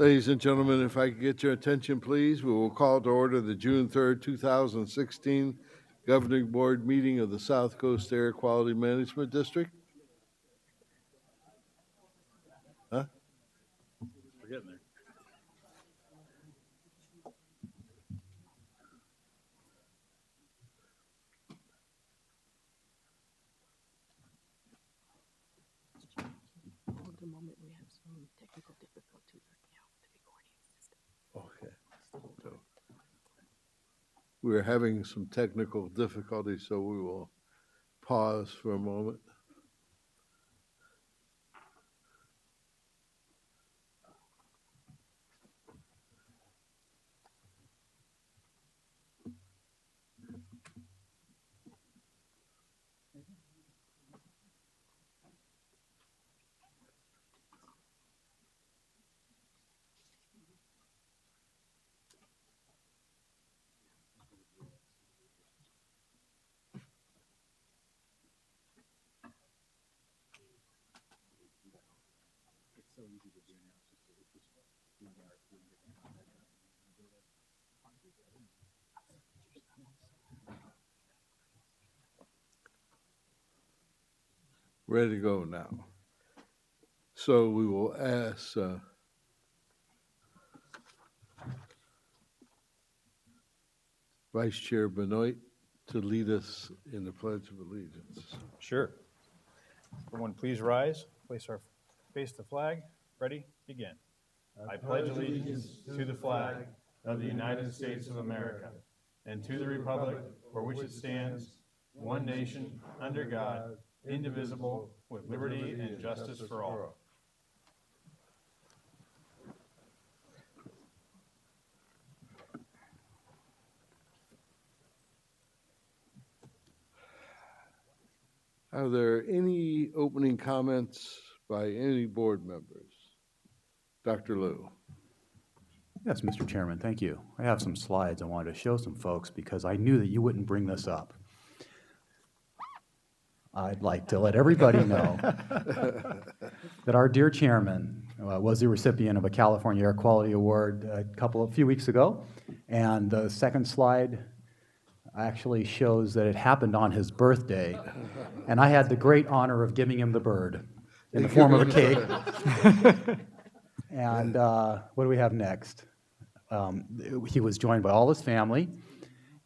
Ladies and gentlemen, if I could get your attention, please, we will call to order the June 3rd, 2016 Governing Board meeting of the South Coast Air Quality Management District. Huh? We're getting there. Hold a moment, we have some technical difficulties right now with the recording system. Okay. So, we're having some technical difficulties, so we will pause for a moment. It's so easy to do now. It's just doing our Ready to go now. So we will ask Vice Chair Benoit to lead us in the Pledge of Allegiance. Sure. Everyone, please rise. Place our face the flag. Ready? Begin. I pledge allegiance to the flag of the United States of America and to the republic for which it stands, one nation, under God, indivisible, with liberty and justice for all. Are there any opening comments by any board members? Dr. Liu. Yes, Mr. Chairman, thank you. I have some slides I wanted to show some folks because I knew that you wouldn't bring this up. I'd like to let everybody know that our dear chairman was the recipient of a California Air Quality Award a few weeks ago, and the second slide actually shows that it happened on his birthday, and I had the great honor of giving him the bird in the form of a cake. And what do we have next? He was joined by all his family,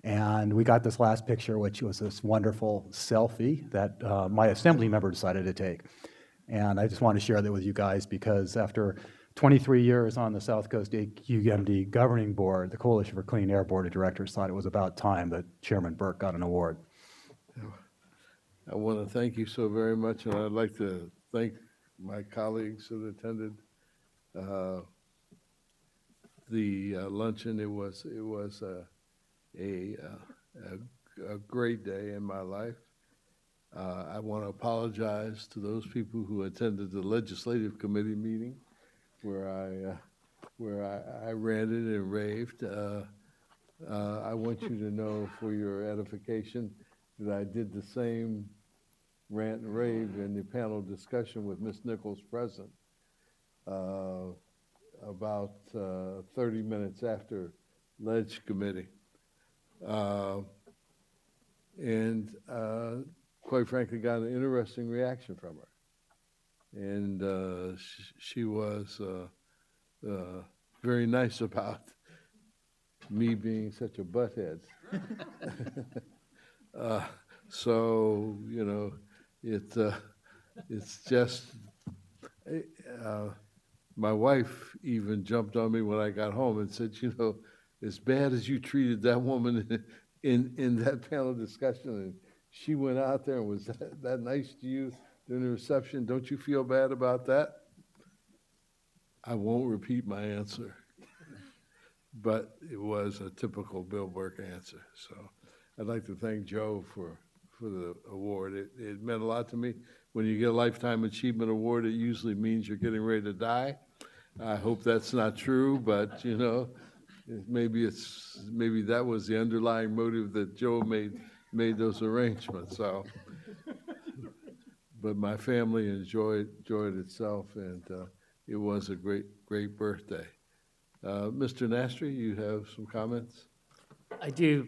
and we got this last picture, which was this wonderful selfie that my assembly member decided to take. And I just want to share that with you guys because after 23 years on the South Coast SCAQMD Governing Board, the Coalition for Clean Air Board of Directors thought it was about time that Chairman Burke got an award. I want to thank you so very much, and I'd like to thank my colleagues that attended the luncheon. It was a great day in my life. I want to apologize to those people who attended the legislative committee meeting where I ranted and raved. I want you to know, for your edification, that I did the same rant and rave in the panel discussion with Ms. Nichols present about 30 minutes after Ledge Committee. And quite frankly, got an interesting reaction from her. And she was very nice about me being such a butthead. So, you know, it's just, my wife even jumped on me when I got home and said, you know, as bad as you treated that woman in that panel discussion, and she went out there and was that nice to you during the reception, don't you feel bad about that? I won't repeat my answer, but it was a typical Bill Burke answer. So I'd like to thank Joe for the award. It meant a lot to me. When you get a Lifetime Achievement Award, it usually means you're getting ready to die. I hope that's not true, but you know, maybe that was the underlying motive that Joe made those arrangements. So, but my family enjoyed itself, and it was a great birthday. Mr. Nastri, you have some comments? I do.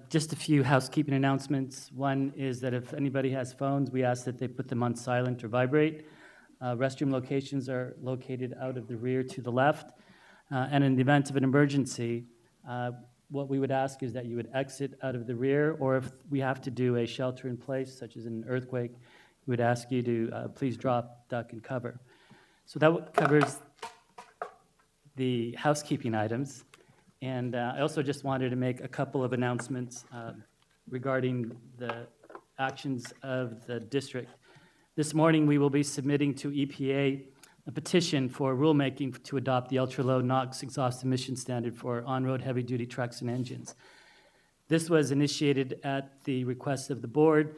Just a few housekeeping announcements. One is that if anybody has phones, we ask that they put them on silent or vibrate. Restroom locations are located out of the rear to the left. And in the event of an emergency, what we would ask is that you would exit out of the rear, or if we have to do a shelter in place, such as an earthquake, we would ask you to please drop, duck, and cover. So that covers the housekeeping items. And I also just wanted to make a couple of announcements regarding the actions of the district. This morning, we will be submitting to EPA a petition for rulemaking to adopt the ultra-low NOx exhaust emission standard for on-road heavy-duty trucks and engines. This was initiated at the request of the board.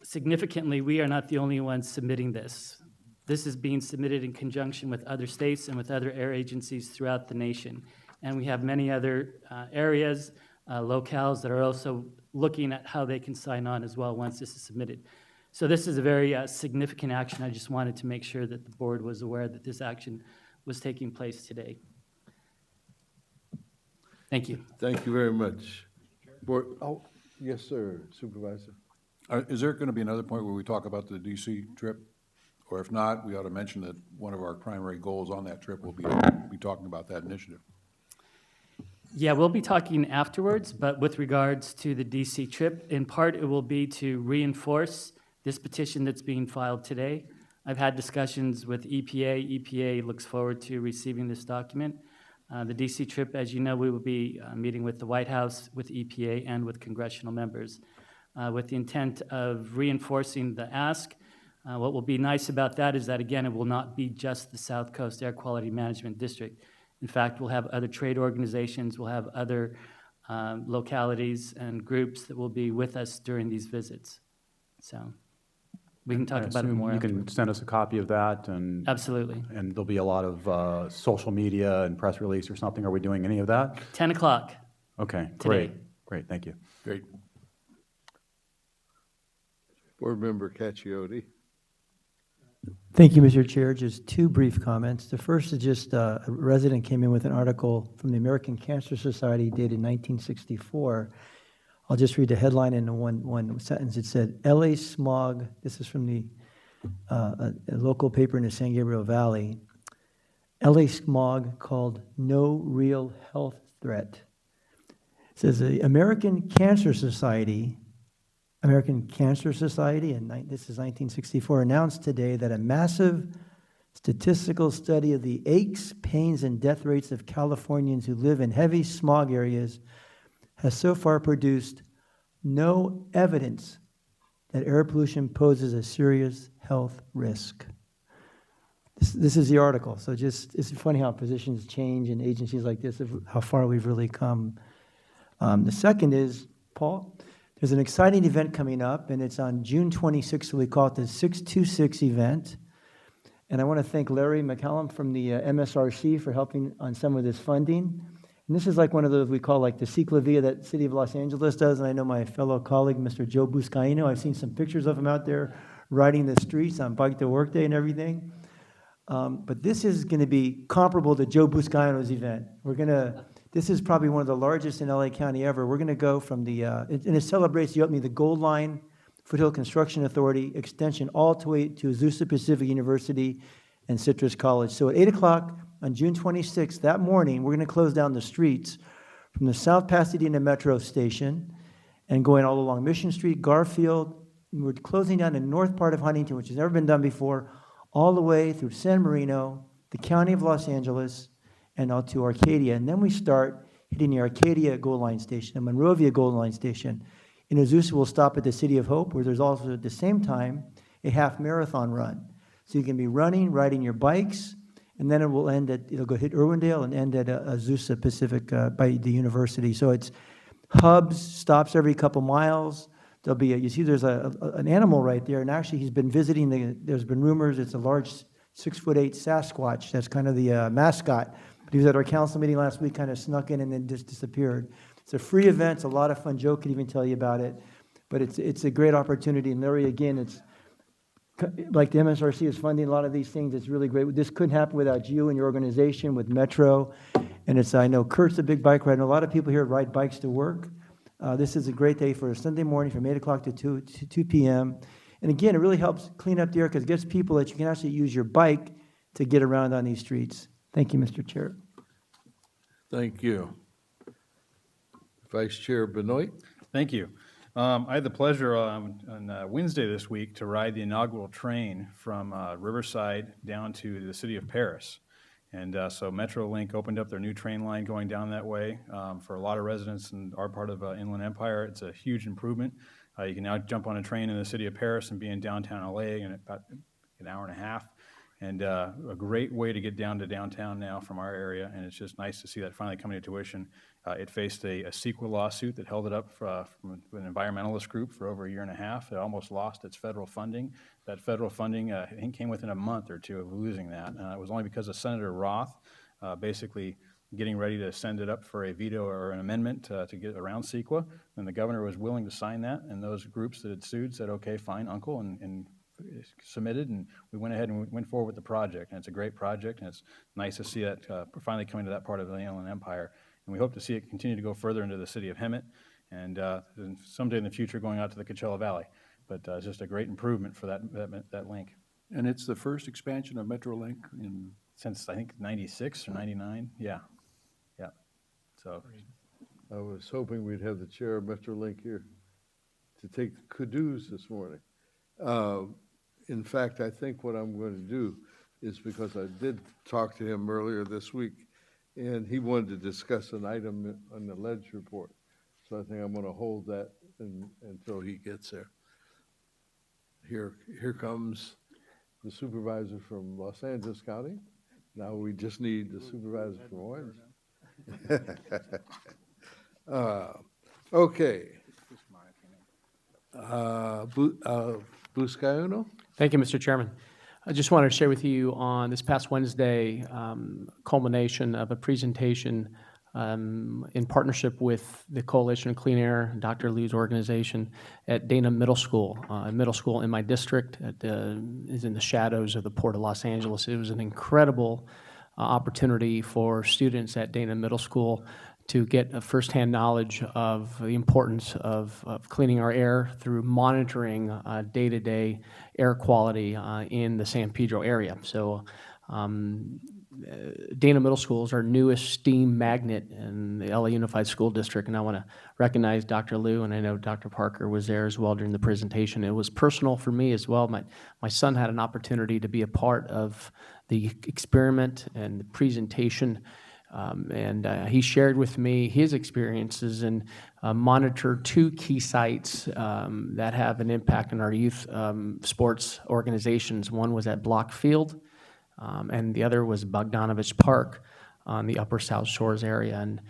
Significantly, we are not the only ones submitting this. This is being submitted in conjunction with other states and with other air agencies throughout the nation. And we have many other areas, locales that are also looking at how they can sign on as well once this is submitted. So this is a very significant action. I just wanted to make sure that the board was aware that this action was taking place today. Thank you. Thank you very much. Board, oh, yes, sir, Supervisor. Is there going to be another point where we talk about the DC trip? Or if not, we ought to mention that one of our primary goals on that trip will be talking about that initiative. Yeah, we'll be talking afterwards, but with regards to the DC trip, in part it will be to reinforce this petition that's being filed today. I've had discussions with EPA. EPA looks forward to receiving this document. The DC trip, as you know, we will be meeting with the White House, with EPA, and with congressional members with the intent of reinforcing the ask. What will be nice about that is that, again, it will not be just the South Coast Air Quality Management District. In fact, we'll have other trade organizations, we'll have other localities and groups that will be with us during these visits. So we can talk about it more You afterwards. can send us a copy of that, and Absolutely. and there'll be a lot of social media and press release or something. Are we doing any of that? 10 o'clock. Okay, Today. great, thank you. Great. Board Member Cacchiotti. Thank you, Mr. Chair. Just two brief comments. The first is just a resident came in with an article from the American Cancer Society dated 1964. I'll just read the headline in one sentence. It said, LA smog, this is from the a local paper in the San Gabriel Valley, LA smog called no real health threat. It says the American Cancer Society, and this is 1964, announced today that a massive statistical study of the aches, pains, and death rates of Californians who live in heavy smog areas has so far produced no evidence that air pollution poses a serious health risk. This is the article. So just, it's funny how positions change in agencies like this, how far we've really come. The second is, Paul, there's an exciting event coming up, and it's on June 26th, so we call it the 626 event. And I want to thank Larry McCallum from the MSRC for helping on some of this funding. And this is like one of those we call like the ciclovia that City of Los Angeles does, and I know my fellow colleague, Mr. Joe Buscaino, I've seen some pictures of him out there riding the streets on Bike to Work Day and everything. But this is going to be comparable to Joe Buscaino's event. This is probably one of the largest in LA County ever. We're going to go from the, and it celebrates the opening of the Gold Line, Foothill Construction Authority extension all the way to Azusa Pacific University and Citrus College. So at 8 o'clock on June 26th, that morning, we're going to close down the streets from the South Pasadena Metro Station and going all along Mission Street, Garfield. And we're closing down the north part of Huntington, which has never been done before, all the way through San Marino, the County of Los Angeles, and out to Arcadia. And then we start hitting the Arcadia Gold Line Station, the Monrovia Gold Line Station. In Azusa, we'll stop at the City of Hope, where there's also, at the same time, a half marathon run. So you can be running, riding your bikes, and then it'll go hit Irwindale and end at Azusa Pacific by the university. So it's hubs, stops every couple miles. There'll be you see there's an animal right there, and actually he's been visiting, there's been rumors it's a large 6'8" Sasquatch. That's kind of the mascot. But he was at our council meeting last week, kind of snuck in and then just disappeared. It's a free event. It's a lot of fun. Joe could even tell you about it. But it's a great opportunity. And Larry, again, like the MSRC is funding a lot of these things, it's really great. This couldn't happen without you and your organization with Metro. And it's, I know Kurt's a big bike rider, and a lot of people here ride bikes to work. This is a great day for a Sunday morning from 8 o'clock to 2 p.m. And again, it really helps clean up the air because it gets people that you can actually use your bike to get around on these streets. Thank you, Mr. Chair. Thank you. Vice Chair Benoit? Thank you. I had the pleasure on Wednesday this week to ride the inaugural train from Riverside down to the city of Paris. And so Metrolink opened up their new train line going down that way. For a lot of residents in our part of Inland Empire, it's a huge improvement. You can now jump on a train in the city of Paris and be in downtown LA in about an hour and a half. And a great way to get down to downtown now from our area, and it's just nice to see that finally coming to tuition. It faced a CEQA lawsuit that held it up from an environmentalist group for over a year and a half. It almost lost its federal funding. That federal funding, I think, came within a month or two of losing that. It was only because of Senator Roth basically getting ready to send it up for a veto or an amendment to get around CEQA, and the governor was willing to sign that, and those groups that had sued said, okay, fine, uncle, and submitted, and we went ahead and we went forward with the project. And it's a great project, and it's nice to see that finally coming to that part of the Inland Empire. And we hope to see it continue to go further into the city of Hemet, and someday in the future going out to the Coachella Valley. But it's just a great improvement for that link. And it's the first expansion of Metrolink in, Since, I think, 96 or 99, yeah. So, I was hoping we'd have the chair of Metrolink here to take the kudos this morning. In fact, I think what I'm going to do is, because I did talk to him earlier this week, and he wanted to discuss an item on the ledge report. So I think I'm going to hold that until he gets there. Here comes the supervisor from Los Angeles County. Now we just need the supervisor from Orange. Okay. Buscaino? Thank you, Mr. Chairman. I just wanted to share with you on this past Wednesday, culmination of a presentation in partnership with the Coalition of Clean Air, Dr. Liu's organization at Dana Middle School. A middle school in my district is in the shadows of the Port of Los Angeles. It was an incredible opportunity for students at Dana Middle School to get a firsthand knowledge of the importance of cleaning our air through monitoring day-to-day air quality in the San Pedro area. So Dana Middle School is our newest STEAM magnet in the LA Unified School District, and I want to recognize Dr. Liu, and I know Dr. Parker was there as well during the presentation. It was personal for me as well. My son had an opportunity to be a part of the experiment and the presentation, and he shared with me his experiences and monitored 2 key sites that have an impact on our youth sports organizations. One was at Block Field, and the other was Bogdanovich Park on the Upper South Shores area. And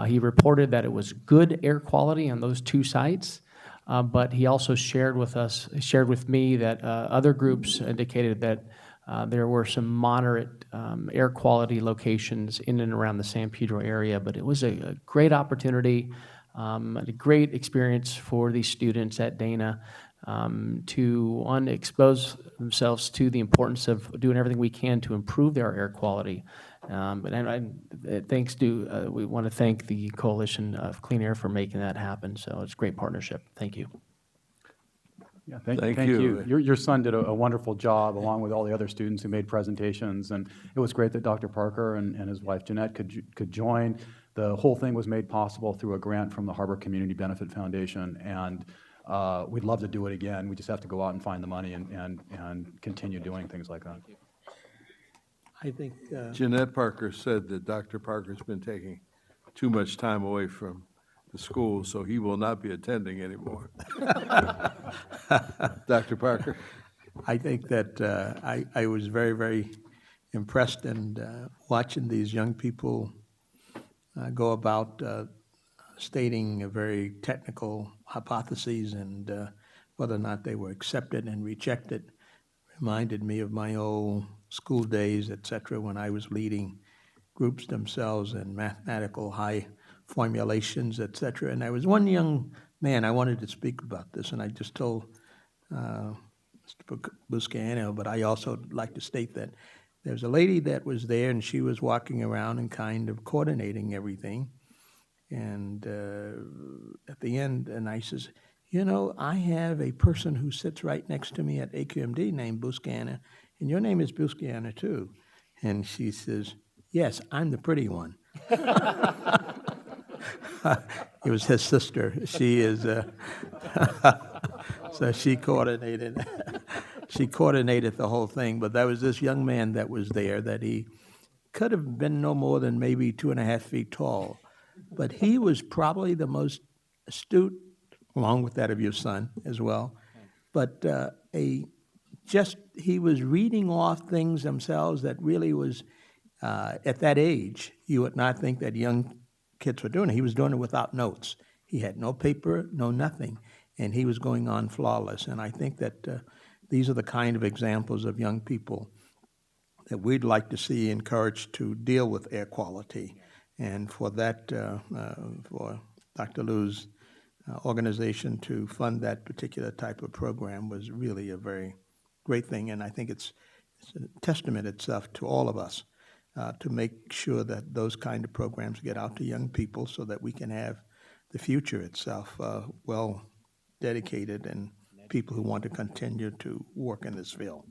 he reported that it was good air quality on those 2 sites, but he also shared with me that other groups indicated that there were some moderate air quality locations in and around the San Pedro area. But it was a great opportunity, a great experience for these students at Dana to expose themselves to the importance of doing everything we can to improve their air quality. We want to thank the Coalition of Clean Air for making that happen. So it's a great partnership. Thank you. Yeah, Thank you. Your son did a wonderful job, along with all the other students who made presentations, and it was great that Dr. Parker and his wife Jeanette could join. The whole thing was made possible through a grant from the Harbor Community Benefit Foundation, and we'd love to do it again. We just have to go out and find the money and continue doing things like that. I think, Jeanette Parker said that Dr. Parker's been taking too much time away from the school, so he will not be attending anymore. Dr. Parker? I think that I was very, very impressed and watching these young people go about stating a very technical hypotheses and whether or not they were accepted and rejected reminded me of my old school days, et cetera, when I was leading groups themselves in mathematical high formulations, et cetera. And there was one young man, I wanted to speak about this, and I just told Mr. Buscaino, but I also like to state that there's a lady that was there, and she was walking around and kind of coordinating everything. And at the end, and I says, you know, I have a person who sits right next to me at AQMD named Buscaino, and your name is Buscaino too. And she says, yes, I'm the pretty one. It was his sister. She is, so she coordinated. She coordinated the whole thing. But there was this young man that was there that he could have been no more than maybe 2.5 feet tall. But he was probably the most astute, along with that of your son as well. But he was reading off things themselves that really was, at that age, you would not think that young kids were doing it. He was doing it without notes. He had no paper, no nothing, and he was going on flawless. And I think that these are the kind of examples of young people that we'd like to see encouraged to deal with air quality. And for that, for Dr. Liu's organization to fund that particular type of program was really a very great thing. And I think it's a testament itself to all of us to make sure that those kind of programs get out to young people so that we can have the future itself well dedicated and people who want to continue to work in this field.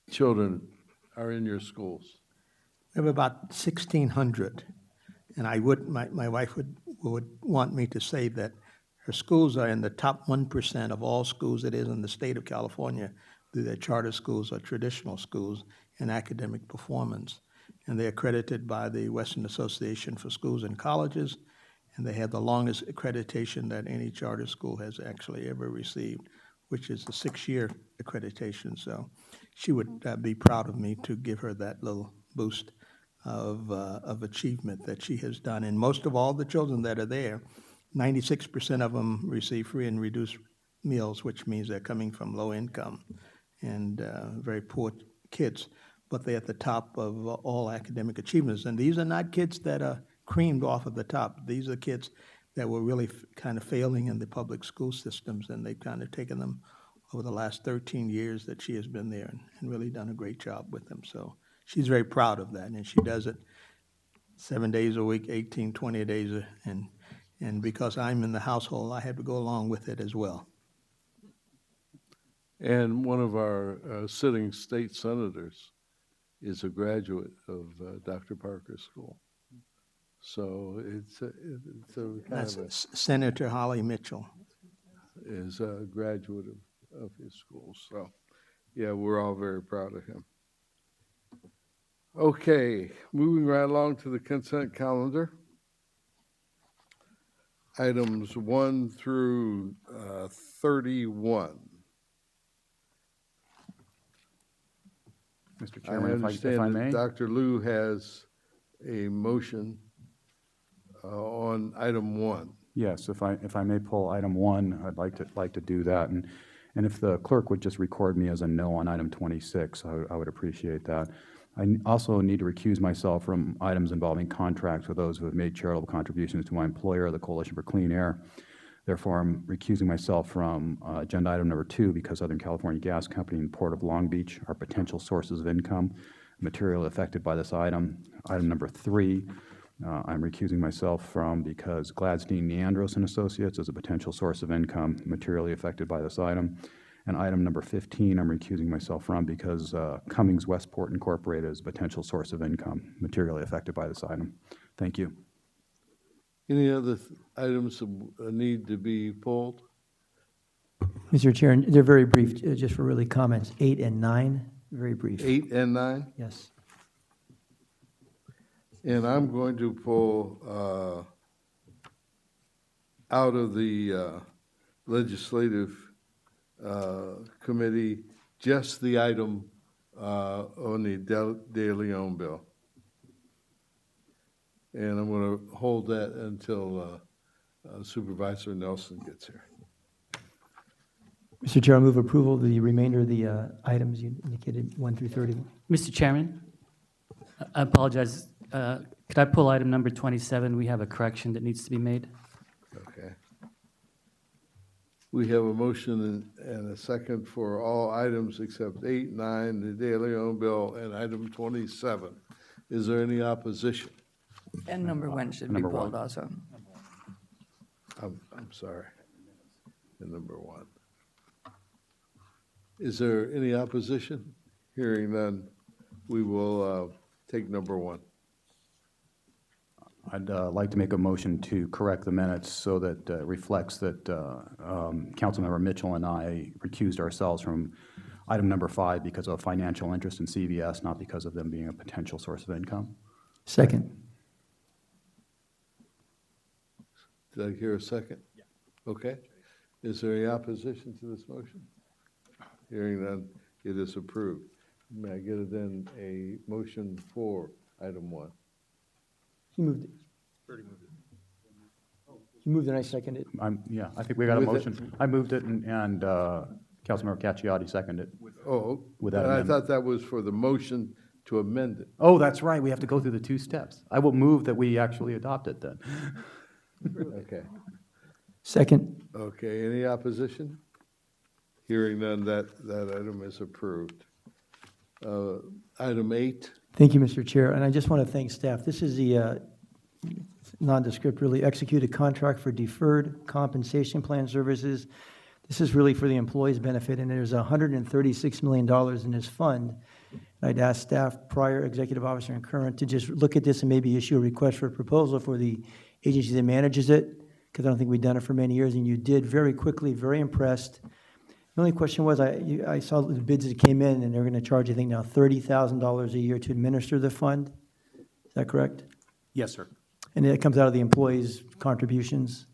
Children are in your schools? We have about 1,600, and my wife would want me to say that her schools are in the top 1% of all schools it is in the state of California, through their charter schools or traditional schools in academic performance. And they're accredited by the Western Association for Schools and Colleges, and they have the longest accreditation that any charter school has actually ever received, which is the 6-year accreditation. So she would be proud of me to give her that little boost of achievement that she has done. And most of all the children that are there, 96% of them receive free and reduced meals, which means they're coming from low income and very poor kids, but they're at the top of all academic achievements. And these are not kids that are creamed off of the top. These are kids that were really kind of failing in the public school systems, and they've kind of taken them over the last 13 years that she has been there and really done a great job with them. So she's very proud of that, and she does it 7 days a week, 18, 20 days, and because I'm in the household, I have to go along with it as well. And one of our sitting state senators is a graduate of Dr. Parker's school. So it's a kind That's of Senator Holly Mitchell. is a graduate of his school. So, yeah, we're all very proud of him. Okay, moving right along to the consent calendar. Items 1 through 31. Mr. I Chairman, if I understand may. that Dr. Liu has a motion on item 1. Yes, if I may pull item 1, I'd like to do that. And if the clerk would just record me as a no on item 26, I would appreciate that. I also need to recuse myself from items involving contracts with those who have made charitable contributions to my employer, the Coalition for Clean Air. Therefore, I'm recusing myself from agenda item number 2 because Southern California Gas Company and Port of Long Beach are potential sources of income materially affected by this item. Item number 3, I'm recusing myself from because Gladstein Neandros and Associates is a potential source of income materially affected by this item. And item number 15, I'm recusing myself from because Cummings Westport Incorporated is a potential source of income materially affected by this item. Thank you. Any other items that need to be pulled? Mr. Chair, and they're very brief, just for really comments. 8 and 9, very brief. 8 and 9? Yes. And I'm going to pull out of the legislative committee just the item on the De Leon bill. And I'm going to hold that until Supervisor Nelson gets here. Mr. Chair, I move approval of the remainder of the items you indicated, 1 through 31. Mr. Chairman, I apologize. Could I pull item number 27? We have a correction that needs to be made. Okay. We have a motion and a second for all items except 8, 9, the De Leon bill, and item 27. Is there any opposition? And number one should be Number pulled one. also. I'm sorry. And number 1. Is there any opposition? Hearing none, we will take number 1. I'd like to make a motion to correct the minutes so that it reflects that Councilmember Mitchell and I recused ourselves from item number 5 because of financial interest in CVS, not because of them being a potential source of income. Second. Did I hear a second? Yeah. Okay. Is there any opposition to this motion? Hearing none, it is approved. May I get it then a motion for item 1? He moved it. He moved it, and I seconded it. Yeah, I think we got a With it- motion. I moved it, and Councilmember Cacchiotti seconded it. Oh, With that and I amendment. thought that was for the motion to amend it. Oh, that's right, we have to go through the 2 steps. I will move that we actually adopt it then. Okay. Second. Okay, any opposition? Hearing none, that item is approved. Item 8, Thank you, Mr. Chair, and I just want to thank staff. This is the nondescript, really, executed contract for deferred compensation plan services. This is really for the employees' benefit, and there's $136 million in this fund. I'd ask staff, prior executive officer and current, to just look at this and maybe issue a request for a proposal for the agency that manages it, because I don't think we've done it for many years, and you did very quickly, very impressed. The only question was, I saw the bids that came in, and they're going to charge, I think now, $30,000 a year to administer the fund. Is that correct? Yes, sir. And it comes out of the employees' contributions?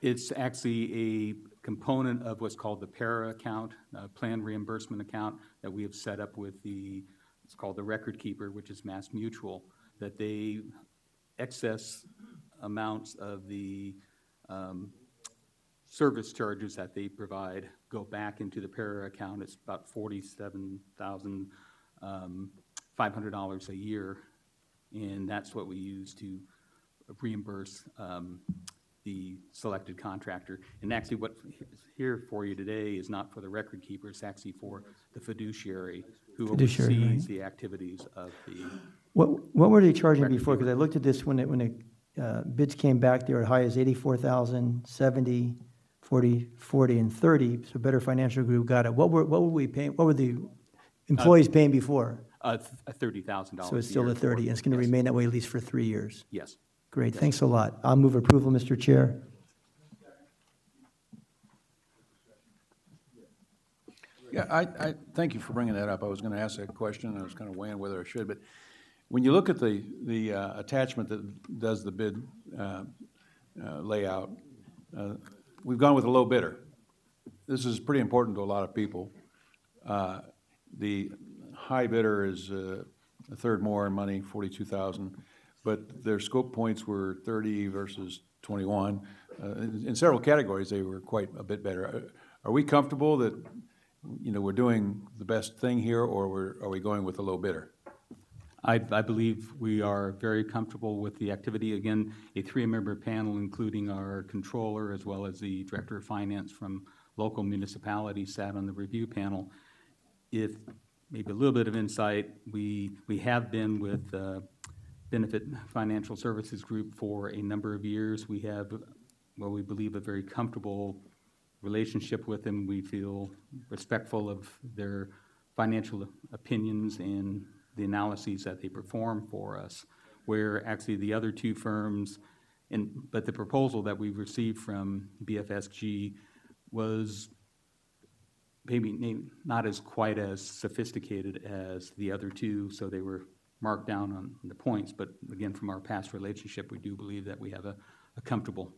It's actually a component of what's called the PARA account, plan reimbursement account that we have set up with it's called the record keeper, which is Mass Mutual, that they excess amounts of the service charges that they provide go back into the PARA account. It's about $47,500 a year, and that's what we use to reimburse the selected contractor. And actually what's here for you today is not for the record keeper, it's actually for the fiduciary who Fiduciary, oversees right. the activities of the, What were they charging Record before? Because I looked at this when the bids came back, they were as high as 84,000, 70, 40, 40, and 30, so Better Financial Group got it. What were we paying, what were the employees paying before? $30,000 So it's still a at 30, and it's going to yes. remain that way at least for 3 years. Yes. Great, thanks a lot. I'll move approval, Mr. Chair. Yeah, I thank you for bringing that up. I was going to ask that question, and I was kind of weighing whether I should, but when you look at the attachment that does the bid layout, we've gone with a low bidder. This is pretty important to a lot of people. The high bidder is a third more in money, $42,000, but their scope points were 30 versus 21. In several categories, they were quite a bit better. Are we comfortable that, we're doing the best thing here, or are we going with a low bidder? I believe we are very comfortable with the activity. Again, a 3-member panel, including our controller as well as the director of finance from local municipalities, sat on the review panel. If maybe a little bit of insight, we have been with Benefit Financial Services Group for a number of years. We have, we believe, a very comfortable relationship with them. We feel respectful of their financial opinions and the analyses that they perform for us, where actually the other 2 firms, but the proposal that we received from BFSG was maybe not as quite as sophisticated as the other 2, so they were marked down on the points. But again, from our past relationship, we do believe that we have a comfortable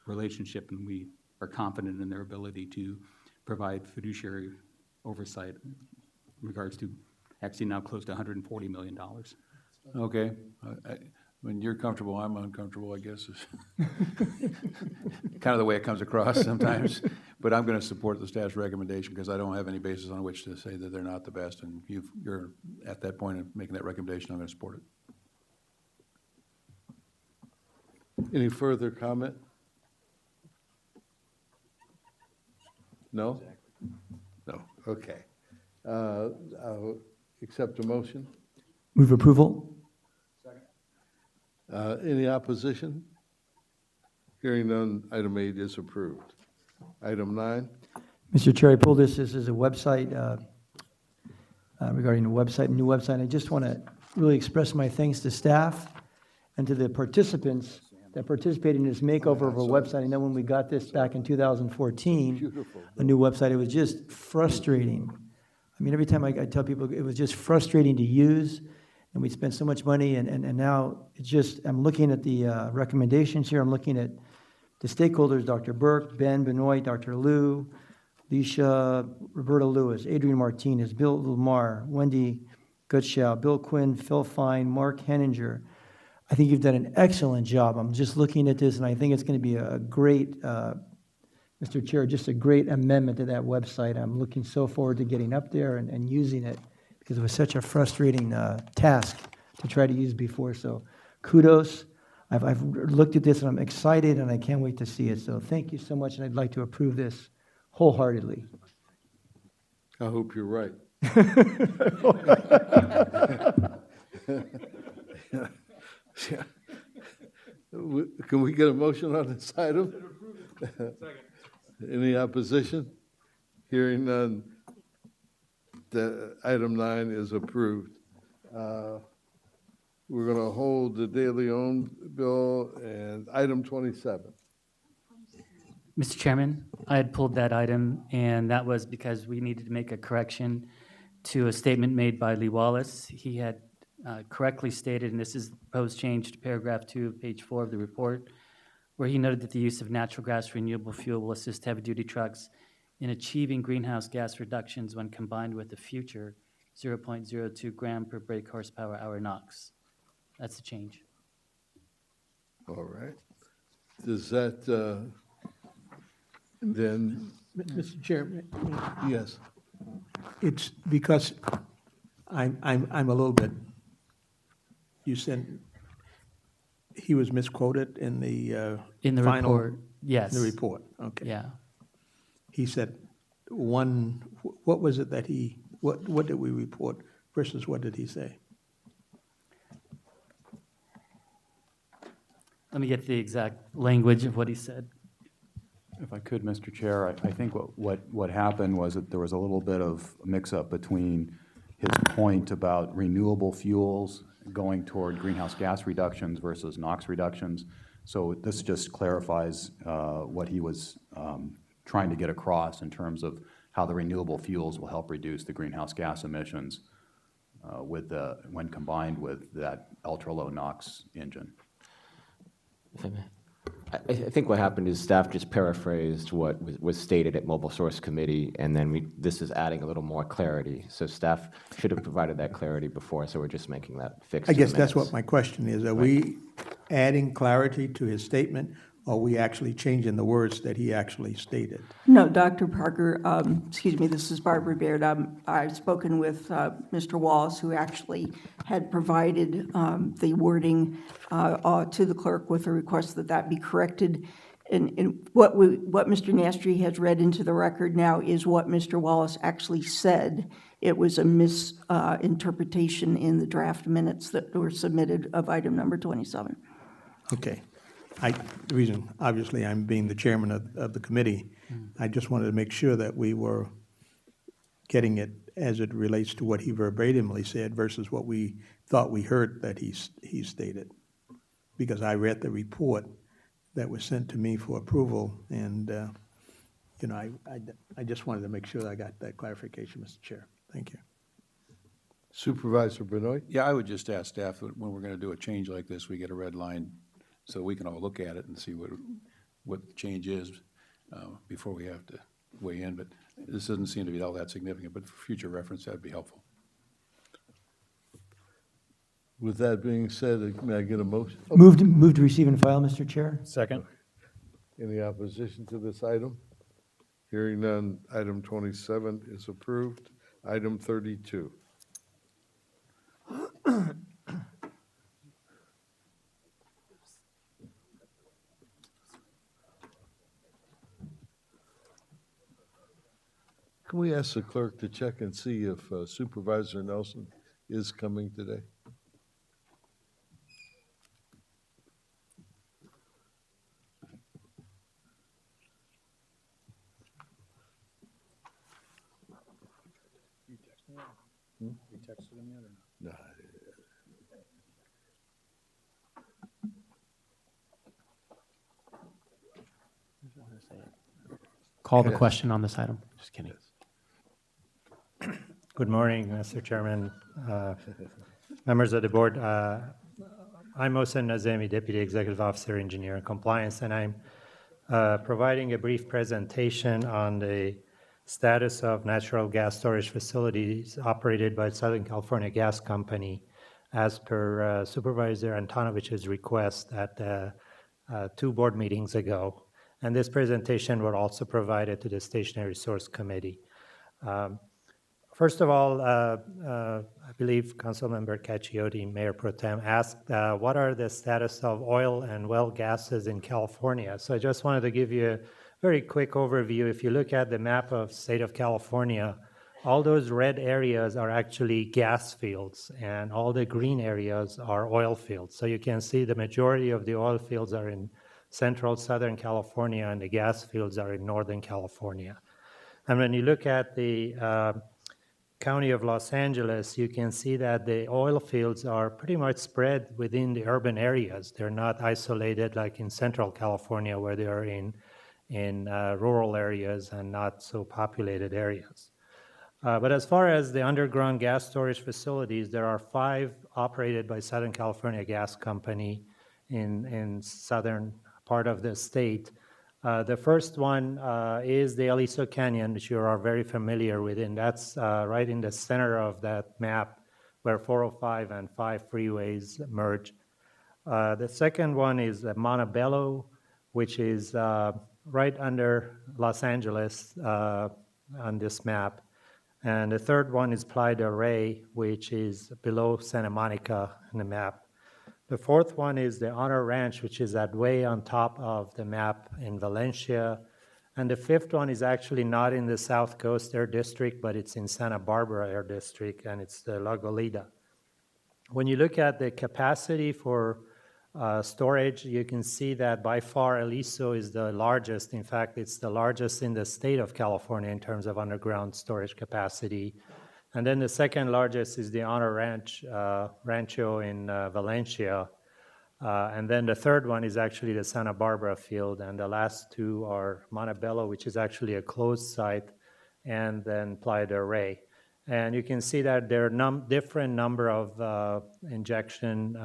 relationship, and we are confident in their ability to provide fiduciary oversight in regards to actually now close to $140 million. Okay. When you're comfortable, I'm uncomfortable, I guess, is kind of the way it comes across sometimes. But I'm going to support the staff's recommendation because I don't have any basis on which to say that they're not the best. And you're at that point of making that recommendation, I'm going to support it. any further comment? No? No, okay. I'll accept a motion. Move approval? Any opposition? Hearing none, item 8 is approved. Item 9, Mr. Chair, I pulled this is a website, regarding a website, a new website. I just want to really express my thanks to staff and to the participants that participated in this makeover of our website. I know when we got this back in 2014, a new website, it was just frustrating. I mean, every time I tell people, it was just frustrating to use, and we spent so much money, and now it's just, I'm looking at the recommendations here, I'm looking at the stakeholders, Dr. Burke, Ben Benoit, Dr. Liu, Leisha, Roberta Lewis, Adrian Martinez, Bill Lamar, Wendy Gutschau, Bill Quinn, Phil Fine, Mark Henninger. I think you've done an excellent job. I'm just looking at this, and I think it's going to be a great, Mr. Chair, just a great amendment to that website. I'm looking so forward to getting up there and using it, because it was such a frustrating task to try to use before. So kudos. I've looked at this, and I'm excited, and I can't wait to see it. So thank you so much, and I'd like to approve this wholeheartedly. I hope you're right. Can we get a motion on this item? Any opposition? Hearing none, the item 9 is approved. We're going to hold the daily owned bill and item 27. Mr. Chairman, I had pulled that item, and that was because we needed to make a correction to a statement made by Lee Wallace. He had correctly stated, and this is the proposed change to paragraph 2 of page 4 of the report, where he noted that the use of natural gas renewable fuel will assist heavy-duty trucks in achieving greenhouse gas reductions when combined with the future 0.02 gram per brake horsepower hour NOx. That's the change. All right. Does that then, Mr. Chairman, yes, it's because I'm a little bit, you said he was misquoted in the final. Report, yes. In the report, okay. Yeah. He said what was it that what did we report versus what did he say? Let me get the exact language of what he said. If I could, Mr. Chair, I think what happened was that there was a little bit of mix-up between his point about renewable fuels going toward greenhouse gas reductions versus NOx reductions. So this just clarifies what he was trying to get across in terms of how the renewable fuels will help reduce the greenhouse gas emissions when combined with that ultra-low NOx engine. If I may. I think what happened is staff just paraphrased what was stated at Mobile Source Committee, and then this is adding a little more clarity. So staff should have provided that clarity before, so we're just making that fix. I guess that's what my question is. Are we adding clarity to his statement, or are we actually changing the words that he actually stated? No, Dr. Parker, excuse me, this is Barbara Baird. I've spoken with Mr. Wallace, who actually had provided the wording to the clerk with a request that that be corrected. And what Mr. Nastry has read into the record now is what Mr. Wallace actually said. It was a misinterpretation in the draft minutes that were submitted of item number 27. Okay. The reason, obviously, I'm being the chairman of the committee, I just wanted to make sure that we were getting it as it relates to what he verbatimly said versus what we thought we heard that he stated. Because I read the report that was sent to me for approval, and I just wanted to make sure that I got that clarification, Mr. Chair. Thank you. Supervisor Benoit? Yeah, I would just ask staff that when we're going to do a change like this, we get a red line so we can all look at it and see what the change is before we have to weigh in. But this doesn't seem to be all that significant, but for future reference, that would be helpful. With that being said, may I get a motion? Move to receive and file, Mr. Chair. Second. Any opposition to this item? Hearing none, item 27 is approved. Item 32. Can we ask the clerk to check and see if Supervisor Nelson is coming today? You texted him yet or not? No. Call the question on this item. Just kidding. Good morning, Mr. Chairman, members of the board. I'm Mohsen Nazemi, Deputy Executive Officer, Engineer and Compliance, and I'm providing a brief presentation on the status of natural gas storage facilities operated by Southern California Gas Company as per Supervisor Antonovich's request at 2 board meetings ago. And this presentation was also provided to the Stationary Resource Committee. First of all, I believe Councilmember Cacchiotti, Mayor Pro Tem, asked what are the status of oil and well gases in California. So I just wanted to give you a very quick overview. If you look at the map of state of California, all those red areas are actually gas fields, and all the green areas are oil fields. So you can see the majority of the oil fields are in central Southern California, and the gas fields are in Northern California. And when you look at the County of Los Angeles, you can see that the oil fields are pretty much spread within the urban areas. They're not isolated like in Central California, where they are in rural areas and not so populated areas. But as far as the underground gas storage facilities, there are 5 operated by Southern California Gas Company in southern part of the state. The first one is the Aliso Canyon, which you are very familiar with, and that's right in the center of that map where 405 and 5 freeways merge. The second one is Montebello, which is right under Los Angeles on this map. And the third one is Playa del Rey, which is below Santa Monica in the map. The fourth one is the Honor Ranch, which is that way on top of the map in Valencia. And the fifth one is actually not in the South Coast Air District, but it's in Santa Barbara Air District, and it's the La Goleta. When you look at the capacity for storage, you can see that by far Aliso is the largest. In fact, it's the largest in the state of California in terms of underground storage capacity. And then the second largest is the Honor Rancho in Valencia. And then the third one is actually the Santa Barbara field. And the last 2 are Montebello, which is actually a closed site, and then Playa del Rey. And you can see that there are different number of injection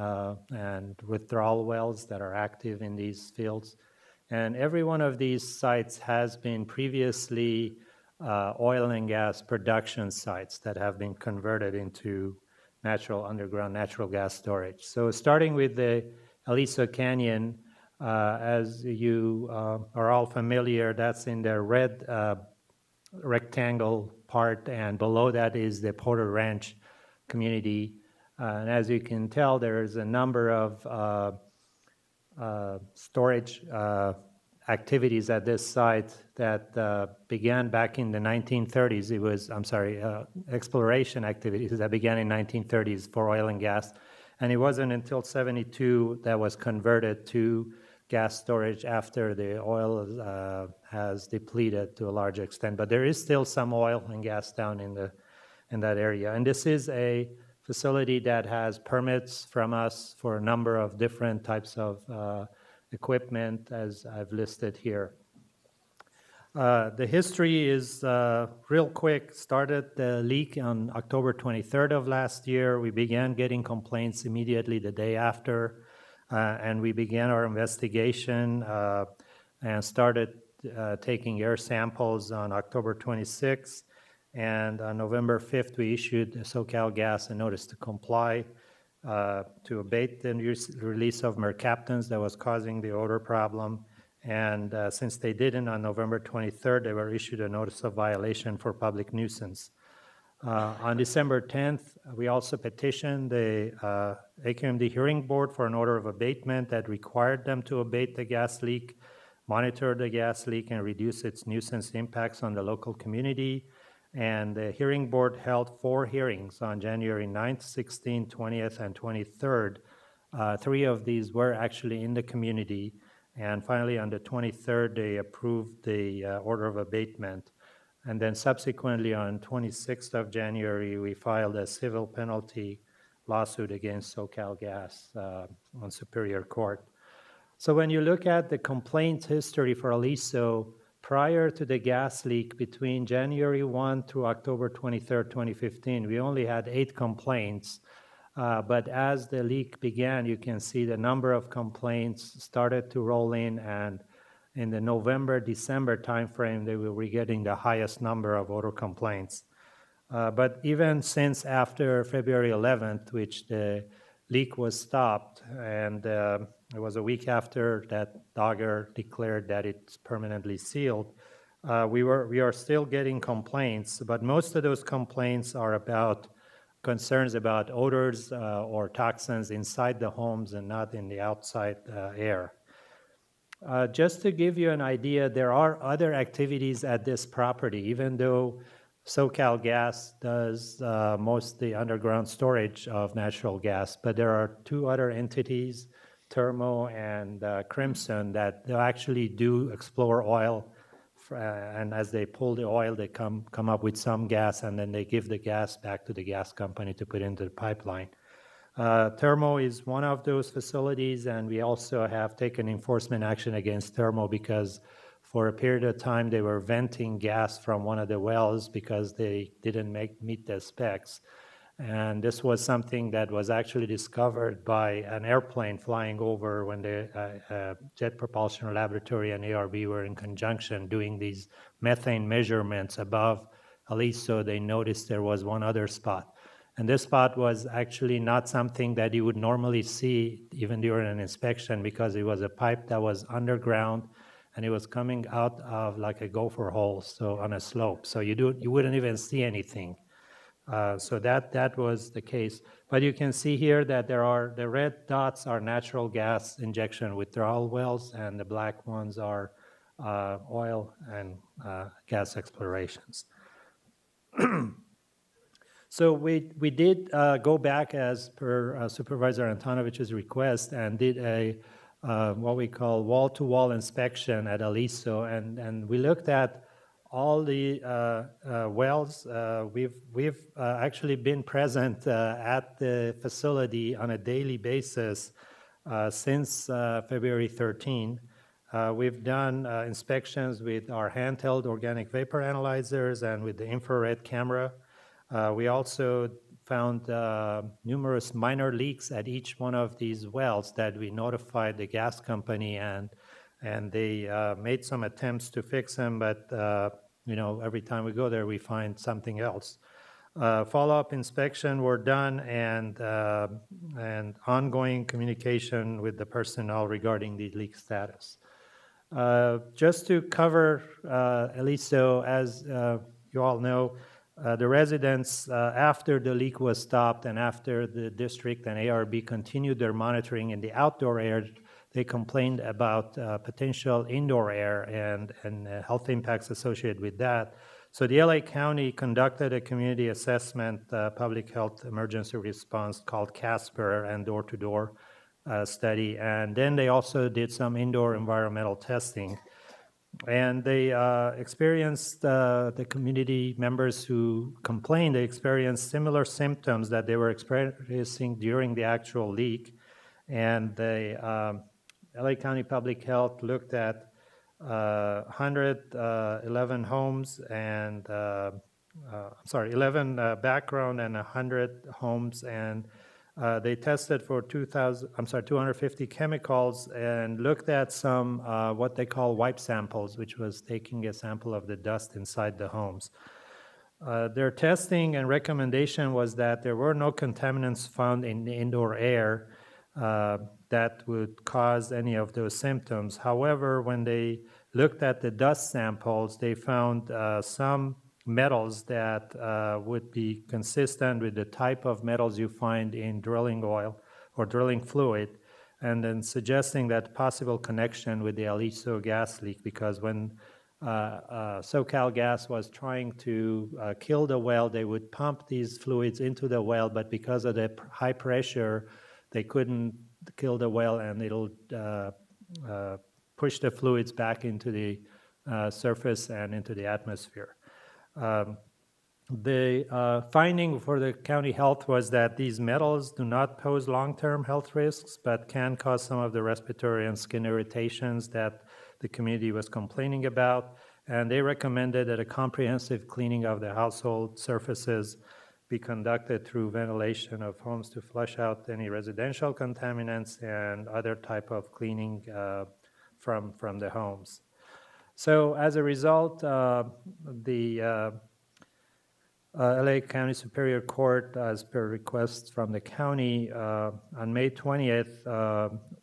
and withdrawal wells that are active in these fields. And every one of these sites has been previously oil and gas production sites that have been converted into underground natural gas storage. So starting with the Aliso Canyon, as you are all familiar, that's in the red rectangle part, and below that is the Porter Ranch community. And as you can tell, there's a number of storage activities at this site that began back in the 1930s. It was, exploration activities that began in 1930s for oil and gas. And it wasn't until 72 that was converted to gas storage after the oil has depleted to a large extent. But there is still some oil and gas down in that area. And this is a facility that has permits from us for a number of different types of equipment, as I've listed here. The history is real quick. Started the leak on October 23rd of last year. We began getting complaints immediately the day after. And we began our investigation and started taking air samples on October 26th. And on November 5th, we issued SoCalGas a notice to comply to abate the release of mercaptans that was causing the odor problem. And since they didn't on November 23rd, they were issued a notice of violation for public nuisance. On December 10th, we also petitioned the SCAQMD hearing board for an order of abatement that required them to abate the gas leak, monitor the gas leak, and reduce its nuisance impacts on the local community. And the hearing board held 4 hearings on January 9th, 16th, 20th, and 23rd. 3 of these were actually in the community. And finally, on the 23rd, they approved the order of abatement. And then subsequently, on 26th of January, we filed a civil penalty lawsuit against SoCalGas on Superior Court. So when you look at the complaint history for Aliso, prior to the gas leak between January 1 through October 23rd, 2015, we only had 8 complaints. But as the leak began, you can see the number of complaints started to roll in, and in the November-December timeframe, they were getting the highest number of odor complaints. But even since after February 11th, which the leak was stopped, and it was a week after that Dogger declared that it's permanently sealed, we are still getting complaints, but most of those complaints are about concerns about odors or toxins inside the homes and not in the outside air. Just to give you an idea, there are other activities at this property, even though SoCalGas does mostly underground storage of natural gas, but there are 2 other entities, Thermo and Crimson, that they actually do explore oil, and as they pull the oil, they come up with some gas, and then they give the gas back to the gas company to put into the pipeline. Thermo is one of those facilities, and we also have taken enforcement action against Thermo because for a period of time they were venting gas from one of the wells because they didn't meet the specs. And this was something that was actually discovered by an airplane flying over when the Jet Propulsion Laboratory and ARB were in conjunction doing these methane measurements above Aliso. They noticed there was one other spot. And this spot was actually not something that you would normally see even during an inspection because it was a pipe that was underground and it was coming out of like a gopher hole, so on a slope. So you wouldn't even see anything. So that was the case. But you can see here that the red dots are natural gas injection withdrawal wells, and the black ones are oil and gas explorations. So we did go back as per Supervisor Antonovich's request and did a what we call wall-to-wall inspection at Aliso, and we looked at all the wells. We've actually been present at the facility on a daily basis since February 13. We've done inspections with our handheld organic vapor analyzers and with the infrared camera. We also found numerous minor leaks at each one of these wells that we notified the gas company, and they made some attempts to fix them, but every time we go there, we find something else. Follow-up inspection were done, and ongoing communication with the personnel regarding the leak status. Just to cover Aliso, as you all know, the residents, after the leak was stopped and after the district and ARB continued their monitoring in the outdoor air, they complained about potential indoor air and health impacts associated with that. So the LA County conducted a community assessment, public health emergency response called CASPER and door-to-door study. And then they also did some indoor environmental testing. And they experienced, the community members who complained, they experienced similar symptoms that they were experiencing during the actual leak. And the LA County Public Health looked at 111 homes and, 11 background and 100 homes, and they tested for 250 chemicals and looked at some what they call wipe samples, which was taking a sample of the dust inside the homes. Their testing and recommendation was that there were no contaminants found in the indoor air that would cause any of those symptoms. However, when they looked at the dust samples, they found some metals that would be consistent with the type of metals you find in drilling oil or drilling fluid, and then suggesting that possible connection with the Aliso gas leak, because when SoCalGas was trying to kill the well. They would pump these fluids into the well, but because of the high pressure, they couldn't kill the well, and it'll push the fluids back into the surface and into the atmosphere. The finding for the county health was that these metals do not pose long-term health risks, but can cause some of the respiratory and skin irritations that the community was complaining about. And they recommended that a comprehensive cleaning of the household surfaces be conducted through ventilation of homes to flush out any residential contaminants and other type of cleaning from the homes. So as a result, the LA County Superior Court, as per request from the county, on May 20th,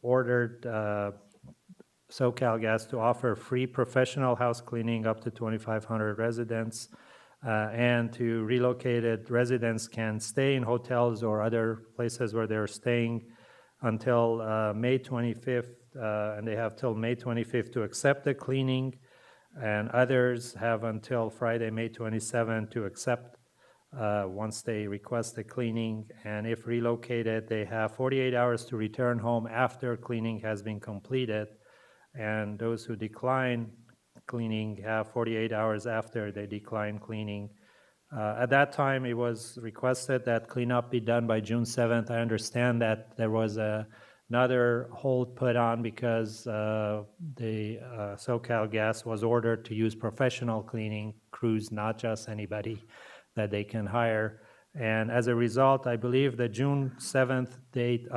ordered SoCalGas to offer free professional house cleaning up to 2,500 residents, and to relocated residents can stay in hotels or other places where they're staying until May 25th, and they have till May 25th to accept the cleaning, and others have until Friday, May 27th to accept once they request the cleaning. And if relocated, they have 48 hours to return home after cleaning has been completed. And those who decline cleaning have 48 hours after they decline cleaning. At that time, it was requested that cleanup be done by June 7th. I understand that there was another hold put on because the SoCalGas was ordered to use professional cleaning crews, not just anybody that they can hire. And as a result, I believe the June 7th date,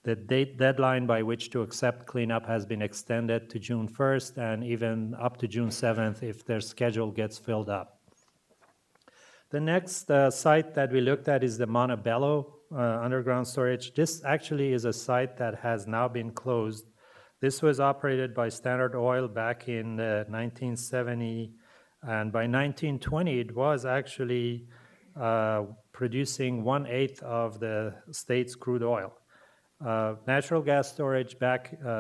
the date deadline by which to accept cleanup has been extended to June 1st and even up to June 7th if their schedule gets filled up. The next site that we looked at is the Montebello underground storage. This actually is a site that has now been closed. This was operated by Standard Oil back in 1970, and by 1920 it was actually producing 1/8 of the state's crude oil. Natural gas storage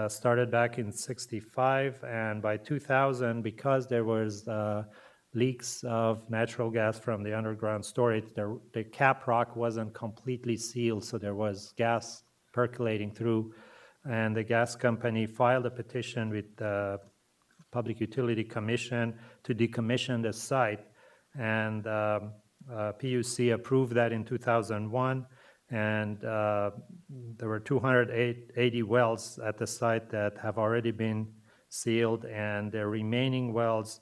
started back in 65, and by 2000, because there was leaks of natural gas from the underground storage, the cap rock wasn't completely sealed, so there was gas percolating through, and the gas company filed a petition with the Public Utility Commission to decommission the site, and PUC approved that in 2001, and there were 280 wells at the site that have already been sealed, and the remaining wells,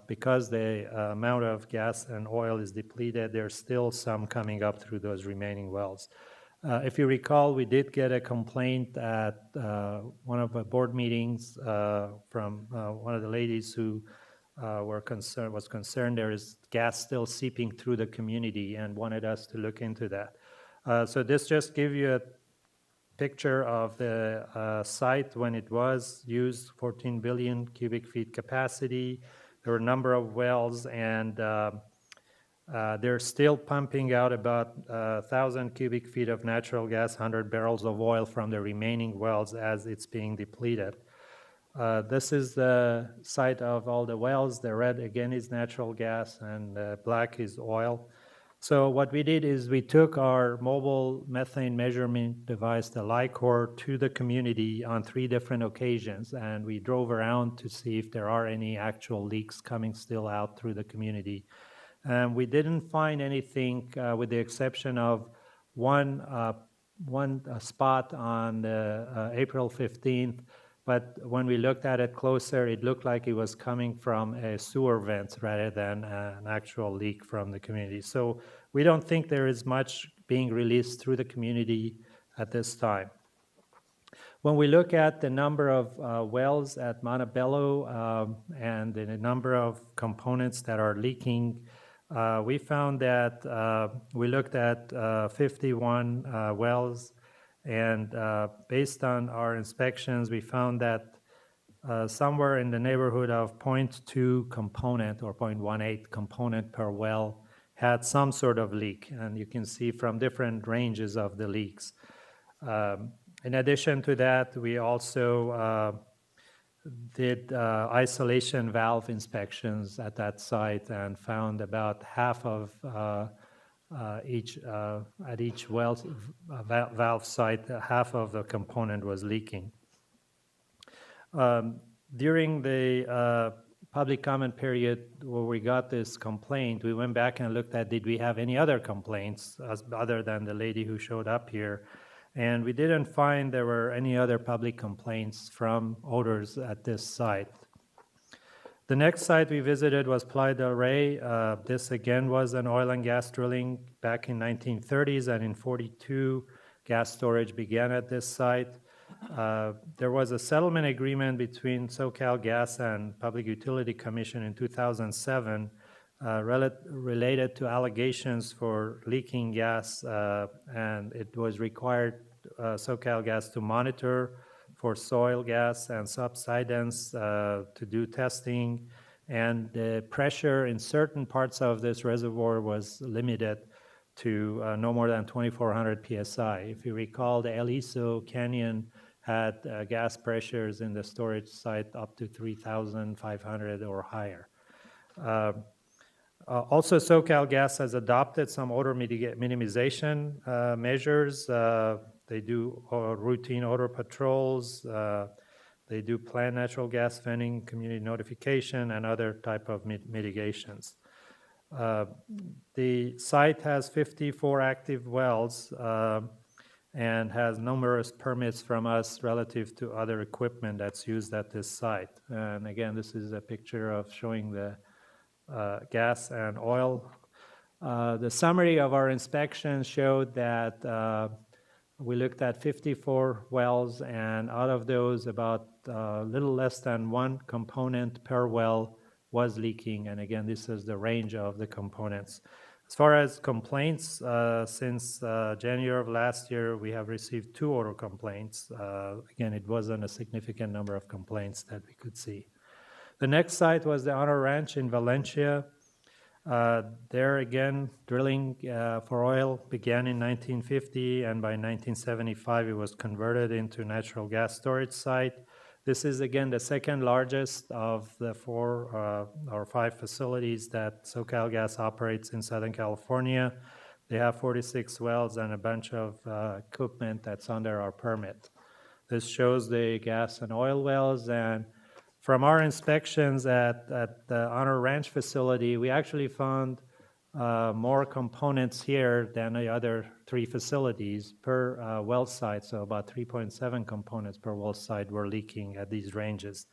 because the amount of gas and oil is depleted, there's still some coming up through those remaining wells. If you recall, we did get a complaint at one of the board meetings from one of the ladies who was concerned there is gas still seeping through the community and wanted us to look into that. So this just gives you a picture of the site when it was used, 14 billion cubic feet capacity. There were a number of wells, and they're still pumping out about 1,000 cubic feet of natural gas, 100 barrels of oil from the remaining wells as it's being depleted. This is the site of all the wells. The red, again, is natural gas, and the black is oil. So what we did is we took our mobile methane measurement device, the LICOR, to the community on 3 different occasions, and we drove around to see if there are any actual leaks coming still out through the community. We didn't find anything with the exception of one spot on April 15th, but when we looked at it closer, it looked like it was coming from a sewer vent rather than an actual leak from the community. So we don't think there is much being released through the community at this time. When we look at the number of wells at Montebello and the number of components that are leaking, we found that we looked at 51 wells, and based on our inspections, we found that somewhere in the neighborhood of 0.2 component or 0.18 component per well had some sort of leak, and you can see from different ranges of the leaks. In addition to that, we also did isolation valve inspections at that site and found about half of at each valve site, half of the component was leaking. During the public comment period where we got this complaint, we went back and looked at, did we have any other complaints other than the lady who showed up here? And we didn't find there were any other public complaints from odors at this site. The next site we visited was Playa del Rey. This again was an oil and gas drilling back in 1930s, and in 42, gas storage began at this site. There was a settlement agreement between SoCalGas and Public Utility Commission in 2007 related to allegations for leaking gas, and it was required SoCalGas to monitor for soil gas and subsidence, to do testing, and the pressure in certain parts of this reservoir was limited to no more than 2,400 psi. If you recall, the El Iso Canyon had gas pressures in the storage site up to 3,500 or higher. Also, SoCalGas has adopted some odor minimization measures. They do routine odor patrols. They do planned natural gas venting, community notification, and other type of mitigations. The site has 54 active wells and has numerous permits from us relative to other equipment that's used at this site. And again, this is a picture of showing the gas and oil. The summary of our inspection showed that we looked at 54 wells, and out of those, about a little less than one component per well was leaking. And again, this is the range of the components. As far as complaints, since January of last year, we have received 2 odor complaints. Again, it wasn't a significant number of complaints that we could see. The next site was the Honor Ranch in Valencia. There again, drilling for oil began in 1950, and by 1975 it was converted into natural gas storage site. This is again the second largest of the 4 or 5 facilities that SoCalGas operates in Southern California. They have 46 wells and a bunch of equipment that's under our permit. This shows the gas and oil wells, and from our inspections at the Honor Ranch facility, we actually found more components here than the other 3 facilities per well site, so about 3.7 components per well site were leaking at these ranges.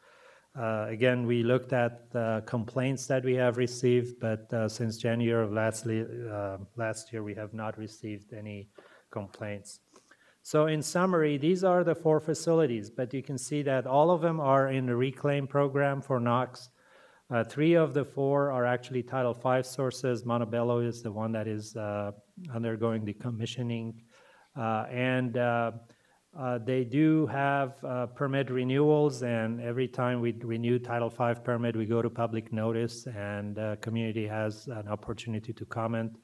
Again, we looked at the complaints that we have received, but since January of last year, we have not received any complaints. So in summary, these are the 4 facilities, but you can see that all of them are in the reclaim program for NOx. 3 of the 4 are actually Title V sources. Montebello is the one that is undergoing decommissioning. They do have permit renewals, and every time we renew Title V permit, we go to public notice, and the community has an opportunity to comment.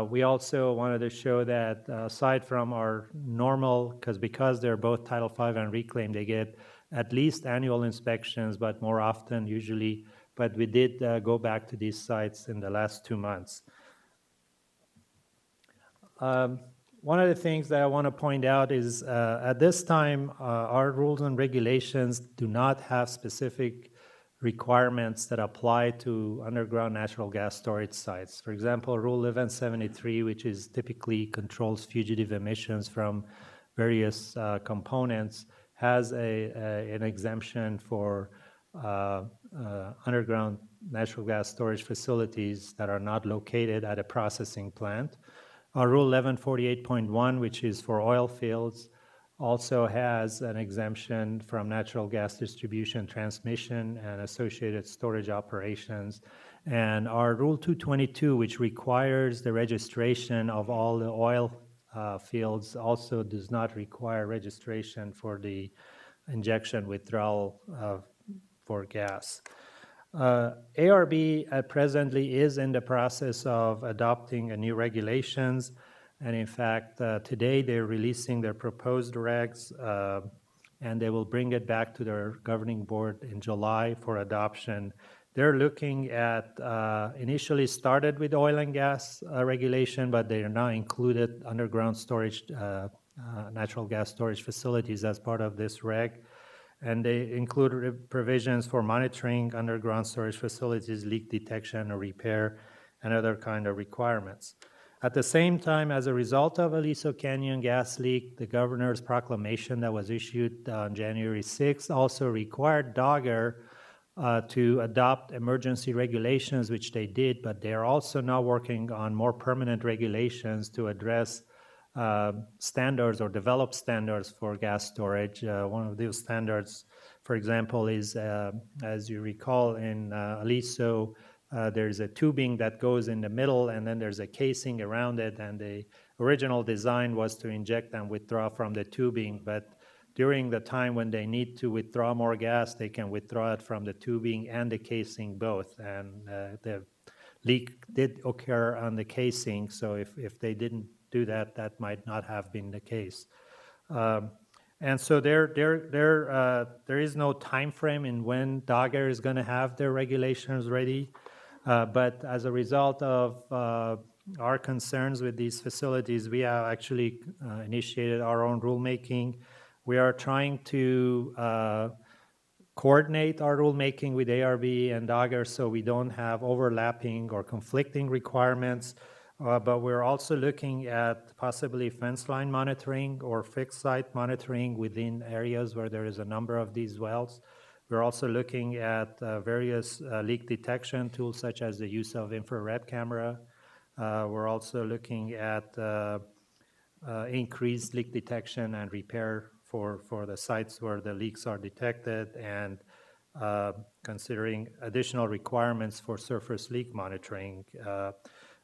We also wanted to show that aside from our normal, because they're both Title V and reclaim, they get at least annual inspections, but more often usually. But we did go back to these sites in the last 2 months. One of the things that I want to point out is at this time, our rules and regulations do not have specific requirements that apply to underground natural gas storage sites. For example, Rule 1173, which is typically controls fugitive emissions from various components, has an exemption for underground natural gas storage facilities that are not located at a processing plant. Rule 1148.1, which is for oil fields, also has an exemption from natural gas distribution, transmission, and associated storage operations. And our Rule 222, which requires the registration of all the oil fields, also does not require registration for the injection withdrawal for gas. ARB presently is in the process of adopting a new regulations. And in fact, today they're releasing their proposed regs and they will bring it back to their governing board in July for adoption. They're looking at, initially started with oil and gas regulation, but they are now included underground storage, natural gas storage facilities as part of this reg. And they include provisions for monitoring underground storage facilities, leak detection or repair, and other kind of requirements. At the same time, as a result of Aliso Canyon gas leak, the governor's proclamation that was issued on January 6th also required Dogger to adopt emergency regulations, which they did, but they are also now working on more permanent regulations to address standards or develop standards for gas storage. One of those standards, for example, is, as you recall, in Aliso, there's a tubing that goes in the middle, and then there's a casing around it, and the original design was to inject and withdraw from the tubing, but during the time when they need to withdraw more gas, they can withdraw it from the tubing and the casing both, and the leak did occur on the casing, so if they didn't do that, that might not have been the case. And so there is no time frame in when Dogger is going to have their regulations ready, but as a result of our concerns with these facilities, we have actually initiated our own rulemaking. We are trying to coordinate our rulemaking with ARB and Dogger so we don't have overlapping or conflicting requirements, but we're also looking at possibly fence line monitoring or fixed site monitoring within areas where there is a number of these wells. We're also looking at various leak detection tools such as the use of infrared camera. We're also looking at increased leak detection and repair for the sites where the leaks are detected, and considering additional requirements for surface leak monitoring.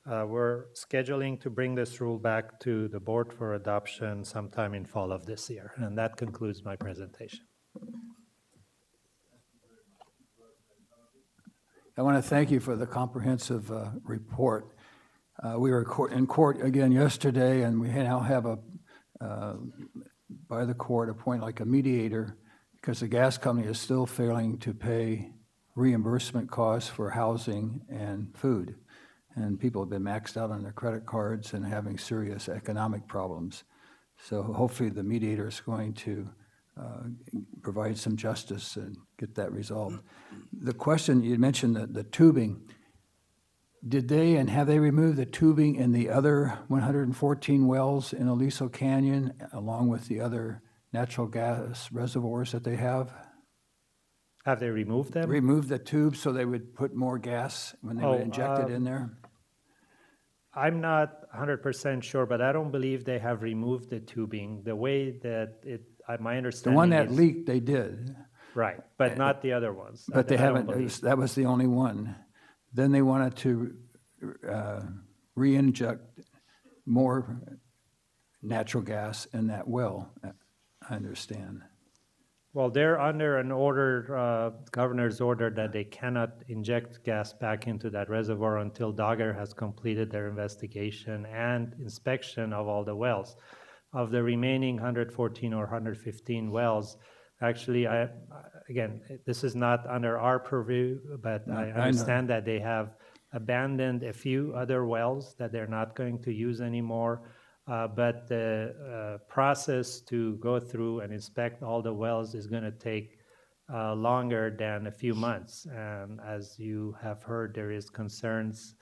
We're scheduling to bring this rule back to the board for adoption sometime in fall of this year. And that concludes my presentation. I want to thank you for the comprehensive report. We were in court again yesterday, and we now have by the court appoint like a mediator because the gas company is still failing to pay reimbursement costs for housing and food. And people have been maxed out on their credit cards and having serious economic problems. So hopefully the mediator is going to provide some justice and get that resolved. The question, you mentioned the tubing. Did they and have they removed the tubing in the other 114 wells in Aliso Canyon along with the other natural gas reservoirs that they have? Have they removed them? Removed the tubes so they would put more gas when they would inject it in there? I'm not 100% sure, but I don't believe they have removed the tubing. The way that my understanding The one that is, leaked, they did. right, but not the other ones. But they I don't haven't, believe. that was the only one. Then they wanted to re-inject more natural gas in that well, I understand. Well, they're under an order, governor's order, that they cannot inject gas back into that reservoir until Dogger has completed their investigation and inspection of all the wells. Of the remaining 114 or 115 wells, actually, again, this is not under our purview, but I understand that they have abandoned a few other wells that they're not going to use anymore. But the process to go through and inspect all the wells is going to take longer than a few months. And as you have heard, there is concerns.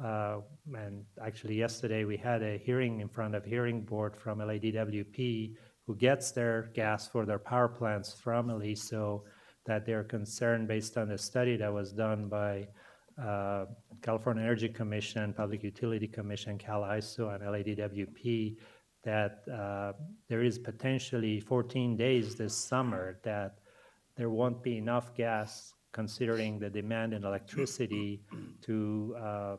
And actually yesterday we had a hearing in front of hearing board from LADWP who gets their gas for their power plants from Aliso, that they're concerned based on a study that was done by California Energy Commission, Public Utility Commission, CalISO, and LADWP, that there is potentially 14 days this summer that there won't be enough gas considering the demand in electricity to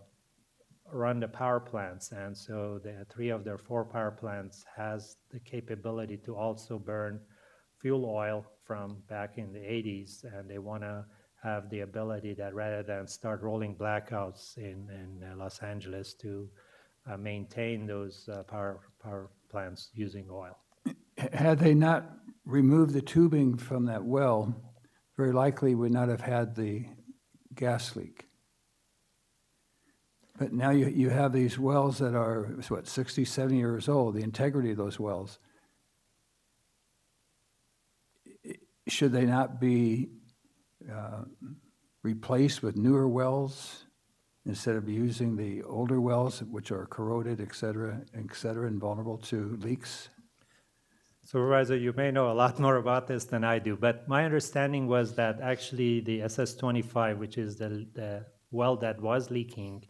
run the power plants. And so the 3 of their 4 power plants has the capability to also burn fuel oil from back in the 80s, and they want to have the ability that rather than start rolling blackouts in Los Angeles to maintain those power plants using oil. Had they not removed the tubing from that well, very likely would not have had the gas leak. But now you have these wells that are, what, 60, 70 years old, the integrity of those wells. Should they not be replaced with newer wells instead of using the older wells, which are corroded, et cetera, and vulnerable to leaks? Supervisor, you may know a lot more about this than I do, but my understanding was that actually the SS-25, which is the well that was leaking,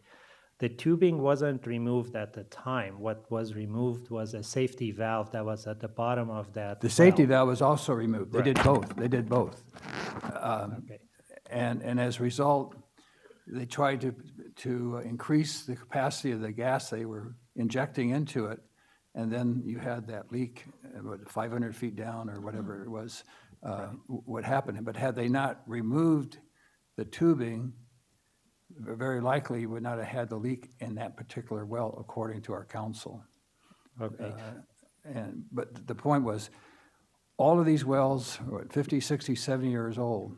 the tubing wasn't removed at the time. What was removed was a safety valve that was at the bottom of that The safety well. valve was also removed. They did both. They did both. Okay. And as a result, they tried to increase the capacity of the gas they were injecting into it, and then you had that leak, 500 feet down or whatever it was, what happened. But had they not removed the tubing, very likely would not have had the leak in that particular well, according to our council. Okay. But the point was, all of these wells are 50, 60, 70 years old.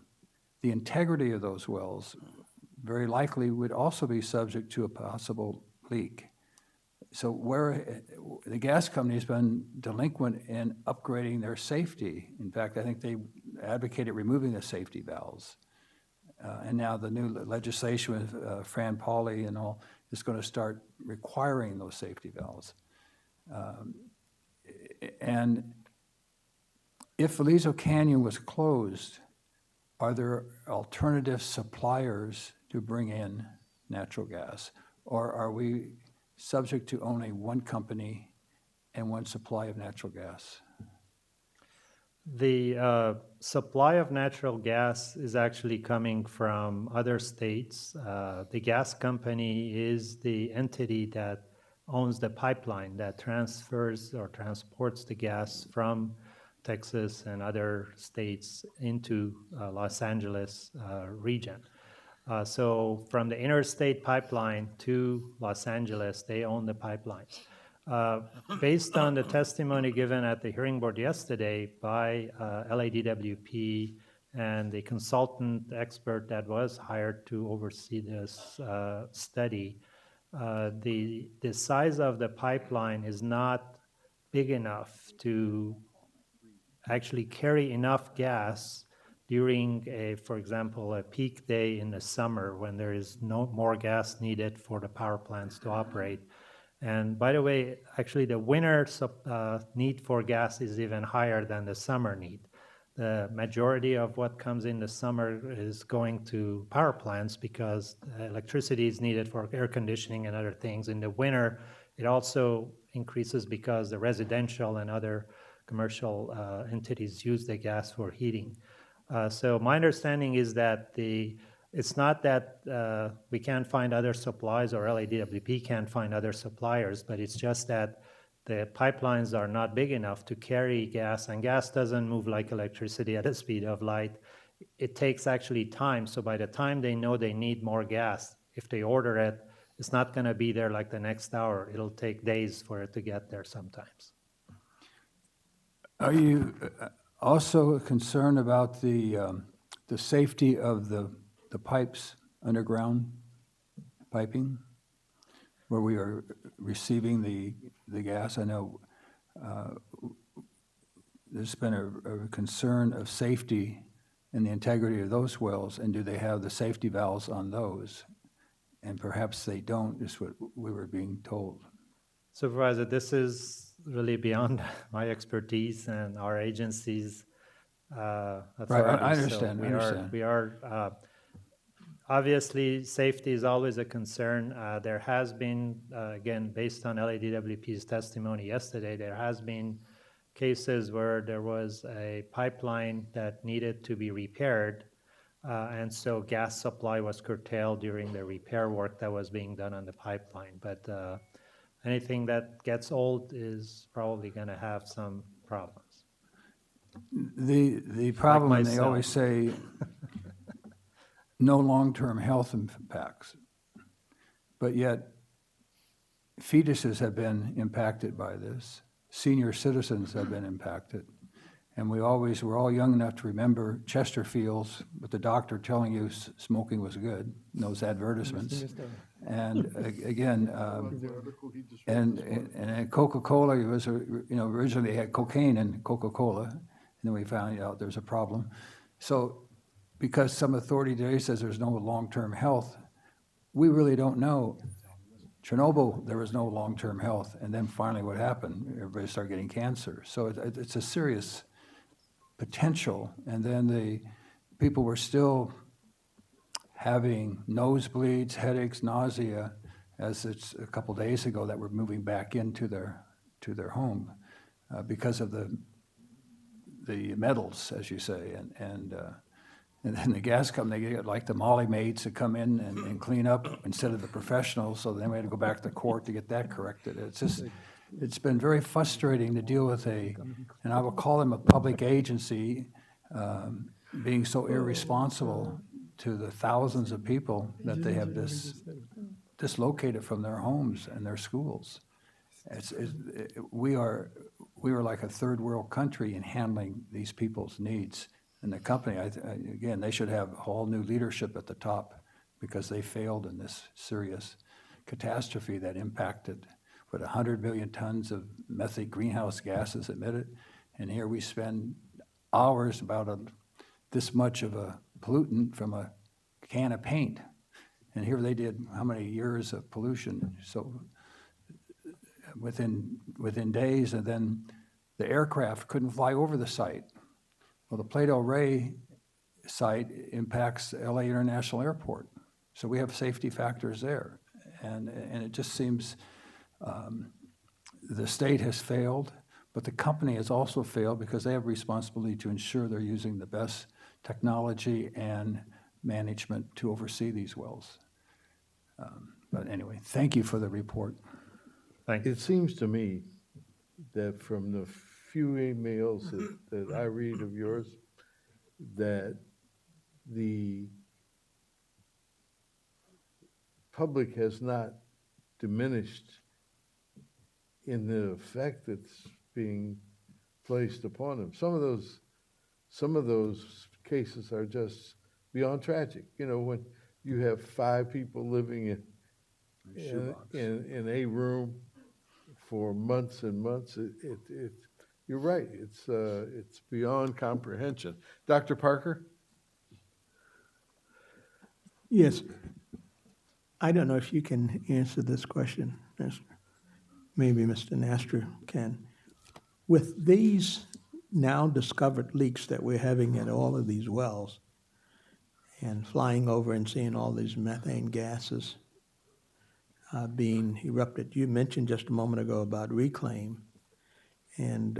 The integrity of those wells very likely would also be subject to a possible leak. So where the gas company's been delinquent in upgrading their safety. In fact, I think they advocated removing the safety valves. And now the new legislation with Fran Pauley and all is going to start requiring those safety valves. And if Aliso Canyon was closed, are there alternative suppliers to bring in natural gas? Or are we subject to only one company and one supply of natural gas? The supply of natural gas is actually coming from other states. The gas company is the entity that owns the pipeline that transfers or transports the gas from Texas and other states into Los Angeles region. So from the interstate pipeline to Los Angeles, they own the pipelines. Based on the testimony given at the hearing board yesterday by LADWP and the consultant expert that was hired to oversee this study, the size of the pipeline is not big enough to actually carry enough gas during for example, a peak day in the summer when there is no more gas needed for the power plants to operate. And by the way, actually the winter need for gas is even higher than the summer need. The majority of what comes in the summer is going to power plants because electricity is needed for air conditioning and other things. In the winter, it also increases because the residential and other commercial entities use the gas for heating. So my understanding is that it's not that we can't find other supplies or LADWP can't find other suppliers, but it's just that the pipelines are not big enough to carry gas, and gas doesn't move like electricity at the speed of light. It takes actually time, so by the time they know they need more gas, if they order it, it's not going to be there like the next hour. It'll take days for it to get there sometimes. Are you also concerned about the safety of the pipes, underground piping, where we are receiving the gas? I know there's been a concern of safety and the integrity of those wells, and do they have the safety valves on those? And perhaps they don't, is what we were being told. Supervisor, this is really beyond my expertise and our agency's authority. Right, I understand. So we are obviously, safety is always a concern. There has been, again, based on LADWP's testimony yesterday, there has been cases where there was a pipeline that needed to be repaired, and so gas supply was curtailed during the repair work that was being done on the pipeline. But anything that gets old is probably going to have some problems. The problem, Like and they myself. always say, no long-term health impacts, but yet fetuses have been impacted by this. senior citizens have been impacted. And we're all young enough to remember Chesterfields with the doctor telling you smoking was good, and those advertisements. And again, and Coca-Cola was, originally they had cocaine in Coca-Cola, and then we found out there's a problem. So because some authority today says there's no long-term health, we really don't know. Chernobyl, there was no long-term health, and then finally what happened? Everybody started getting cancer. So it's a serious potential, and then the people were still having nosebleeds, headaches, nausea, as it's a couple days ago that were moving back into their home because of the metals, as you say, and then the gas company, they get like the Molly maids to come in and clean up instead of the professionals, so then we had to go back to court to get that corrected. It's been very frustrating to deal with and I will call them a public agency, being so irresponsible to the thousands of people that they have dislocated from their homes and their schools. We are like a third world country in handling these people's needs. And the company, again, they should have all new leadership at the top because they failed in this serious catastrophe that impacted 100 billion tons of methane greenhouse gases emitted. And here we spend hours about this much of a pollutant from a can of paint. And here they did how many years of pollution? So within days, and then the aircraft couldn't fly over the site. Well, the Plato Ray site impacts LA International Airport. So we have safety factors there. And it just seems the state has failed, but the company has also failed because they have responsibility to ensure they're using the best technology and management to oversee these wells. But anyway, thank you for the report. It seems to me that from the few emails that I read of yours, that the public has not diminished in the effect that's being placed upon them. Some of those cases are just beyond tragic. When you have 5 people living in a room for months and months, you're right. It's beyond comprehension. Dr. Parker? Yes. I don't know if you can answer this question. Maybe Mr. Nastra can. With these now discovered leaks that we're having at all of these wells, and flying over and seeing all these methane gases being erupted, you mentioned just a moment ago about reclaim, and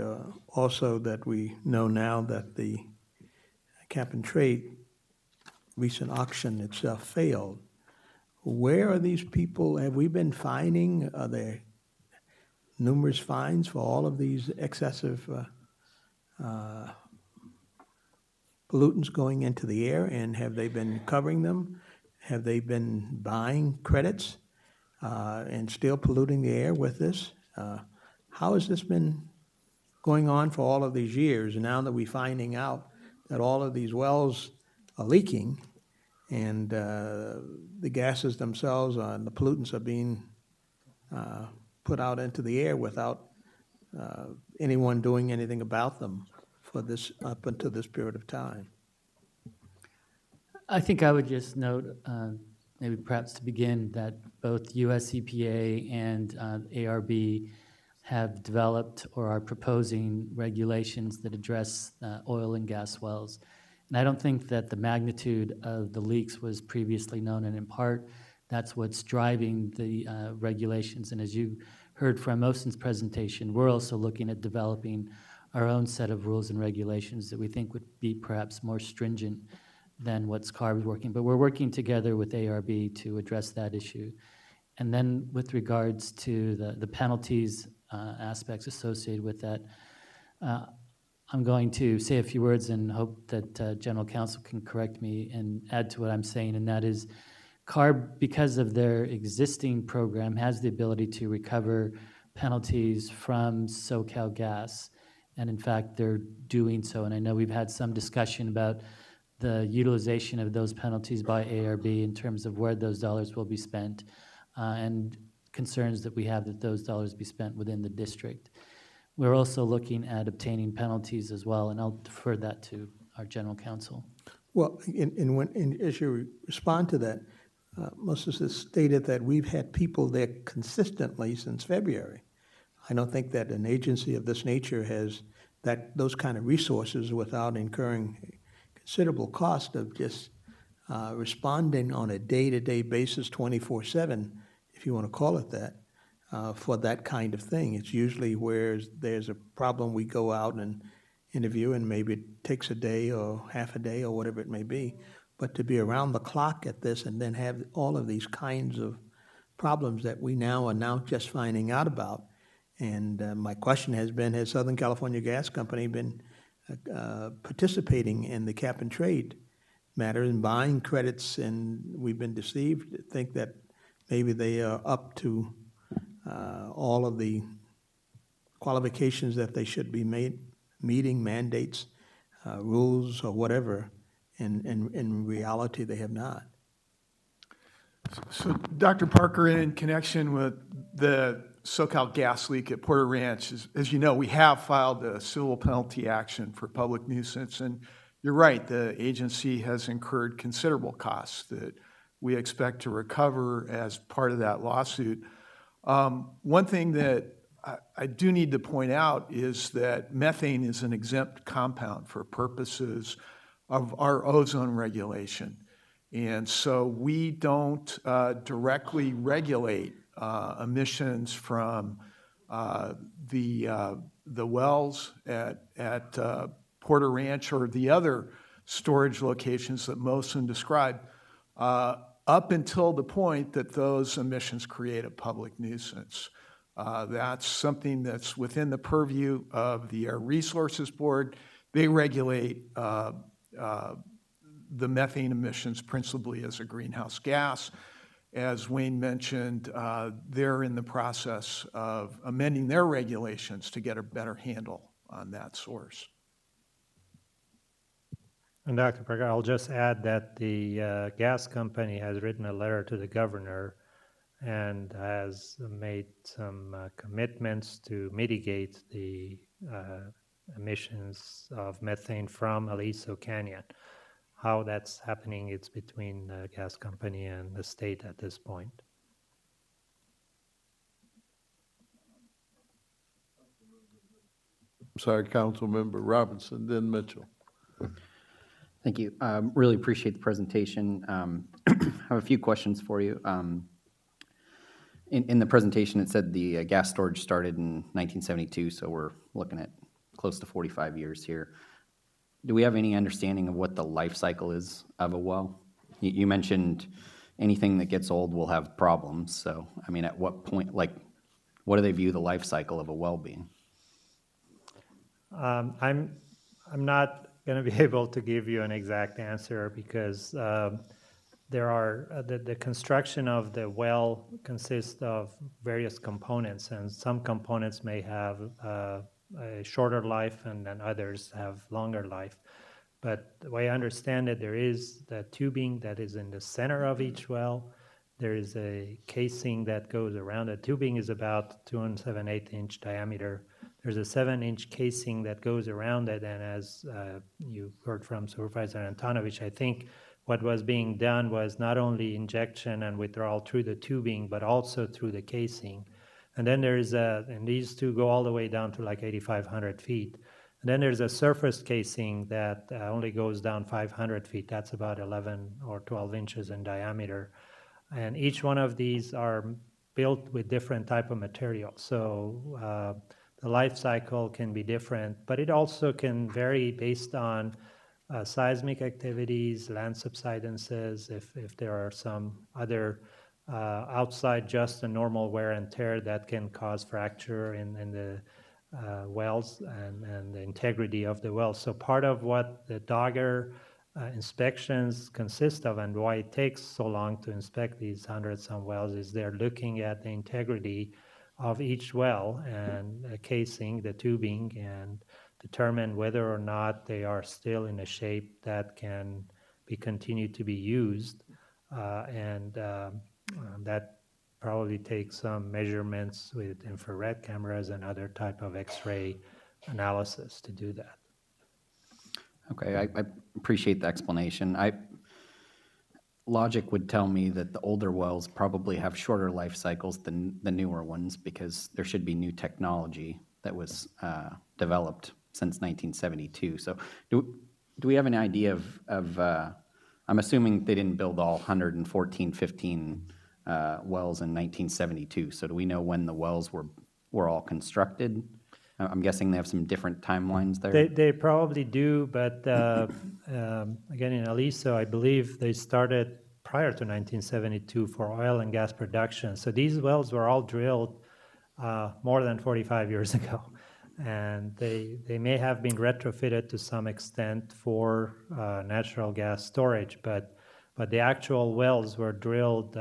also that we know now that the cap and trade recent auction itself failed. Where are these people? Have we been fining? Are there numerous fines for all of these excessive pollutants going into the air, and have they been covering them? Have they been buying credits and still polluting the air with this? How has this been going on for all of these years? And now that we're finding out that all of these wells are leaking, and the gases themselves and the pollutants are being put out into the air without anyone doing anything about them for this up until this period of time. I think I would just note, maybe perhaps to begin, that both US EPA and ARB have developed or are proposing regulations that address oil and gas wells. And I don't think that the magnitude of the leaks was previously known, and in part, that's what's driving the regulations. And as you heard from Mohsen's presentation, we're also looking at developing our own set of rules and regulations that we think would be perhaps more stringent than what SCARB is working. But we're working together with ARB to address that issue. And then with regards to the penalties aspects associated with that, I'm going to say a few words and hope that General Counsel can correct me and add to what I'm saying, and that is CARB, because of their existing program, has the ability to recover penalties from SoCalGas. And in fact, they're doing so. And I know we've had some discussion about the utilization of those penalties by ARB in terms of where those dollars will be spent, and concerns that we have that those dollars be spent within the district. We're also looking at obtaining penalties as well, and I'll defer that to our general counsel. Well, as you respond to that, Moses has stated that we've had people there consistently since February. I don't think that an agency of this nature has those kind of resources without incurring considerable cost of just responding on a day-to-day basis, 24/7, if you want to call it that, for that kind of thing. It's usually where there's a problem, we go out and interview, and maybe it takes a day or half a day or whatever it may be. But to be around the clock at this and then have all of these kinds of problems that we now are just finding out about. And my question has been, has Southern California Gas Company been participating in the cap and trade matter and buying credits? And we've been deceived to think that maybe they are up to all of the qualifications that they should be meeting, mandates, rules, or whatever. In reality, they have not. So, Dr. Parker, in connection with the SoCal gas leak at Porter Ranch, as you know, we have filed a civil penalty action for public nuisance, and you're right, the agency has incurred considerable costs that we expect to recover as part of that lawsuit. One thing that I do need to point out is that methane is an exempt compound for purposes of our ozone regulation. And so we don't directly regulate emissions from the wells at Porter Ranch or the other storage locations that Mosen described, up until the point that those emissions create a public nuisance. That's something that's within the purview of the Air Resources Board. They regulate the methane emissions principally as a greenhouse gas. As Wayne mentioned, they're in the process of amending their regulations to get a better handle on that source. And Dr. Parker, I'll just add that the gas company has written a letter to the governor and has made some commitments to mitigate the emissions of methane from Aliso Canyon. How that's happening, it's between the gas company and the state at this point. Sorry, Councilmember Robinson, then Mitchell. Thank you. Really appreciate the presentation. I have a few questions for you. In the presentation, it said the gas storage started in 1972, so we're looking at close to 45 years here. Do we have any understanding of what the life cycle is of a well? You mentioned anything that gets old will have problems. So, I mean, at what point, like, what do they view the life cycle of a well being? I'm not going to be able to give you an exact answer because there are the construction of the well consists of various components, and some components may have a shorter life and then others have longer life. But the way I understand it, there is the tubing that is in the center of each well. There is a casing that goes around it. Tubing is about 2 7/8 inch diameter. There's a 7-inch casing that goes around it, and as you heard from Supervisor Antonovich, I think what was being done was not only injection and withdrawal through the tubing, but also through the casing. And then there's and these two go all the way down to like 8,500 feet. And then there's a surface casing that only goes down 500 feet. That's about 11 or 12 inches in diameter. And each one of these are built with different type of material. So the life cycle can be different, but it also can vary based on seismic activities, land subsidences, if there are some other outside just a normal wear and tear that can cause fracture in the wells and the integrity of the wells. So part of what the Dogger inspections consist of and why it takes so long to inspect these hundreds of wells is they're looking at the integrity of each well and casing, the tubing, and determine whether or not they are still in a shape that can be continued to be used. That probably takes some measurements with infrared cameras and other type of X-ray analysis to do that. Okay, I appreciate the explanation. Logic would tell me that the older wells probably have shorter life cycles than the newer ones because there should be new technology that was developed since 1972. So do we have an idea of I'm assuming they didn't build all 114, 15 wells in 1972. So do we know when the wells were all constructed? I'm guessing they have some different timelines there. They probably do, but again, in Aliso, I believe they started prior to 1972 for oil and gas production. So these wells were all drilled more than 45 years ago. And they may have been retrofitted to some extent for natural gas storage, but the actual wells were drilled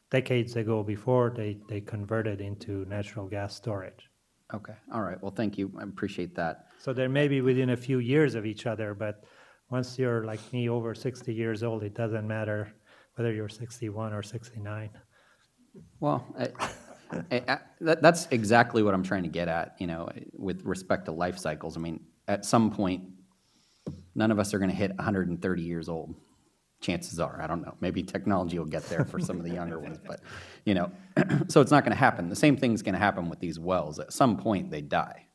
decades ago before they converted into natural gas storage. Okay, all right, well, thank you, I appreciate that. So they may be within a few years of each other, but once you're like me, over 60 years old, it doesn't matter whether you're 61 or 69. Well, that's exactly what I'm trying to get at, with respect to life cycles. I mean, at some point, none of us are going to hit 130 years old. Chances are, I don't know. Maybe technology will get there for some of the younger ones, but, so it's not going to happen. The same thing's going to happen with these wells. At some point, they die.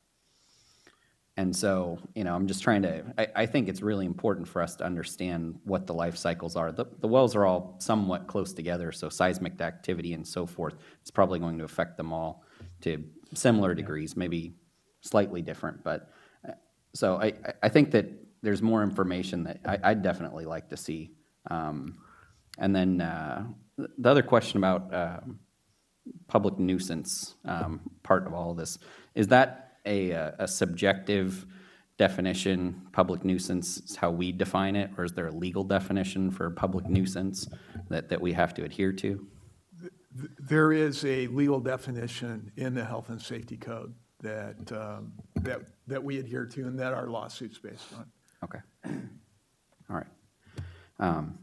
And so, I'm just trying to, I think it's really important for us to understand what the life cycles are. The wells are all somewhat close together, so seismic activity and so forth is probably going to affect them all to similar degrees, maybe slightly different. But so I think that there's more information that I'd definitely like to see. And then the other question about public nuisance part of all of this, is that a subjective definition? Public nuisance is how we define it, or is there a legal definition for public nuisance that we have to adhere to? There is a legal definition in the Health and Safety Code that we adhere to and that our lawsuit's based on. Okay. All right.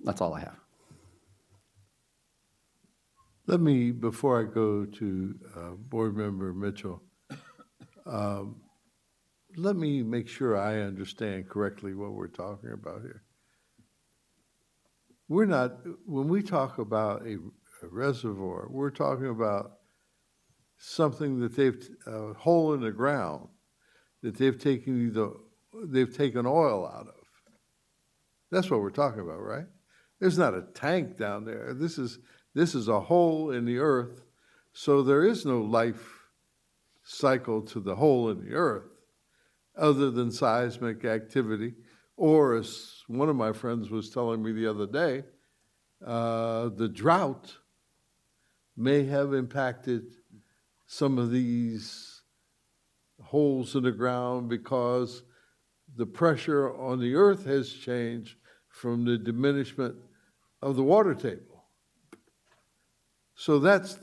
That's all I have. Let me, before I go to Board Member Mitchell, let me make sure I understand correctly what we're talking about here. We're not, when we talk about a reservoir, we're talking about something that a hole in the ground that they've taken oil out of. That's what we're talking about, right? There's not a tank down there. This is a hole in the earth, so there is no life cycle to the hole in the earth other than seismic activity, or as one of my friends was telling me the other day, the drought may have impacted some of these holes in the ground because the pressure on the earth has changed from the diminishment of the water table. So that's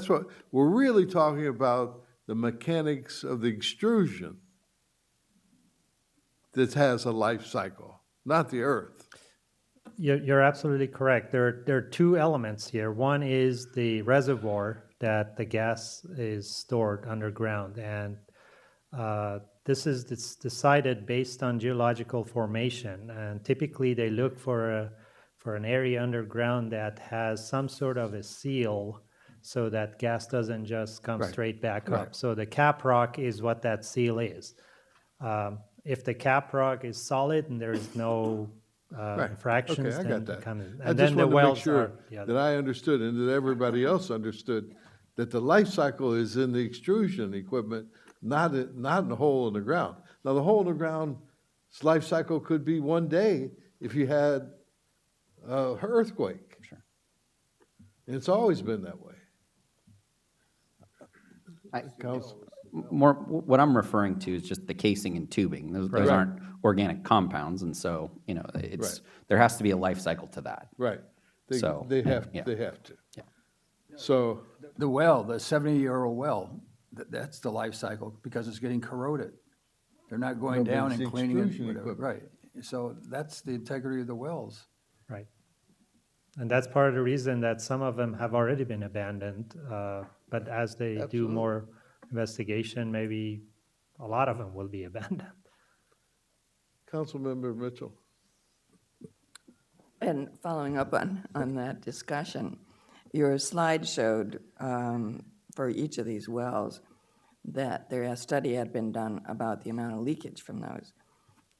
what we're really talking about, the mechanics of the extrusion that has a life cycle, not the earth. You're absolutely correct. There are two elements here. One is the reservoir that the gas is stored underground, and this is decided based on geological formation. And typically, they look for an area underground that has some sort of a seal, so that gas doesn't just come straight back up. So the cap rock is what that seal is. If the cap rock is solid and there's no infractions, okay, I got that. I then just the wanted to make wells sure are that I understood and that everybody else understood that the life cycle is in the extrusion equipment, not in the hole in the ground. Now, the hole in the ground's life cycle could be one day if you had an earthquake. Sure. And it's always been that way. What I'm referring to is just the casing and tubing. Those aren't organic compounds, and so there has to be a life cycle to that. Right. They have to. Yeah. So, The well, the 70-year-old well, that's the life cycle because it's getting corroded. They're not going No, but down it's and the cleaning it, extrusion whatever, equipment. right. So that's the integrity of the wells. Right. And that's part of the reason that some of them have already been abandoned. But as they do Absolutely. more investigation, maybe a lot of them will be abandoned. Councilmember Mitchell. And following up on that discussion, your slide showed for each of these wells that a study had been done about the amount of leakage from those.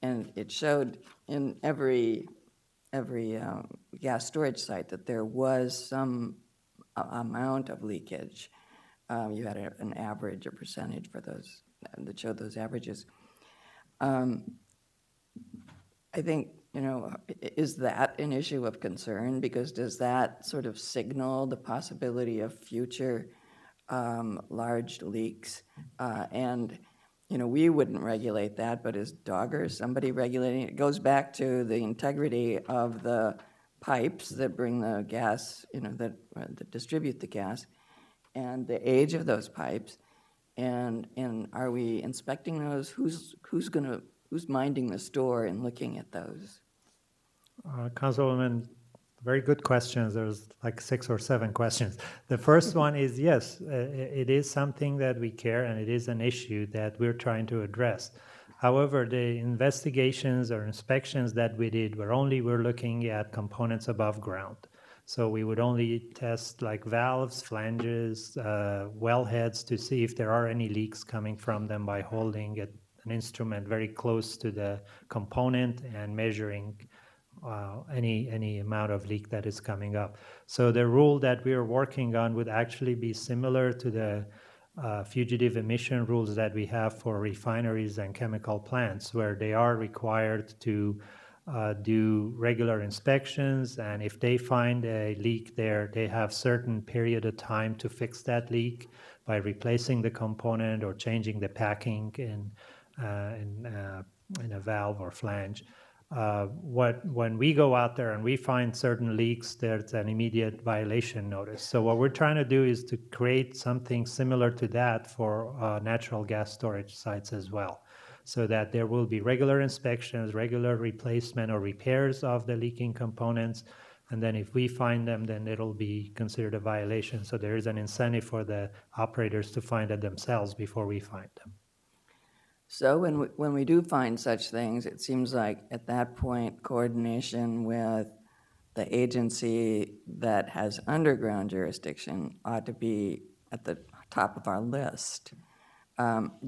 And it showed in every gas storage site that there was some amount of leakage. You had an average, a percentage for those that showed those averages. I think, is that an issue of concern? Because does that sort of signal the possibility of future large leaks? And we wouldn't regulate that, but is Dogger somebody regulating it? It goes back to the integrity of the pipes that bring the gas, that distribute the gas, and the age of those pipes. And are we inspecting those? Who's minding the store and looking at those? Councilwoman, very good questions. There's like 6 or 7 questions. The first one is, yes, it is something that we care and it is an issue that we're trying to address. However, the investigations or inspections that we did we're looking at components above ground. So we would only test like valves, flanges, wellheads to see if there are any leaks coming from them by holding an instrument very close to the component and measuring any amount of leak that is coming up. So the rule that we are working on would actually be similar to the fugitive emission rules that we have for refineries and chemical plants, where they are required to do regular inspections, and if they find a leak there, they have certain period of time to fix that leak by replacing the component or changing the packing in a valve or flange. When we go out there and we find certain leaks, there's an immediate violation notice. So what we're trying to do is to create something similar to that for natural gas storage sites as well, so that there will be regular inspections, regular replacement or repairs of the leaking components, and then if we find them, then it'll be considered a violation. So there is an incentive for the operators to find it themselves before we find them. So when we do find such things, it seems like at that point, coordination with the agency that has underground jurisdiction ought to be at the top of our list.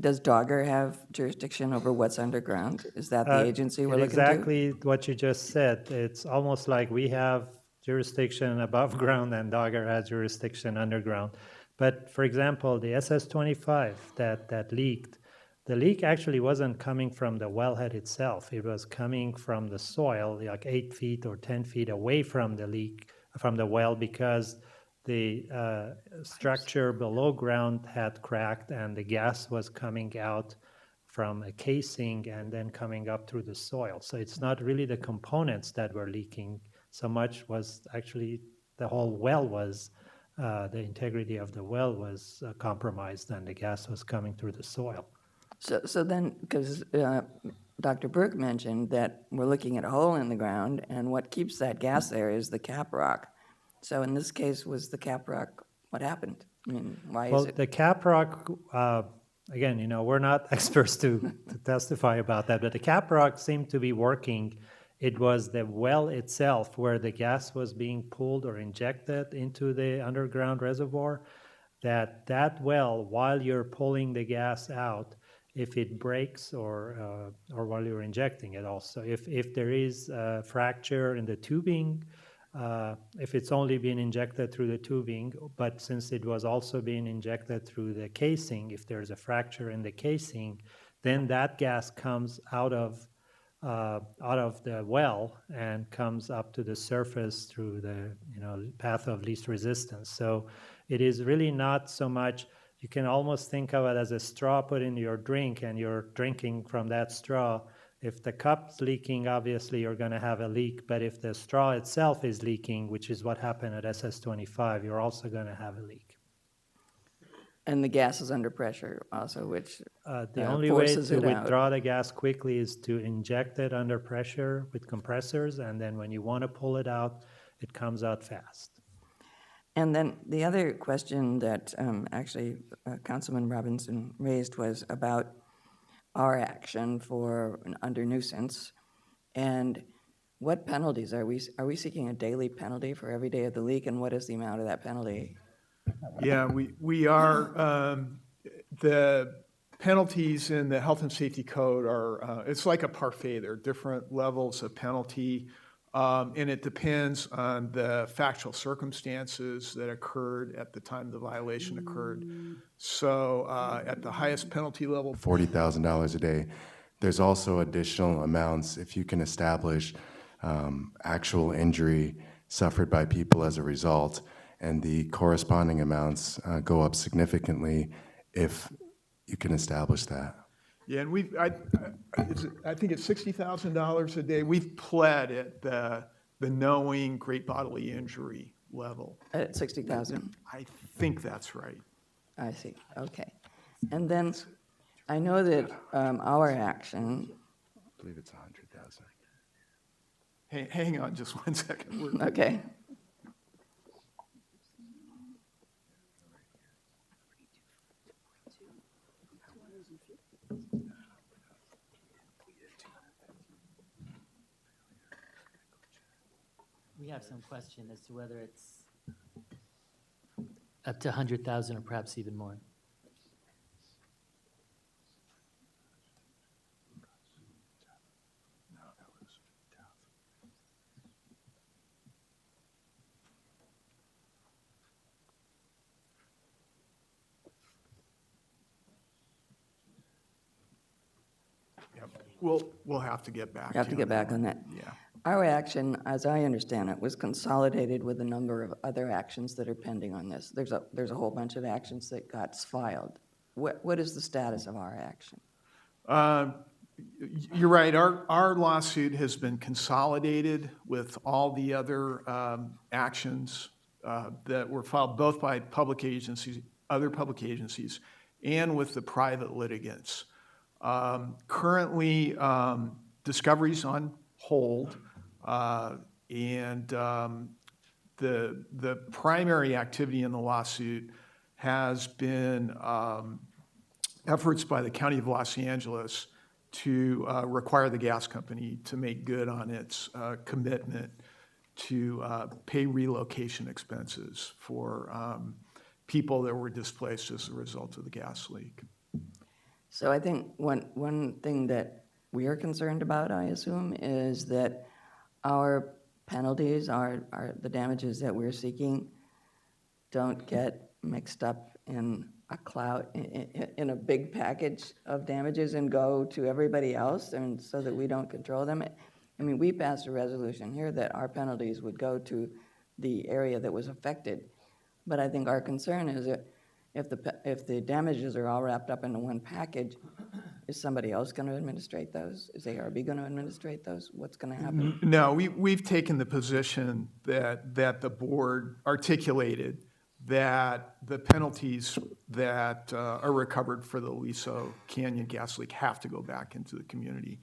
Does Dogger have jurisdiction over what's underground? Is that the agency we're looking to? Exactly what you just said. It's almost like we have jurisdiction above ground and Dogger has jurisdiction underground. But for example, the SS-25 that leaked, the leak actually wasn't coming from the wellhead itself. It was coming from the soil, like 8 feet or 10 feet away from the leak, from the well, because the structure below ground had cracked and the gas was coming out from a casing and then coming up through the soil. So it's not really the components that were leaking so much, was actually the whole well was, the integrity of the well was compromised and the gas was coming through the soil. So then, because Dr. Burke mentioned that we're looking at a hole in the ground, and what keeps that gas there is the cap rock. So in this case, was the cap rock, what happened? I mean, why is it? The cap rock, again, we're not experts to testify about that, but the cap rock seemed to be working. It was the well itself where the gas was being pulled or injected into the underground reservoir, that well, while you're pulling the gas out, if it breaks or while you're injecting it also, if there is a fracture in the tubing, if it's only being injected through the tubing, but since it was also being injected through the casing, if there's a fracture in the casing, then that gas comes out of the well and comes up to the surface through the path of least resistance. So it is really not so much. You can almost think of it as a straw put in your drink and you're drinking from that straw. If the cup's leaking, obviously you're going to have a leak, but if the straw itself is leaking, which is what happened at SS25, you're also going to have a leak. And the gas is under pressure also, which The only way forces to it out. withdraw the gas quickly is to inject it under pressure with compressors, and then when you want to pull it out, it comes out fast. And then the other question that actually Councilman Robinson raised was about our action for under nuisance, and what penalties are we seeking? A daily penalty for every day of the leak, and what is the amount of that penalty? Yeah, we are, the penalties in the health and safety code are, it's like a parfait. There are different levels of penalty, and it depends on the factual circumstances that occurred at the time the violation occurred. So at the highest penalty level, $40,000 a day. There's also additional amounts if you can establish actual injury suffered by people as a result, and the corresponding amounts go up significantly if you can establish that. yeah, and I think it's $60,000 a day. We've pled at the knowing great bodily injury level. At 60,000? I think that's right. I see, okay. And then I know that our action, I believe it's 100,000. Hang on just one second. okay, We have some question as to whether it's up to 100,000 or perhaps even more. Yep. We'll have to get back. you have to get back on that. Yeah. Our action, as I understand it, was consolidated with a number of other actions that are pending on this. There's a whole bunch of actions that got filed. What is the status of our action? You're right. Our lawsuit has been consolidated with all the other actions that were filed both by public agencies, other public agencies, and with the private litigants. Currently, discovery's on hold, and the primary activity in the lawsuit has been efforts by the County of Los Angeles to require the gas company to make good on its commitment to pay relocation expenses for people that were displaced as a result of the gas leak. So I think one thing that we are concerned about, I assume, is that our penalties, the damages that we're seeking, don't get mixed up in a cloud, in a big package of damages and go to everybody else, and so that we don't control them. I mean, we passed a resolution here that our penalties would go to the area that was affected, but I think our concern is that if the damages are all wrapped up into one package, is somebody else going to administrate those? Is ARB going to administrate those? What's going to happen? No, we've taken the position that the board articulated that the penalties that are recovered for the Aliso Canyon gas leak have to go back into the community.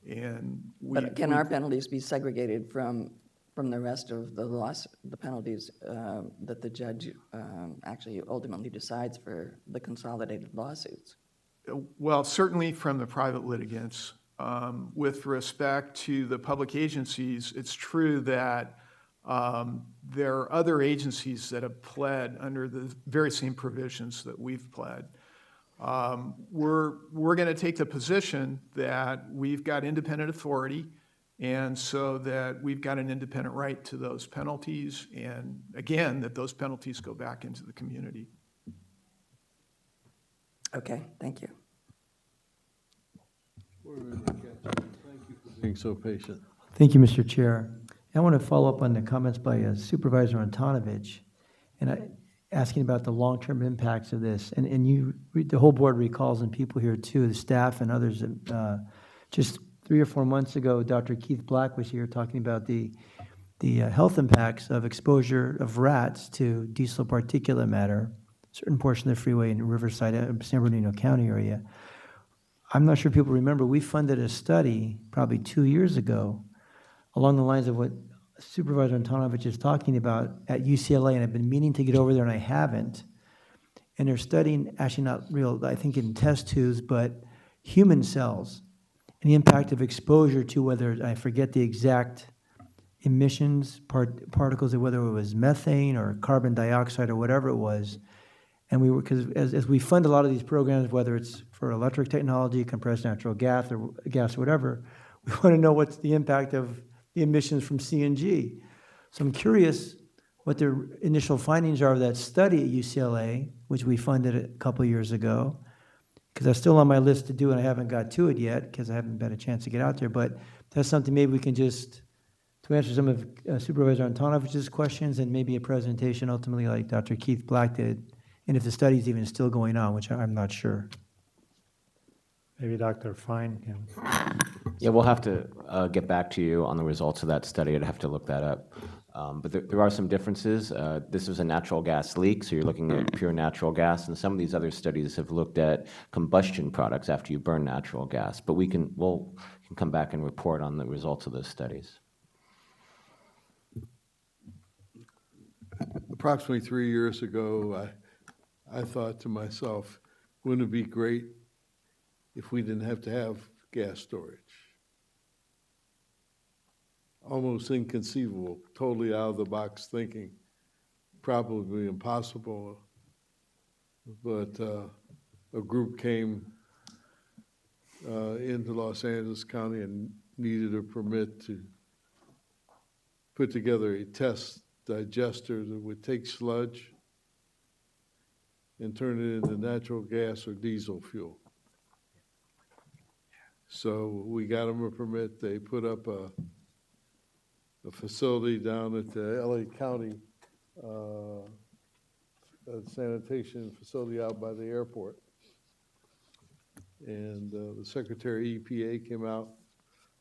And But can our penalties be segregated from the rest of the penalties that the judge actually ultimately decides for the consolidated lawsuits? Well, certainly from the private litigants. With respect to the public agencies, it's true that there are other agencies that have pled under the very same provisions that we've pled. We're going to take the position that we've got independent authority, and so that we've got an independent right to those penalties, and again, that those penalties go back into the community. Okay, thank you. Thank you for being so patient. Thank you, Mr. Chair. I want to follow up on the comments by Supervisor Antonovich, and asking about the long-term impacts of this. And the whole board recalls, and people here too, the staff and others, just 3 or 4 months ago, Dr. Keith Black was here talking about the health impacts of exposure of rats to diesel particulate matter, certain portion of the freeway in Riverside, San Bernardino County area. I'm not sure people remember, we funded a study probably 2 years ago along the lines of what Supervisor Antonovich is talking about at UCLA, and I've been meaning to get over there and I haven't. And they're studying, actually not real, I think in test tubes, but human cells and the impact of exposure to whether, I forget the exact emissions, particles, whether it was methane or carbon dioxide or whatever it was. And we were, because as we fund a lot of these programs, whether it's for electric technology, compressed natural gas or whatever, we want to know what's the impact of the emissions from CNG. So I'm curious what their initial findings are of that study at UCLA, which we funded a couple years ago, because that's still on my list to do and I haven't got to it yet because I haven't had a chance to get out there. But that's something maybe we can just, to answer some of Supervisor Antonovich's questions and maybe a presentation ultimately like Dr. Keith Black did, and if the study's even still going on, which I'm not sure. Maybe Dr. Fine can. Yeah, we'll have to get back to you on the results of that study. I'd have to look that up. But there are some differences. This is a natural gas leak, so you're looking at pure natural gas, and some of these other studies have looked at combustion products after you burn natural gas. But we'll come back and report on the results of those studies. Approximately 3 years ago, I thought to myself, wouldn't it be great if we didn't have to have gas storage? Almost inconceivable, totally out of the box thinking, probably impossible. But a group came into Los Angeles County and needed a permit to put together a test digester that would take sludge and turn it into natural gas or diesel fuel. So we got them a permit. They put up a facility down at the LA County sanitation facility out by the airport. And the Secretary of EPA came out,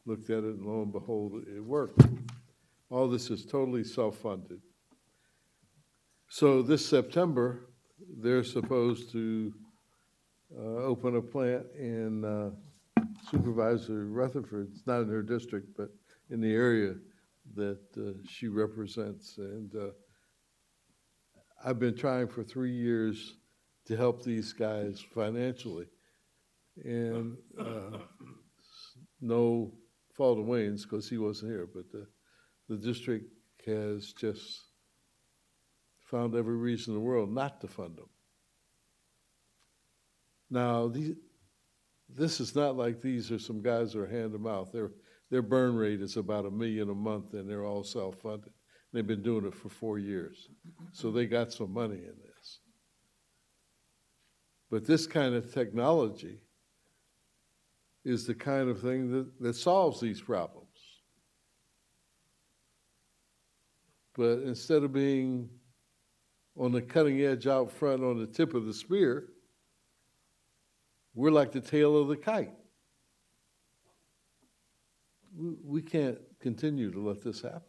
looked at it, and lo and behold, it worked. All this is totally self-funded. So this September, they're supposed to open a plant in Supervisor Rutherford's, not in her district, but in the area that she represents. And I've been trying for 3 years to help these guys financially. And no fault of Wayne's, because he wasn't here, but the district has just found every reason in the world not to fund them. Now, this is not like these are some guys that are hand to mouth. Their burn rate is about $1 million a month, and they're all self-funded. They've been doing it for 4 years. So they got some money in this. But this kind of technology is the kind of thing that solves these problems. But instead of being on the cutting edge out front on the tip of the spear, we're like the tail of the kite. We can't continue to let this happen.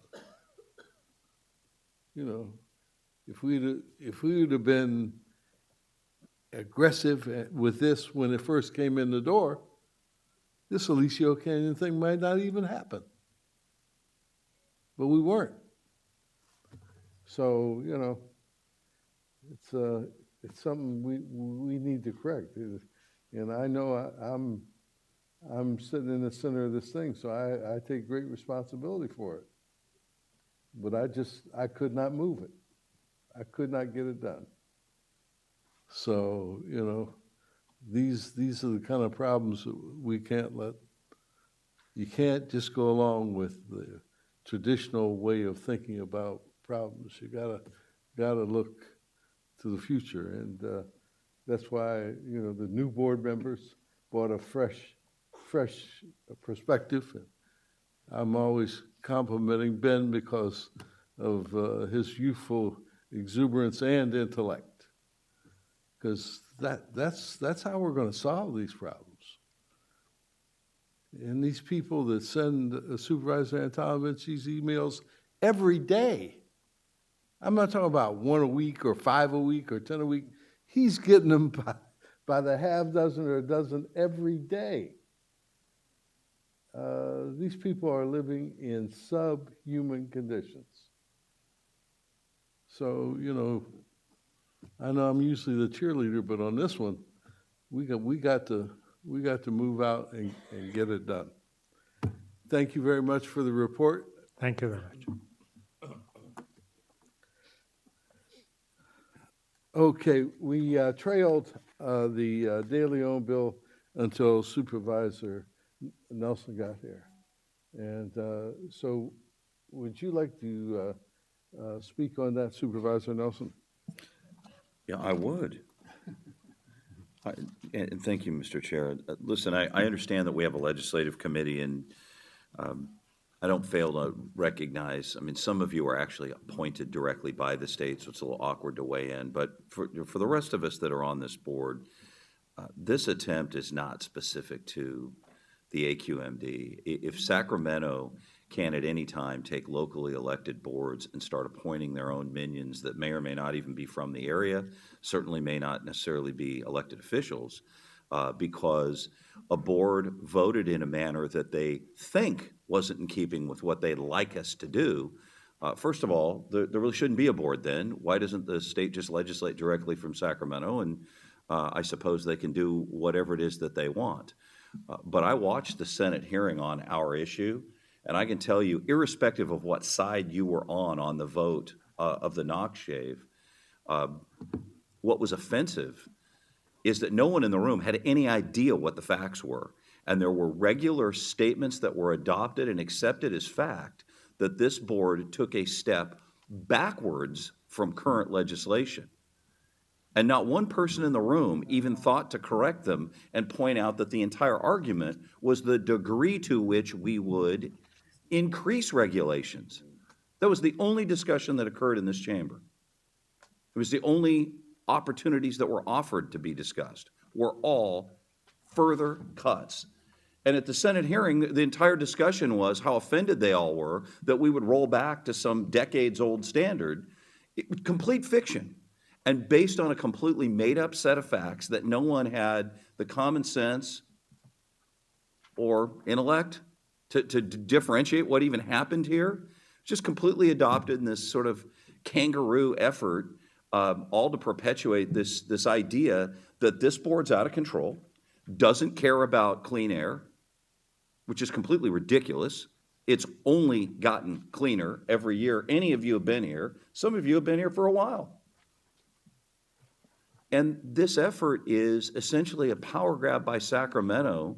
You know, if we would have been aggressive with this when it first came in the door, this Alicio Canyon thing might not even happen. But we weren't. So, you know, it's something we need to correct. And I know I'm sitting in the center of this thing, so I take great responsibility for it. But I could not move it. I could not get it done. So, you know, these are the kind of problems that we can't let. You can't just go along with the traditional way of thinking about problems. You gotta look to the future, and that's why, you know, the new board members brought a fresh perspective. And I'm always complimenting Ben because of his youthful exuberance and intellect, because that's how we're going to solve these problems. And these people that send Supervisor Antonovich these emails every day. I'm not talking about 1 a week or 5 a week or 10 a week. He's getting them by the half dozen or a dozen every day. These people are living in subhuman conditions. So, you know, I know I'm usually the cheerleader, but on this one, we got to move out and get it done. Thank you very much for the report. Thank you very much. Okay, we trailed the De Leon bill until Supervisor Nelson got here. And so would you like to speak on that, Supervisor Nelson? Yeah, I would. And thank you, Mr. Chair. Listen, I understand that we have a legislative committee, and I don't fail to recognize, I mean, some of you are actually appointed directly by the state, so it's a little awkward to weigh in. But for the rest of us that are on this board, this attempt is not specific to the AQMD. If Sacramento can at any time take locally elected boards and start appointing their own minions that may or may not even be from the area, certainly may not necessarily be elected officials, because a board voted in a manner that they think wasn't in keeping with what they'd like us to do. First of all, there really shouldn't be a board then. Why doesn't the state just legislate directly from Sacramento? And I suppose they can do whatever it is that they want. But I watched the Senate hearing on our issue, and I can tell you, irrespective of what side you were on the vote of the Knox shave, what was offensive is that no one in the room had any idea what the facts were. And there were regular statements that were adopted and accepted as fact that this board took a step backwards from current legislation. And not one person in the room even thought to correct them and point out that the entire argument was the degree to which we would increase regulations. That was the only discussion that occurred in this chamber. It was the only opportunities that were offered to be discussed were all further cuts. And at the Senate hearing, the entire discussion was how offended they all were that we would roll back to some decades-old standard. Complete fiction, and based on a completely made-up set of facts that no one had the common sense or intellect to differentiate what even happened here. Just completely adopted in this sort of kangaroo effort, all to perpetuate this idea that this board's out of control, doesn't care about clean air, which is completely ridiculous. It's only gotten cleaner every year. Any of you have been here. Some of you have been here for a while. And this effort is essentially a power grab by Sacramento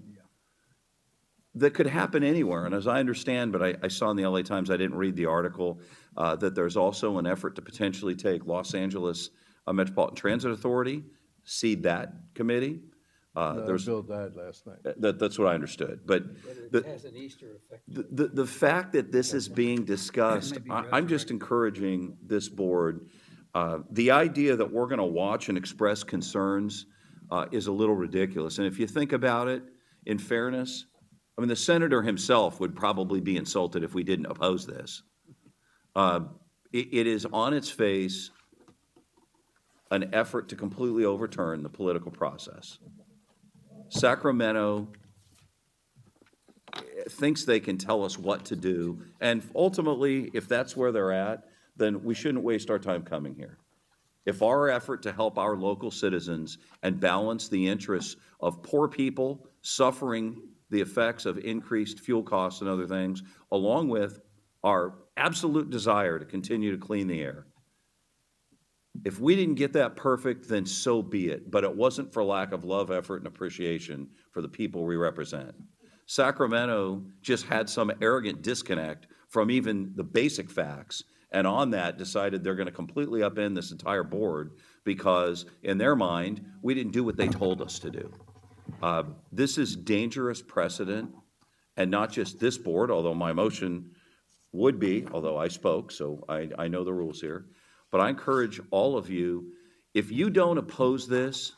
that could happen anywhere. And as I understand, but I saw in the LA Times, I didn't read the article, that there's also an effort to potentially take Los Angeles Metropolitan Transit Authority, seed that committee. The bill died last night. That's what I understood. But it has an Easter effect. the fact that this is being discussed, I'm just encouraging this board. The idea that we're going to watch and express concerns is a little ridiculous. And if you think about it, in fairness, I mean, the senator himself would probably be insulted if we didn't oppose this. It is on its face an effort to completely overturn the political process. Sacramento thinks they can tell us what to do, and ultimately, if that's where they're at, then we shouldn't waste our time coming here. If our effort to help our local citizens and balance the interests of poor people suffering the effects of increased fuel costs and other things, along with our absolute desire to continue to clean the air, if we didn't get that perfect, then so be it. But it wasn't for lack of love, effort, and appreciation for the people we represent. Sacramento just had some arrogant disconnect from even the basic facts, and on that decided they're going to completely upend this entire board because, in their mind, we didn't do what they told us to do. This is dangerous precedent, and not just this board, although my motion would be, although I spoke, so I know the rules here. But I encourage all of you, if you don't oppose this,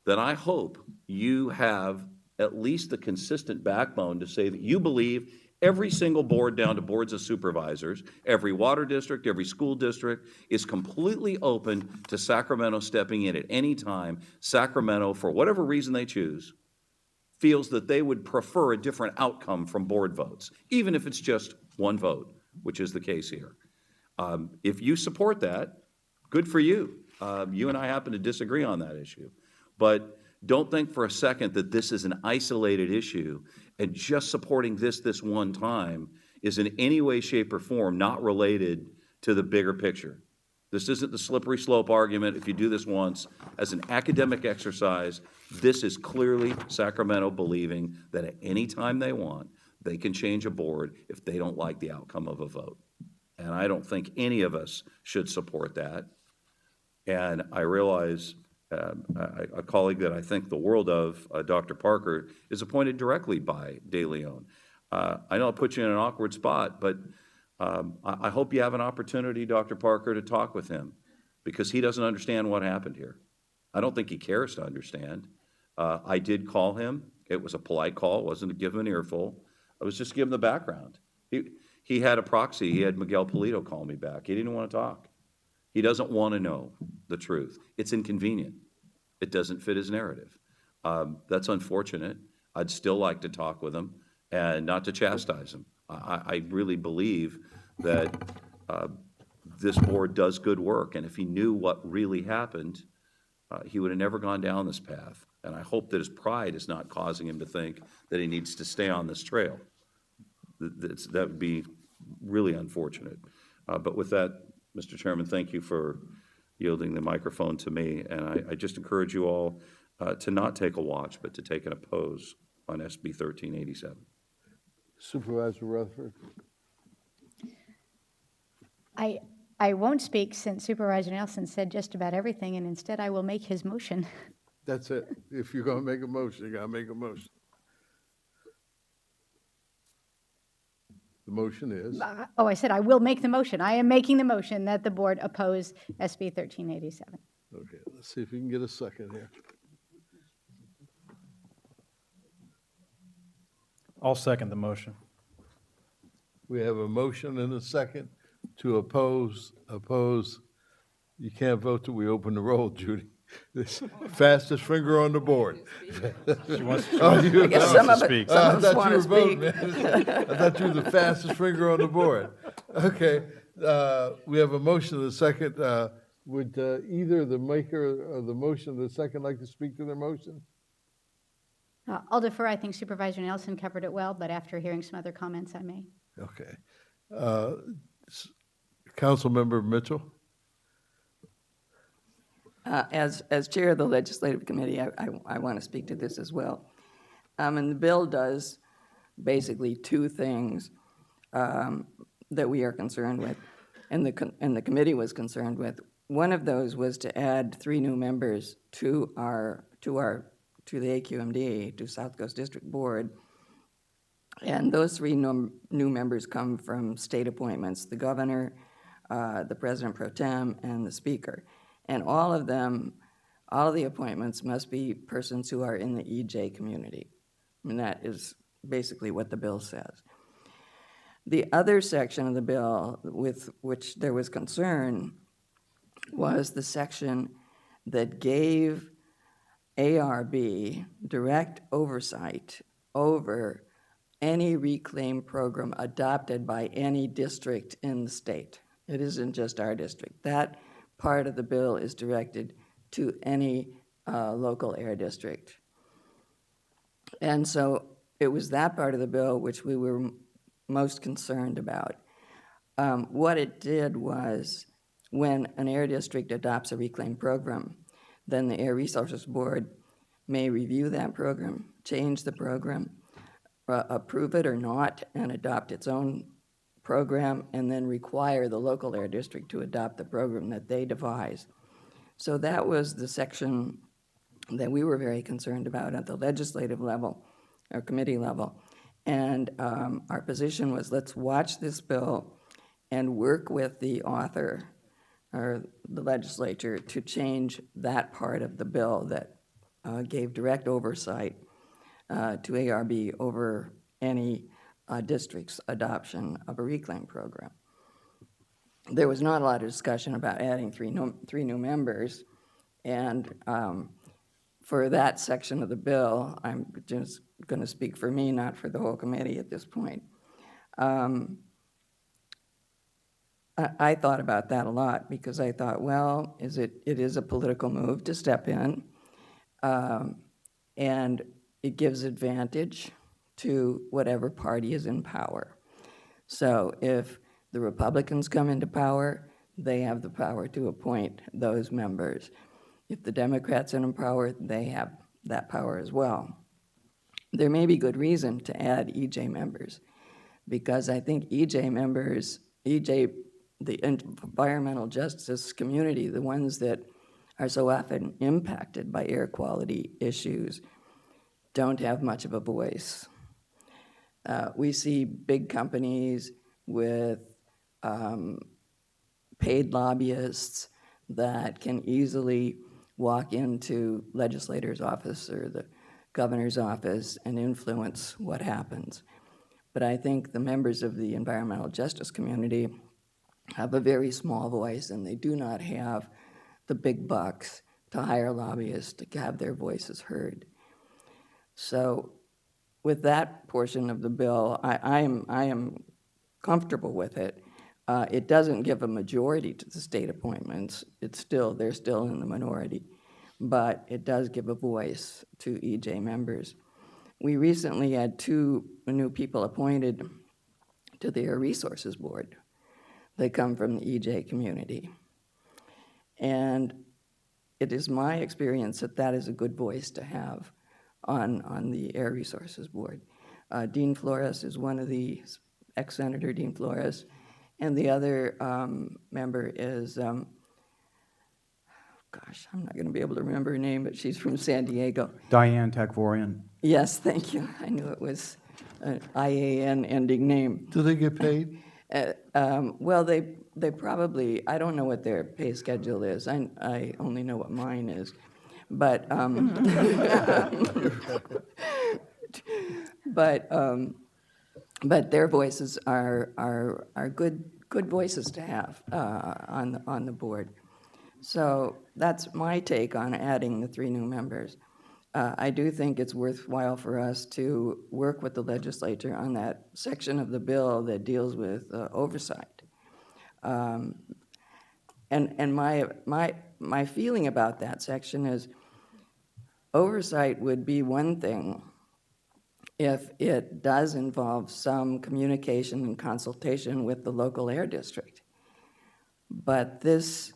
then I hope you have at least the consistent backbone to say that you believe every single board down to boards of supervisors, every water district, every school district is completely open to Sacramento stepping in at any time. Sacramento, for whatever reason they choose, feels that they would prefer a different outcome from board votes, even if it's just one vote, which is the case here. If you support that, good for you. You and I happen to disagree on that issue. But don't think for a second that this is an isolated issue and just supporting this one time is in any way, shape, or form not related to the bigger picture. This isn't the slippery slope argument. If you do this once as an academic exercise, this is clearly Sacramento believing that at any time they want, they can change a board if they don't like the outcome of a vote. And I don't think any of us should support that. And I realize a colleague that I think the world of, Dr. Parker, is appointed directly by De Leon. I know it puts you in an awkward spot, but I hope you have an opportunity, Dr. Parker, to talk with him because he doesn't understand what happened here. I don't think he cares to understand. I did call him. It was a polite call. It wasn't to give him an earful. I was just to give him the background. He had a proxy. He had Miguel Polito call me back. He didn't want to talk. He doesn't want to know the truth. It's inconvenient. It doesn't fit his narrative. That's unfortunate. I'd still like to talk with him and not to chastise him. I really believe that this board does good work, and if he knew what really happened, he would have never gone down this path. And I hope that his pride is not causing him to think that he needs to stay on this trail. That would be really unfortunate. But with that, Mr. Chairman, thank you for yielding the microphone to me. And I just encourage you all to not take a watch, but to take an oppose on SB 1387. Supervisor Rutherford. I won't speak since Supervisor Nelson said just about everything, and instead I will make his motion. That's it. If you're going to make a motion, you got to make a motion. The motion is? I said I will make the motion. I am making the motion that the board oppose SB 1387. Okay, let's see if we can get a second here. I'll second the motion. We have a motion and a second to oppose. You can't vote till we open the roll, Judy. This fastest finger on the board. I guess some of us want to speak. I thought you were the fastest finger on the board. Okay, we have a motion and a second. Would either the maker of the motion or the second like to speak to their motion? I'll defer. I think Supervisor Nelson covered it well, but after hearing some other comments, I may. Okay. Councilmember Mitchell? As chair of the legislative committee, I want to speak to this as well. And the bill does basically two things that we are concerned with, and the committee was concerned with. One of those was to add 3 new members to the AQMD, to South Coast District Board. And those 3 new members come from state appointments: the governor, the president pro tem, and the speaker. And all of the appointments must be persons who are in the EJ community. I mean, that is basically what the bill says. The other section of the bill with which there was concern was the section that gave ARB direct oversight over any reclaim program adopted by any district in the state. It isn't just our district. That part of the bill is directed to any local air district. And so it was that part of the bill which we were most concerned about. What it did was, when an air district adopts a reclaim program, then the Air Resources Board may review that program, change the program, approve it or not, and adopt its own program, and then require the local air district to adopt the program that they devise. So that was the section that we were very concerned about at the legislative level, or committee level. And our position was, let's watch this bill and work with the author or the legislature to change that part of the bill that gave direct oversight to ARB over any district's adoption of a reclaim program. There was not a lot of discussion about adding three new members, and for that section of the bill, I'm just going to speak for me, not for the whole committee at this point. I thought about that a lot because I thought, well, it is a political move to step in, and it gives advantage to whatever party is in power. So if the Republicans come into power, they have the power to appoint those members. If the Democrats are in power, they have that power as well. There may be good reason to add EJ members, because I think EJ members, the environmental justice community, the ones that are so often impacted by air quality issues, don't have much of a voice. We see big companies with paid lobbyists that can easily walk into legislator's office or the governor's office and influence what happens. But I think the members of the environmental justice community have a very small voice, and they do not have the big bucks to hire lobbyists to have their voices heard. So with that portion of the bill, I am comfortable with it. It doesn't give a majority to the state appointments. They're still in the minority, but it does give a voice to EJ members. We recently had 2 new people appointed to the Air Resources Board. They come from the EJ community. And it is my experience that that is a good voice to have on the Air Resources Board. Dean Flores is one of the, ex-Senator Dean Flores, and the other member is, gosh, I'm not going to be able to remember her name, but she's from San Diego. Diane Takvorian. Yes, thank you. I knew it was an IAN ending name. Do they get paid? Well, they probably, I don't know what their pay schedule is. I only know what mine is. But, but their voices are good voices to have on the board. So that's my take on adding the 3 new members. I do think it's worthwhile for us to work with the legislature on that section of the bill that deals with oversight. And my feeling about that section is oversight would be one thing if it does involve some communication and consultation with the local air district. But this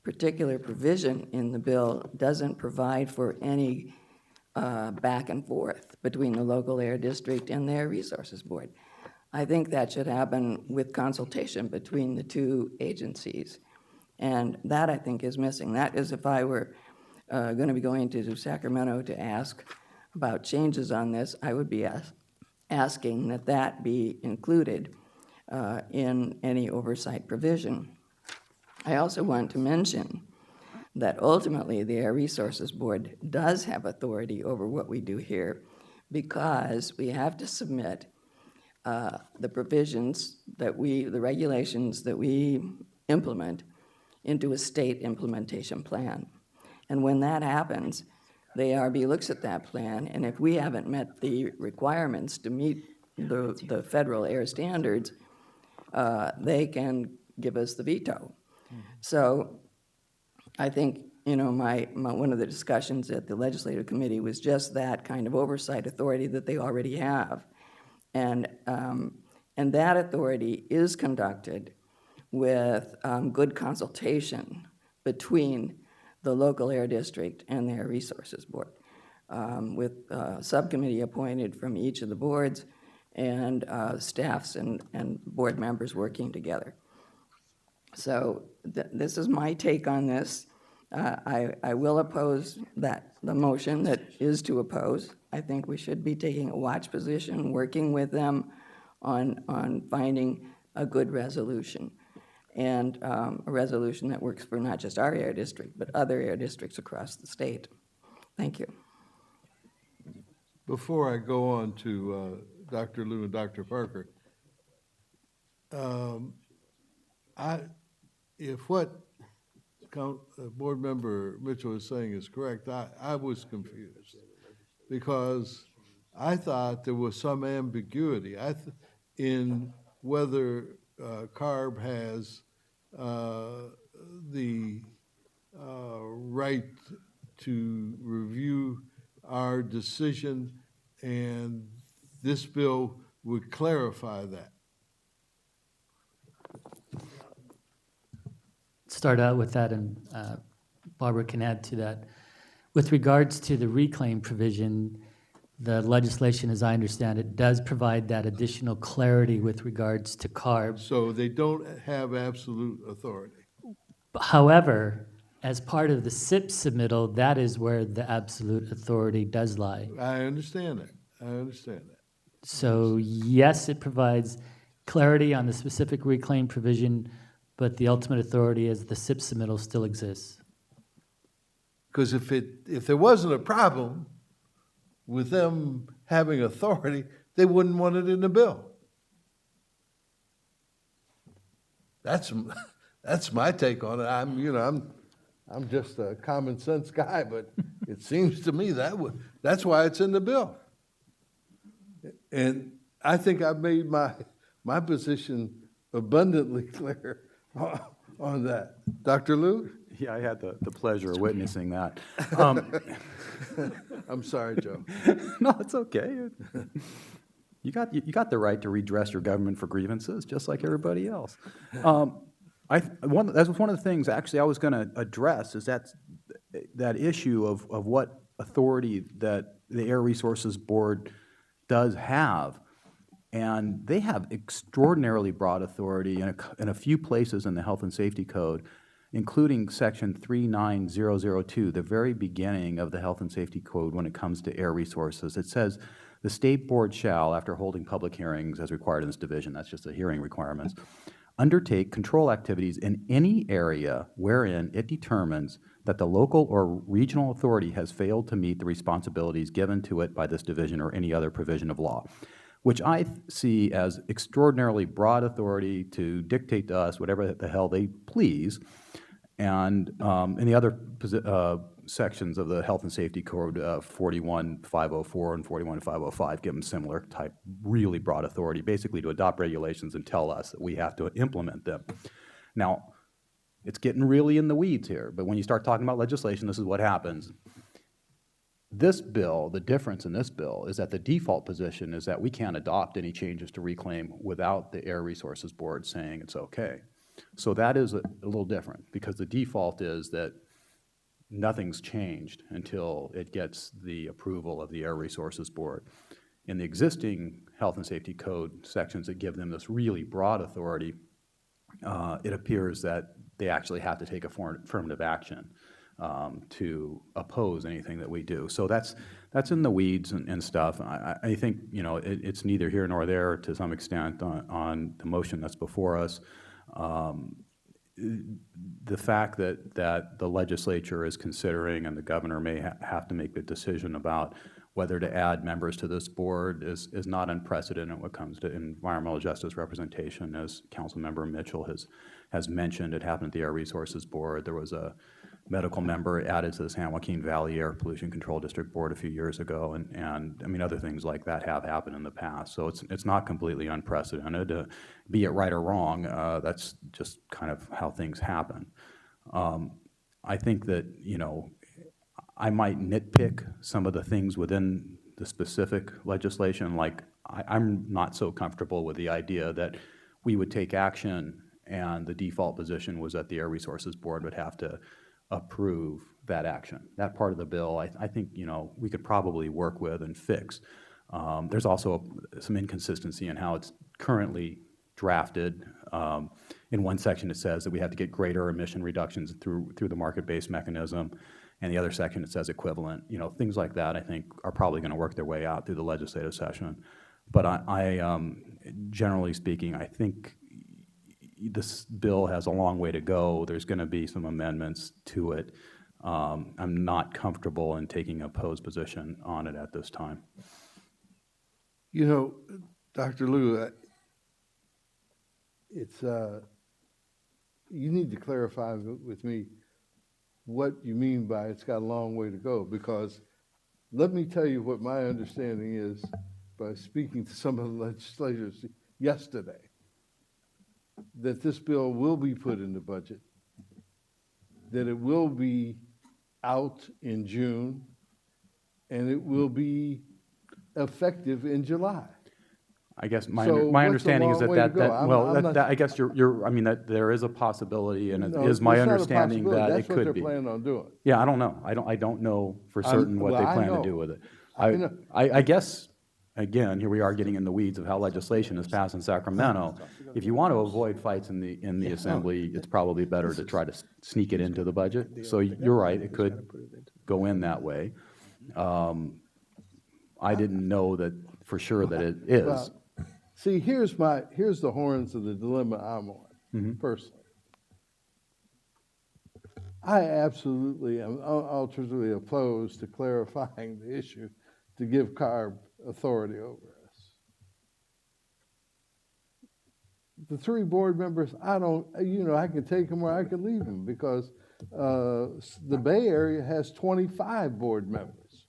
particular provision in the bill doesn't provide for any back and forth between the local air district and the Air Resources Board. I think that should happen with consultation between the 2 agencies. And that, I think, is missing. That is, if I were going to be going to Sacramento to ask about changes on this, I would be asking that that be included in any oversight provision. I also want to mention that ultimately the Air Resources Board does have authority over what we do here, because we have to submit the provisions that the regulations that we implement into a state implementation plan. And when that happens, the ARB looks at that plan, and if we haven't met the requirements to meet the federal air standards, they can give us the veto. So I think, one of the discussions at the legislative committee was just that kind of oversight authority that they already have. And that authority is conducted with good consultation between the local air district and the Air Resources Board, with a subcommittee appointed from each of the boards and staffs and board members working together. So this is my take on this. I will oppose the motion that is to oppose. I think we should be taking a watch position, working with them on finding a good resolution, and a resolution that works for not just our air district, but other air districts across the state. Thank you. Before I go on to Dr. Liu and Dr. Parker, if what Board Member Mitchell is saying is correct, I was confused because I thought there was some ambiguity in whether CARB has the right to review our decision, and this bill would clarify that. Start out with that, and Barbara can add to that. With regards to the reclaim provision, the legislation, as I understand it, does provide that additional clarity with regards to CARB. So they don't have absolute authority. However, as part of the SIP submittal, that is where the absolute authority does lie. I understand that. I understand that. So yes, it provides clarity on the specific reclaim provision, but the ultimate authority as the SIP submittal still exists. Because if there wasn't a problem with them having authority, they wouldn't want it in the bill. That's my take on it. I'm just a common sense guy, but it seems to me that's why it's in the bill. And I think I've made my position abundantly clear on that. Dr. Liu? Yeah, I had the pleasure of witnessing that. I'm sorry, Joe. No, it's okay. You got the right to redress your government for grievances, just like everybody else. That was one of the things, actually, I was going to address, is that issue of what authority that the Air Resources Board does have. And they have extraordinarily broad authority in a few places in the Health and Safety Code, including Section 39002, the very beginning of the Health and Safety Code when it comes to air resources. It says, the State Board shall, after holding public hearings as required in this division, that's just the hearing requirements, undertake control activities in any area wherein it determines that the local or regional authority has failed to meet the responsibilities given to it by this division or any other provision of law, which I see as extraordinarily broad authority to dictate to us whatever the hell they please. And in the other sections of the Health and Safety Code, 41504 and 41505, give them similar type, really broad authority, basically to adopt regulations and tell us that we have to implement them. Now, it's getting really in the weeds here, but when you start talking about legislation, this is what happens. This bill, the difference in this bill is that the default position is that we can't adopt any changes to reclaim without the Air Resources Board saying it's okay. So that is a little different, because the default is that nothing's changed until it gets the approval of the Air Resources Board. In the existing Health and Safety Code sections that give them this really broad authority, it appears that they actually have to take affirmative action to oppose anything that we do. So that's in the weeds and stuff. I think, it's neither here nor there to some extent on the motion that's before us. The fact that the legislature is considering and the governor may have to make the decision about whether to add members to this board is not unprecedented when it comes to environmental justice representation. As Councilmember Mitchell has mentioned, it happened at the Air Resources Board. There was a medical member added to the San Joaquin Valley Air Pollution Control District Board a few years ago, and I mean, other things like that have happened in the past. So it's not completely unprecedented. Be it right or wrong, that's just kind of how things happen. I think that, I might nitpick some of the things within the specific legislation. Like, I'm not so comfortable with the idea that we would take action and the default position was that the Air Resources Board would have to approve that action. That part of the bill, I think, we could probably work with and fix. There's also some inconsistency in how it's currently drafted. In one section, it says that we have to get greater emission reductions through the market-based mechanism. And the other section, it says equivalent. Things like that, I think, are probably going to work their way out through the legislative session. But I generally speaking, I think this bill has a long way to go. There's going to be some amendments to it. I'm not comfortable in taking a opposed position on it at this time. You know, Dr. Liu, it's, you need to clarify with me what you mean by it's got a long way to go, because let me tell you what my understanding is by speaking to some of the legislators yesterday, that this bill will be put in the budget, that it will be out in June, and it will be effective in July. I guess So my what's the understanding is long that, way to go? I'm not- I guess I mean, that there is a possibility, and it No, is my it's not a understanding possibility. that That's it what could they're be. planning on doing. Yeah, I don't know. I don't know for certain what well, they I plan to know. do with it. I know. I guess, again, here we are getting in the weeds of how legislation is passed in Sacramento. If you want to avoid fights in the assembly, it's probably better to try to sneak it into the budget. So you're right, it could go in that way. I didn't know that for sure that it is. Well, see, here's the horns of the dilemma I'm on, personally. I absolutely am ultimately opposed to clarifying the issue to give CARB authority over us. The 3 board members, I can take them or I can leave them, because the Bay Area has 25 board members.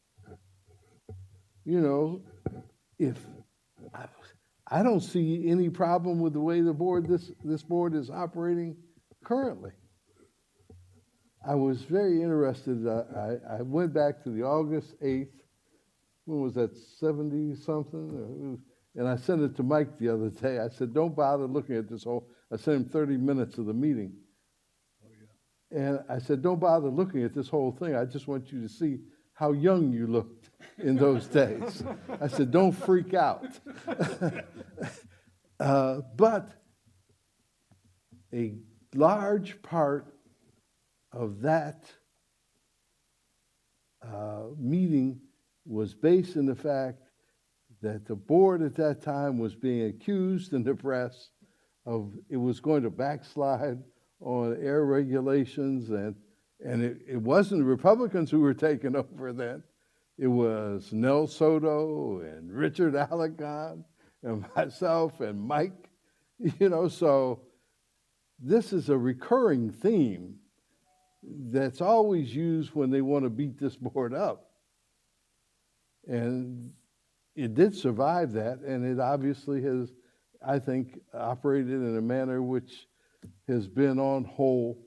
You know, if I don't see any problem with the way this board is operating currently. I was very interested. I went back to the August 8th. When was that, 70-something? And I sent it to Mike the other day. I said, don't bother looking at this whole, I sent him 30 minutes of the meeting. And I said, don't bother looking at this whole thing. I just want you to see how young you looked in those days. I said, don't freak out. But a large part of that meeting was based in the fact that the board at that time was being accused in the press of it was going to backslide on air regulations, and it wasn't the Republicans who were taking over then. It was Nell Soto and Richard Allegan and myself and Mike, so this is a recurring theme that's always used when they want to beat this board up. And it did survive that, and it obviously has, I think, operated in a manner which has been on whole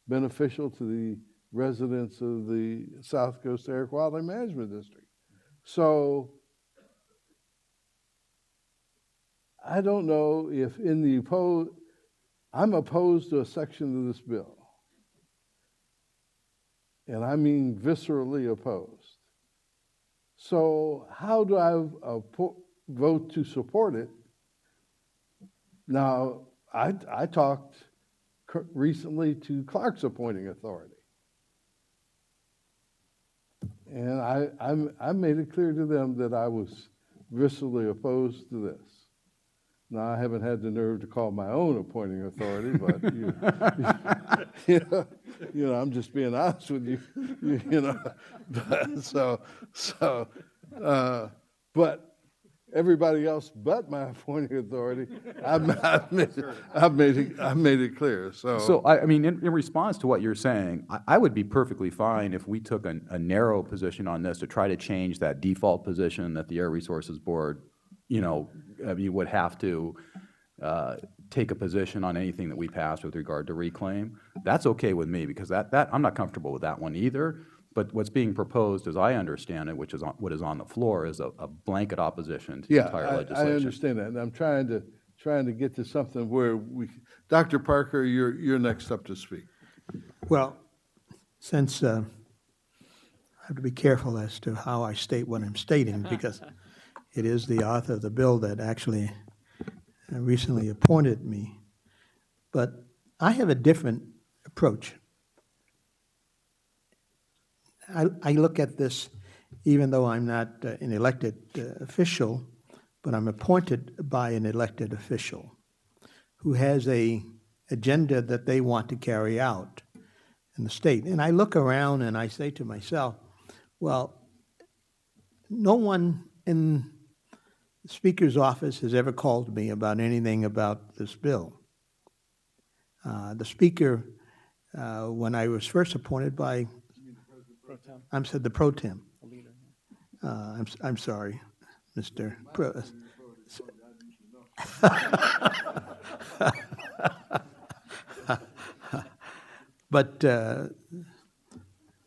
beneficial to the residents of the South Coast Air Quality Management District. So I don't know if I'm opposed to a section of this bill. And I mean viscerally opposed. So how do I vote to support it? Now, I talked recently to Clark's appointing authority. And I made it clear to them that I was viscerally opposed to this. Now, I haven't had the nerve to call my own appointing authority, but I'm just being honest with you, but everybody else but my appointing authority, I've made it clear. So I mean, in response to what you're saying, I would be perfectly fine if we took a narrow position on this to try to change that default position that the Air Resources Board, would have to take a position on anything that we pass with regard to reclaim. That's okay with me, because that I'm not comfortable with that one either. But what's being proposed, as I understand it, which is what is on the floor, is a blanket opposition to the entire legislation. I understand that, and I'm trying to get to something where Dr. Parker, you're next up to speak. Well, since I have to be careful as to how I state what I'm stating, because it is the author of the bill that actually recently appointed me. But I have a different approach. I look at this, even though I'm not an elected official, but I'm appointed by an elected official who has an agenda that they want to carry out. in the state. And I look around and I say to myself, well, no one in the Speaker's office has ever called me about anything about this bill. The Speaker, when I was first appointed by, I'm said the pro tem. I'm sorry, Mr. Pro. But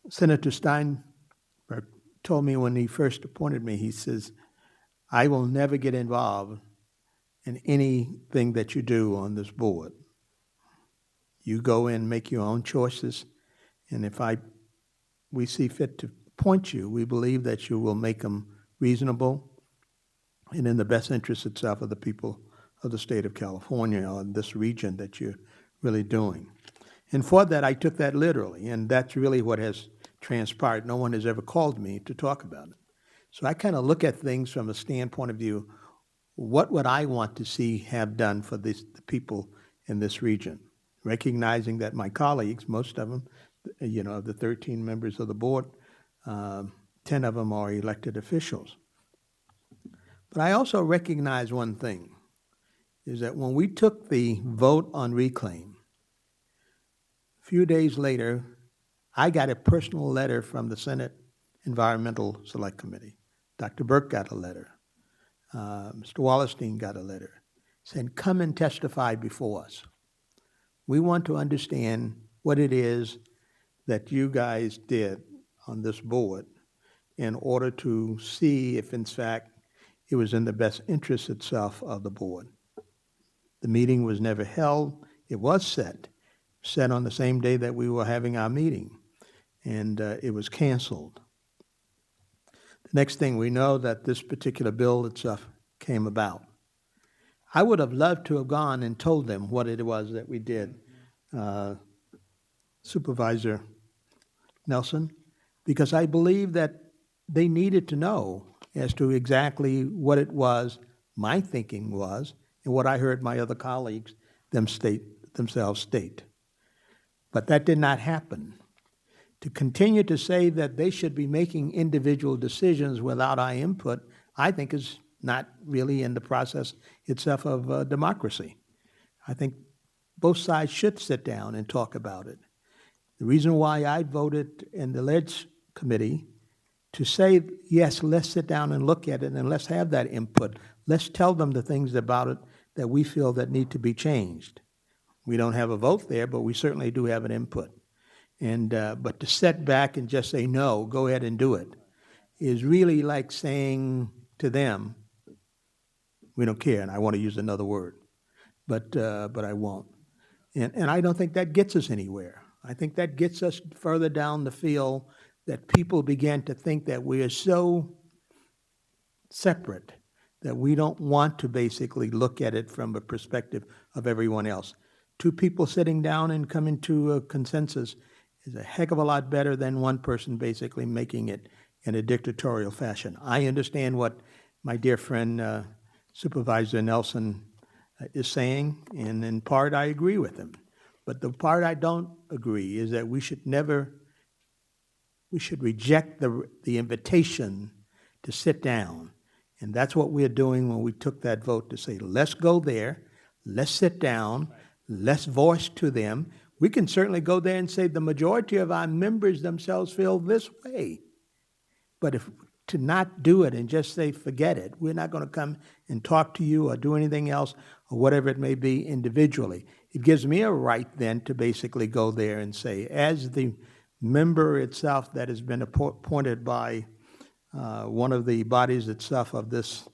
Senator Steinberg told me when he first appointed me, he says, I will never get involved in anything that you do on this board. You go in, make your own choices, and if we see fit to appoint you, we believe that you will make them reasonable and in the best interest itself of the people of the state of California or this region that you're really doing. And for that, I took that literally, and that's really what has transpired. No one has ever called me to talk about it. So I kind of look at things from a standpoint of view, what would I want to see have done for the people in this region? Recognizing that my colleagues, most of them, of the 13 members of the board, 10 of them are elected officials. But I also recognize one thing, is that when we took the vote on reclaim, a few days later, I got a personal letter from the Senate Environmental Select Committee. Dr. Burke got a letter. Mr. Wallerstein got a letter saying, come and testify before us. We want to understand what it is that you guys did on this board in order to see if, in fact, it was in the best interest itself of the board. The meeting was never held. It was set on the same day that we were having our meeting, and it was canceled. The next thing we know that this particular bill itself came about. I would have loved to have gone and told them what it was that we did, Supervisor Nelson, because I believe that they needed to know as to exactly what it was, my thinking was, and what I heard my other colleagues themselves state. But that did not happen. To continue to say that they should be making individual decisions without our input, I think is not really in the process itself of democracy. I think both sides should sit down and talk about it. The reason why I voted in the Ledge Committee to say, yes, let's sit down and look at it and let's have that input. Let's tell them the things about it that we feel that need to be changed. We don't have a vote there, but we certainly do have an input. And but to sit back and just say, no, go ahead and do it, is really like saying to them, we don't care, and I want to use another word, but I won't. And I don't think that gets us anywhere. I think that gets us further down the field that people began to think that we are so separate that we don't want to basically look at it from a perspective of everyone else. Two people sitting down and coming to a consensus is a heck of a lot better than one person basically making it in a dictatorial fashion. I understand what my dear friend Supervisor Nelson is saying, and in part I agree with him. But the part I don't agree is that we should reject the invitation to sit down. And that's what we're doing when we took that vote to say, let's go there, let's sit down, let's voice to them. We can certainly go there and say the majority of our members themselves feel this way. But if to not do it and just say, forget it, we're not going to come and talk to you or do anything else or whatever it may be individually. It gives me a right then to basically go there and say, as the member itself that has been appointed by one of the bodies itself of this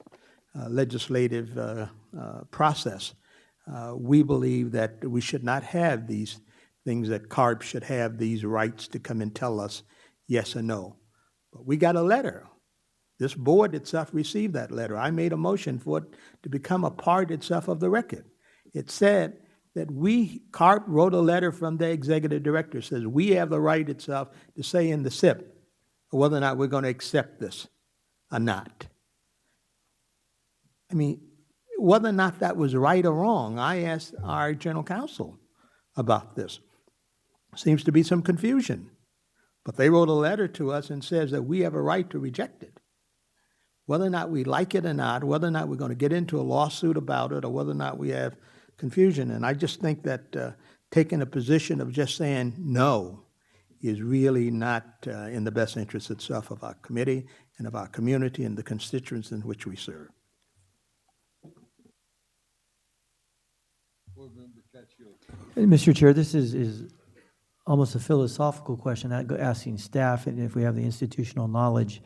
legislative process, we believe that we should not have these things, that CARB should have these rights to come and tell us yes or no. But we got a letter. This board itself received that letter. I made a motion for it to become a part itself of the record. It said that CARB wrote a letter from the executive director, says we have the right itself to say in the SIP whether or not we're going to accept this or not. I mean, whether or not that was right or wrong, I asked our general counsel about this. seems to be some confusion. But they wrote a letter to us and says that we have a right to reject it. Whether or not we like it or not, whether or not we're going to get into a lawsuit about it, or whether or not we have confusion. And I just think that taking a position of just saying no is really not in the best interest itself of our committee and of our community and the constituents in which we serve. Mr. Chair, this is almost a philosophical question, asking staff and if we have the institutional knowledge.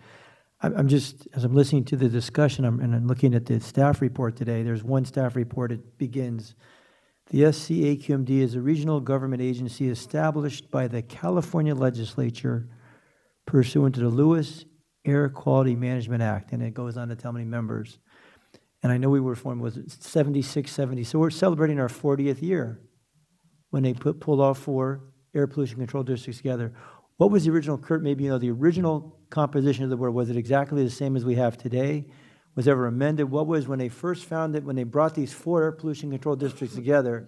I'm just, as I'm listening to the discussion and I'm looking at the staff report today, there's one staff report. It begins, the SCAQMD is a regional government agency established by the California legislature pursuant to the Lewis Air Quality Management Act. And it goes on to tell many members. And I know we were formed, was it 76, 70? So we're celebrating our 40th year when they pulled all 4 air pollution control districts together. What was the original, Kurt, maybe the original composition of the board? Was it exactly the same as we have today? Was it ever amended? What was, when they first found it, when they brought these 4 air pollution control districts together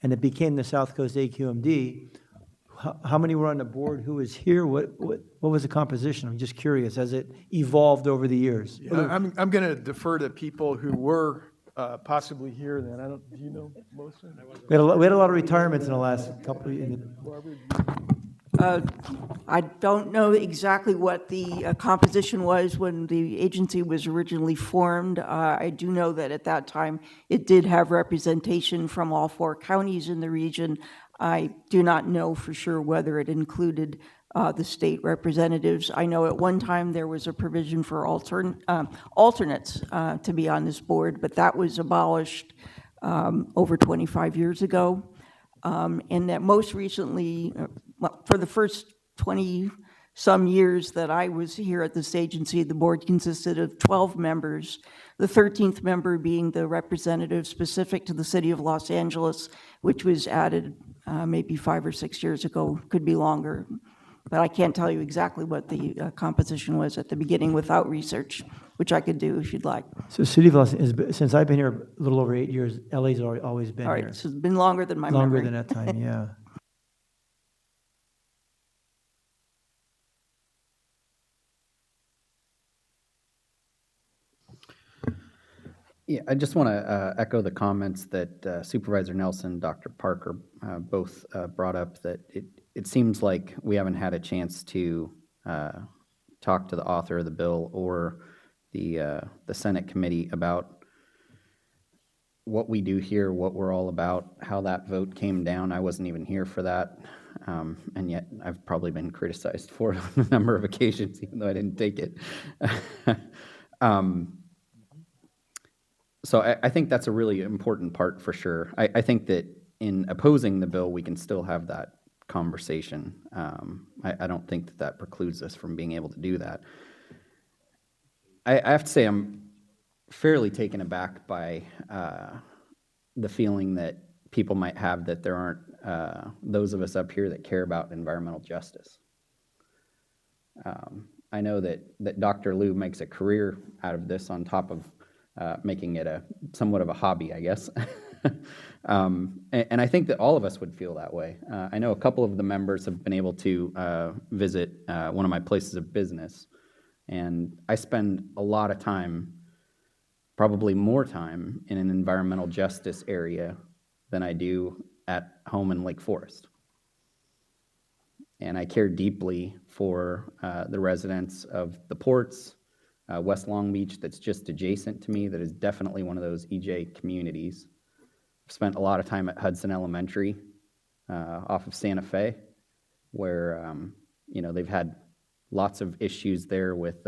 and it became the South Coast AQMD, how many were on the board? Who was here? What was the composition? I'm just curious as it evolved over the years. Yeah, I'm going to defer to people who were possibly here then. Do you know most of them? We had a lot of retirements in the last couple of years. I don't know exactly what the composition was when the agency was originally formed. I do know that at that time it did have representation from all 4 counties in the region. I do not know for sure whether it included the state representatives. I know at one time there was a provision for alternates to be on this board, but that was abolished over 25 years ago. And that most recently, for the first 20-some years that I was here at this agency, the board consisted of 12 members, the 13th member being the representative specific to the city of Los Angeles, which was added maybe 5 or 6 years ago, could be longer. But I can't tell you exactly what the composition was at the beginning without research, which I could do if you'd like. So City of Los Angeles, since I've been here a little over 8 years, LA's always been All right, here. so it's been longer than my Longer memory. than that time, yeah. Yeah, I just want to echo the comments that Supervisor Nelson and Dr. Parker both brought up, that it seems like we haven't had a chance to talk to the author of the bill or the Senate committee about what we do here, what we're all about, how that vote came down. I wasn't even here for that, and yet I've probably been criticized for it on a number of occasions, even though I didn't take it. So I think that's a really important part for sure. I think that in opposing the bill, we can still have that conversation. I don't think that that precludes us from being able to do that. I have to say I'm fairly taken aback by the feeling that people might have that there aren't those of us up here that care about environmental justice. I know that Dr. Liu makes a career out of this on top of making it somewhat of a hobby, I guess. And I think that all of us would feel that way. I know a couple of the members have been able to visit one of my places of business, and I spend a lot of time, probably more time, in an environmental justice area than I do at home in Lake Forest. And I care deeply for the residents of the ports, West Long Beach, that's just adjacent to me, that is definitely one of those EJ communities. I've spent a lot of time at Hudson Elementary off of Santa Fe, where they've had lots of issues there with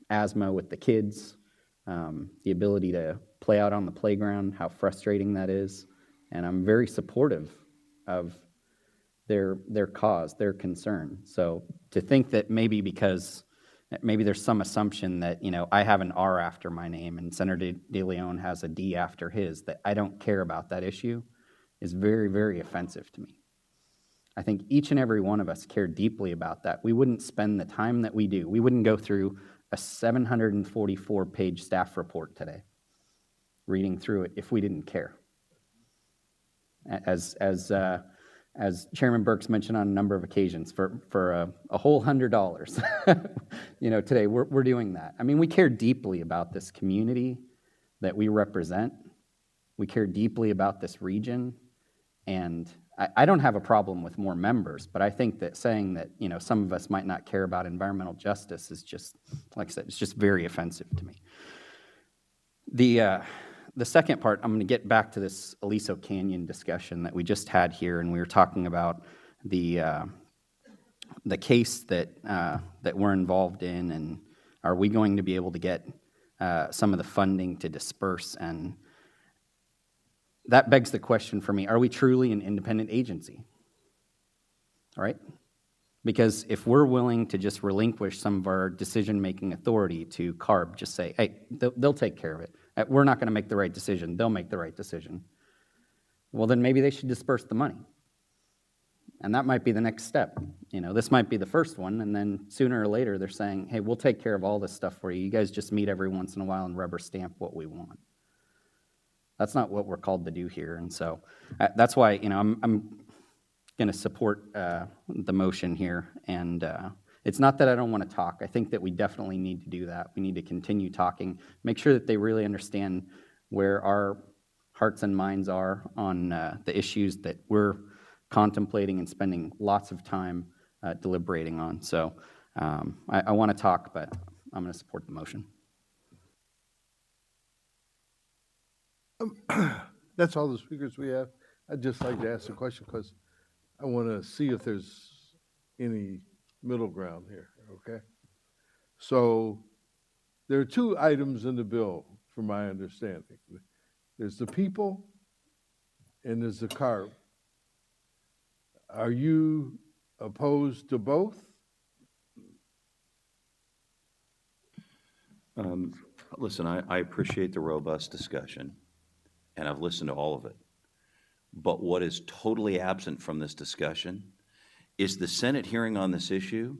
asthma with the kids, the ability to play out on the playground, how frustrating that is. And I'm very supportive of their cause, their concern. So to think that maybe there's some assumption that, I have an R after my name and Senator De Leon has a D after his, that I don't care about that issue, is very, very offensive to me. I think each and every one of us care deeply about that. We wouldn't spend the time that we do. We wouldn't go through a 744-page staff report today, reading through it, if we didn't care. As as Chairman Burks mentioned on a number of occasions, for a whole $100, today we're doing that. I mean, we care deeply about this community that we represent. We care deeply about this region, and I don't have a problem with more members, but I think that saying that, some of us might not care about environmental justice is just, like I said, it's just very offensive to me. The second part, I'm going to get back to this Aliso Canyon discussion that we just had here, and we were talking about the case that we're involved in, and are we going to be able to get some of the funding to disperse? And that begs the question for me, are we truly an independent agency? All right? Because if we're willing to just relinquish some of our decision-making authority to CARB, just say, hey, they'll take care of it. We're not going to make the right decision. They'll make the right decision. Well, then maybe they should disperse the money. And that might be the next step. This might be the first one, and then sooner or later they're saying, hey, we'll take care of all this stuff for you. You guys just meet every once in a while and rubber stamp what we want. That's not what we're called to do here. And so that's why, I'm going to support the motion here. And it's not that I don't want to talk. I think that we definitely need to do that. We need to continue talking, make sure that they really understand where our hearts and minds are on the issues that we're contemplating and spending lots of time deliberating on. So I want to talk, but I'm going to support the motion. That's all the speakers we have. I'd just like to ask a question because I want to see if there's any middle ground here, okay? So there are two items in the bill, from my understanding. There's the people and there's the CARB. Are you opposed to both? Listen, I appreciate the robust discussion, and I've listened to all of it. But what is totally absent from this discussion is the Senate hearing on this issue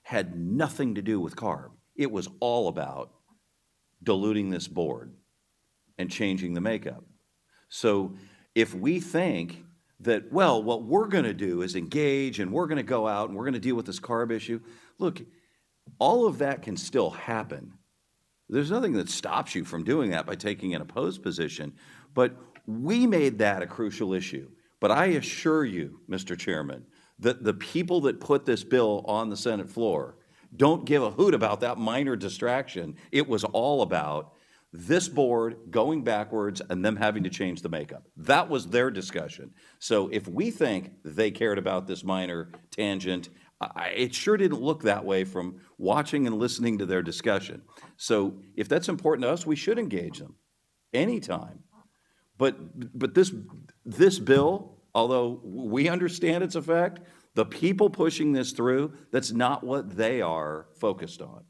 had nothing to do with CARB. It was all about diluting this board and changing the makeup. So if we think that, well, what we're going to do is engage and we're going to go out and we're going to deal with this CARB issue, look, all of that can still happen. There's nothing that stops you from doing that by taking an opposed position, but we made that a crucial issue. But I assure you, Mr. Chairman, that the people that put this bill on the Senate floor don't give a hoot about that minor distraction. It was all about this board going backwards and them having to change the makeup. That was their discussion. So if we think they cared about this minor tangent, it sure didn't look that way from watching and listening to their discussion. So if that's important to us, we should engage them anytime. But this bill, although we understand its effect, the people pushing this through, that's not what they are focused on.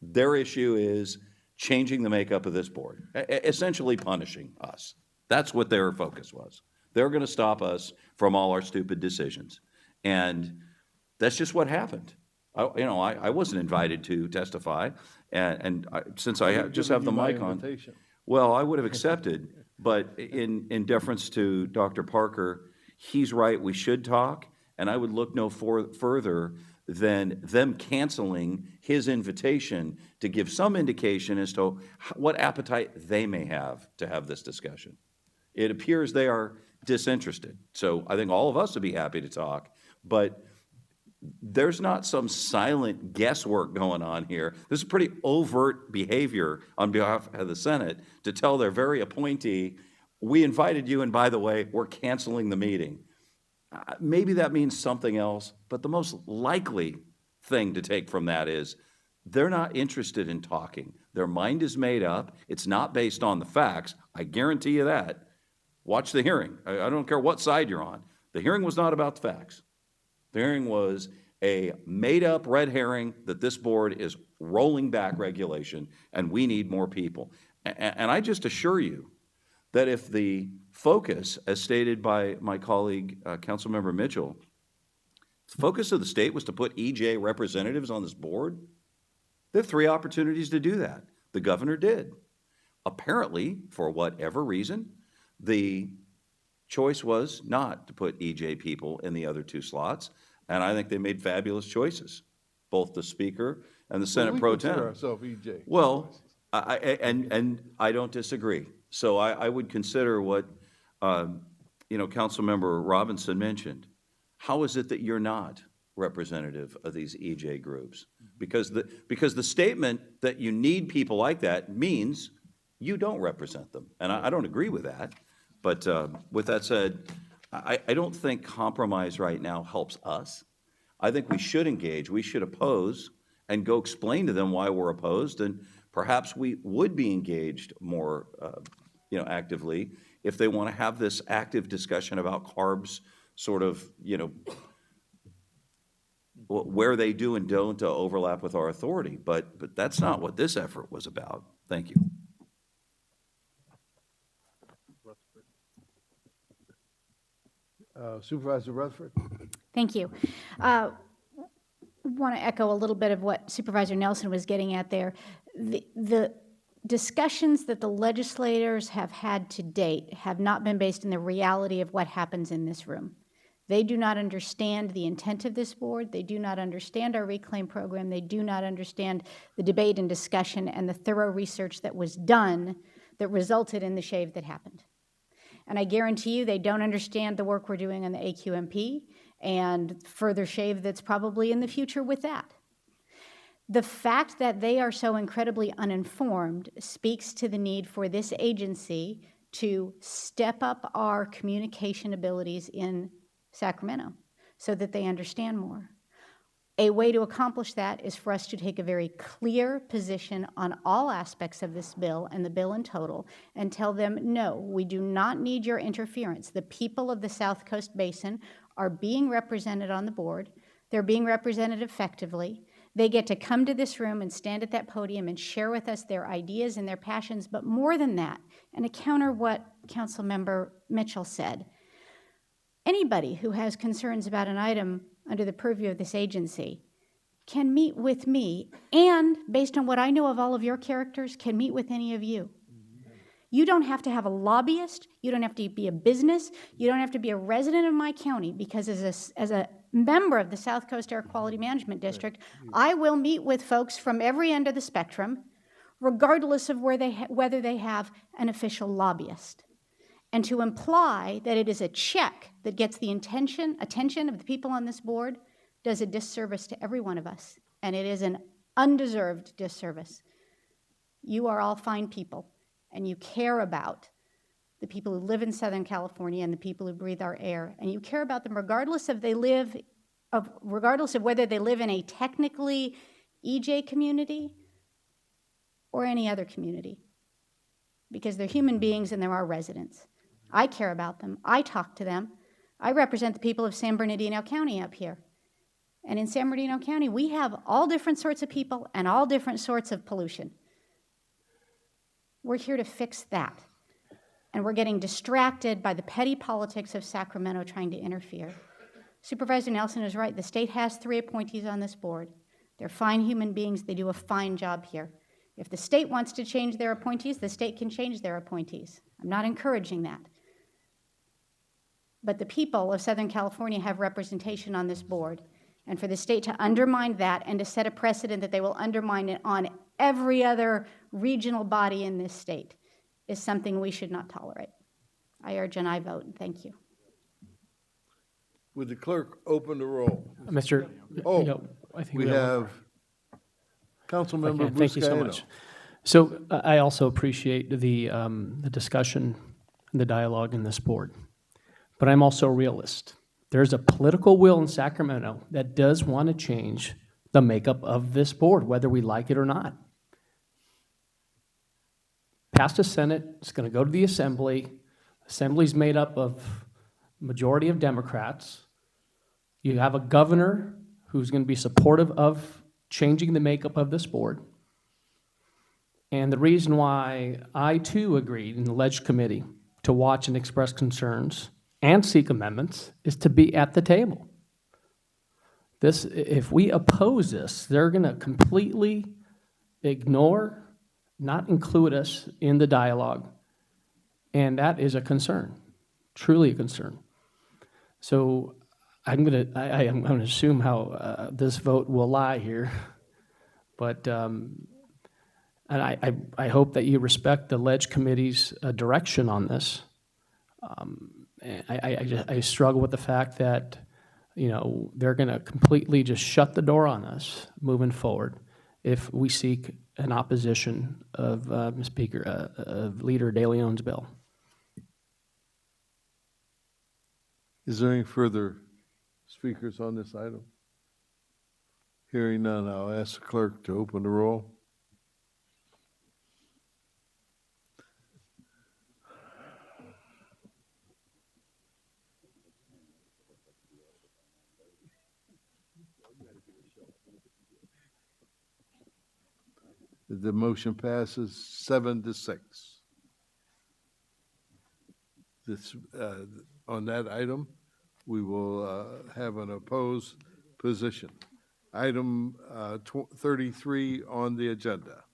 Their issue is changing the makeup of this board, essentially punishing us. That's what their focus was. They're going to stop us from all our stupid decisions. And that's just what happened. I wasn't invited to testify, and since I just have the mic on, well, I would have accepted, but in deference to Dr. Parker, he's right, we should talk, and I would look no further than them canceling his invitation to give some indication as to what appetite they may have to have this discussion. It appears they are disinterested. So I think all of us would be happy to talk, but there's not some silent guesswork going on here. This is pretty overt behavior on behalf of the Senate to tell their very appointee, we invited you, and by the way, we're canceling the meeting. Maybe that means something else, but the most likely thing to take from that is they're not interested in talking. Their mind is made up. It's not based on the facts. I guarantee you that. Watch the hearing. I don't care what side you're on. The hearing was not about the facts. The hearing was a made-up red herring that this board is rolling back regulation and we need more people. And I just assure you that if the focus, as stated by my colleague, Councilmember Mitchell, the focus of the state was to put EJ representatives on this board, there are 3 opportunities to do that. The governor did. Apparently, for whatever reason, the choice was not to put EJ people in the other two slots, and I think they made fabulous choices, both the Speaker and the Senate We Pro consider Tem. ourselves EJ. Well, and I don't disagree. So I would consider what, Councilmember Robinson mentioned. How is it that you're not representative of these EJ groups? Because the statement that you need people like that means you don't represent them. And I don't agree with that. But with that said, I don't think compromise right now helps us. I think we should engage, we should oppose, and go explain to them why we're opposed, and perhaps we would be engaged more, actively if they want to have this active discussion about carbs, sort of, where they do and don't overlap with our authority. But that's not what this effort was about. Thank you. Supervisor Rutherford? Thank you. Want to echo a little bit of what Supervisor Nelson was getting at there. The discussions that the legislators have had to date have not been based in the reality of what happens in this room. They do not understand the intent of this board. They do not understand our reclaim program. They do not understand the debate and discussion and the thorough research that was done that resulted in the shave that happened. And I guarantee you they don't understand the work we're doing on the AQMP and further shave that's probably in the future with that. The fact that they are so incredibly uninformed speaks to the need for this agency to step up our communication abilities in Sacramento so that they understand more. A way to accomplish that is for us to take a very clear position on all aspects of this bill and the bill in total and tell them, no, we do not need your interference. The people of the South Coast Basin are being represented on the board. They're being represented effectively. They get to come to this room and stand at that podium and share with us their ideas and their passions, but more than that, and to counter what Councilmember Mitchell said, anybody who has concerns about an item under the purview of this agency can meet with me and, based on what I know of all of your characters, can meet with any of you. You don't have to have a lobbyist. You don't have to be a business. You don't have to be a resident of my county, because as a member of the South Coast Air Quality Management District, I will meet with folks from every end of the spectrum, regardless of whether they have an official lobbyist. And to imply that it is a check that gets the attention of the people on this board does a disservice to every one of us. And it is an undeserved disservice. You are all fine people, and you care about the people who live in Southern California and the people who breathe our air. And you care about them regardless of whether they live in a technically EJ community or any other community. Because they're human beings and they're our residents. I care about them. I talk to them. I represent the people of San Bernardino County up here. And in San Bernardino County, we have all different sorts of people and all different sorts of pollution. We're here to fix that. And we're getting distracted by the petty politics of Sacramento trying to interfere. Supervisor Nelson is right. The state has 3 appointees on this board. They're fine human beings. They do a fine job here. If the state wants to change their appointees, the state can change their appointees. I'm not encouraging that. But the people of Southern California have representation on this board. And for the state to undermine that and to set a precedent that they will undermine it on every other regional body in this state is something we should not tolerate. I urge and I vote, and thank you. Would the clerk open the roll? Mr. I think we have Councilmember Thank you so much. So I also appreciate the discussion and the dialogue in this board. But I'm also a realist. There's a political will in Sacramento that does want to change the makeup of this board, whether we like it or not. Past the Senate, it's going to go to the Assembly. Assembly's made up of majority of Democrats. You have a governor who's going to be supportive of changing the makeup of this board. And the reason why I, too, agreed in the Ledge Committee to watch and express concerns and seek amendments is to be at the table. If we oppose this, they're going to completely ignore, not include us in the dialogue, and that is a concern truly a concern. So I'm going to assume how this vote will lie here, but and I hope that you respect the Ledge Committee's direction on this. I struggle with the fact that, you know, they're going to completely just shut the door on us moving forward if we seek an opposition of of Leader De Leon's bill. Is there any further speakers on this item? Hearing none, I'll ask the clerk to open the roll. The motion passes 7-6. This, on that item, we will have an opposed position. Item 33 on the agenda.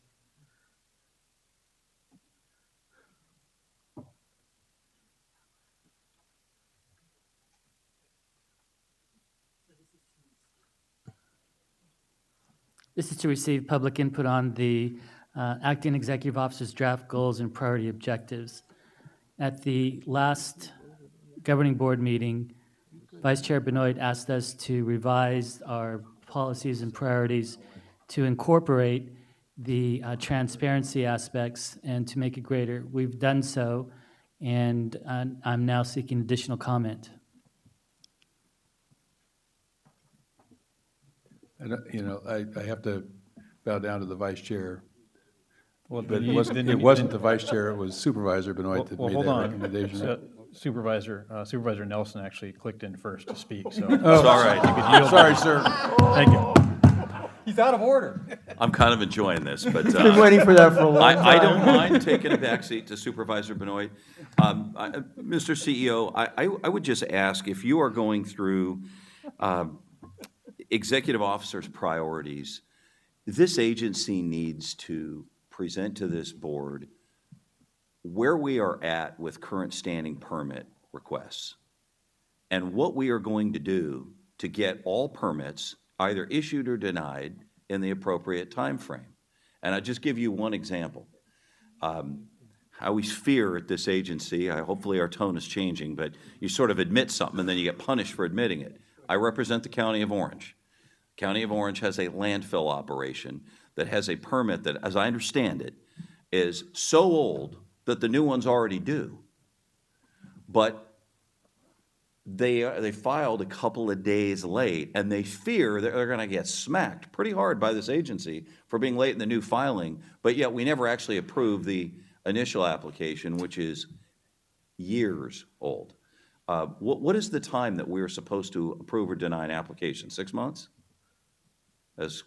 This is to receive public input on the acting executive officer's draft goals and priority objectives. At the last governing board meeting, Vice Chair Benoit asked us to revise our policies and priorities to incorporate the transparency aspects and to make it greater. We've done so, and I'm now seeking additional comment. And, you know, I have to bow down to the vice chair. Well, But then it wasn't the vice chair, it was Supervisor Benoit that Well, made hold that on. recommendation. So, Supervisor Nelson actually clicked in first to speak, so. Oh, It's all right. You could yield. Sorry, sir. Thank you. He's out of order. I'm kind of enjoying this, but. Been waiting for that for a long I don't time. mind taking a backseat to Supervisor Benoit. Mr. CEO, I would just ask, if you are going through executive officer's priorities, this agency needs to present to this board where we are at with current standing permit requests and what we are going to do to get all permits either issued or denied in the appropriate time frame. And I'll just give you one example. I always fear at this agency, hopefully our tone is changing, but you sort of admit something and then you get punished for admitting it. I represent the County of Orange. County of Orange has a landfill operation that has a permit that, as I understand it, is so old that the new one's already due. But they filed a couple of days late, and they fear that they're going to get smacked pretty hard by this agency for being late in the new filing, but yet we never actually approved the initial application, which is years old. What is the time that we're supposed to approve or deny an application? 6 months? As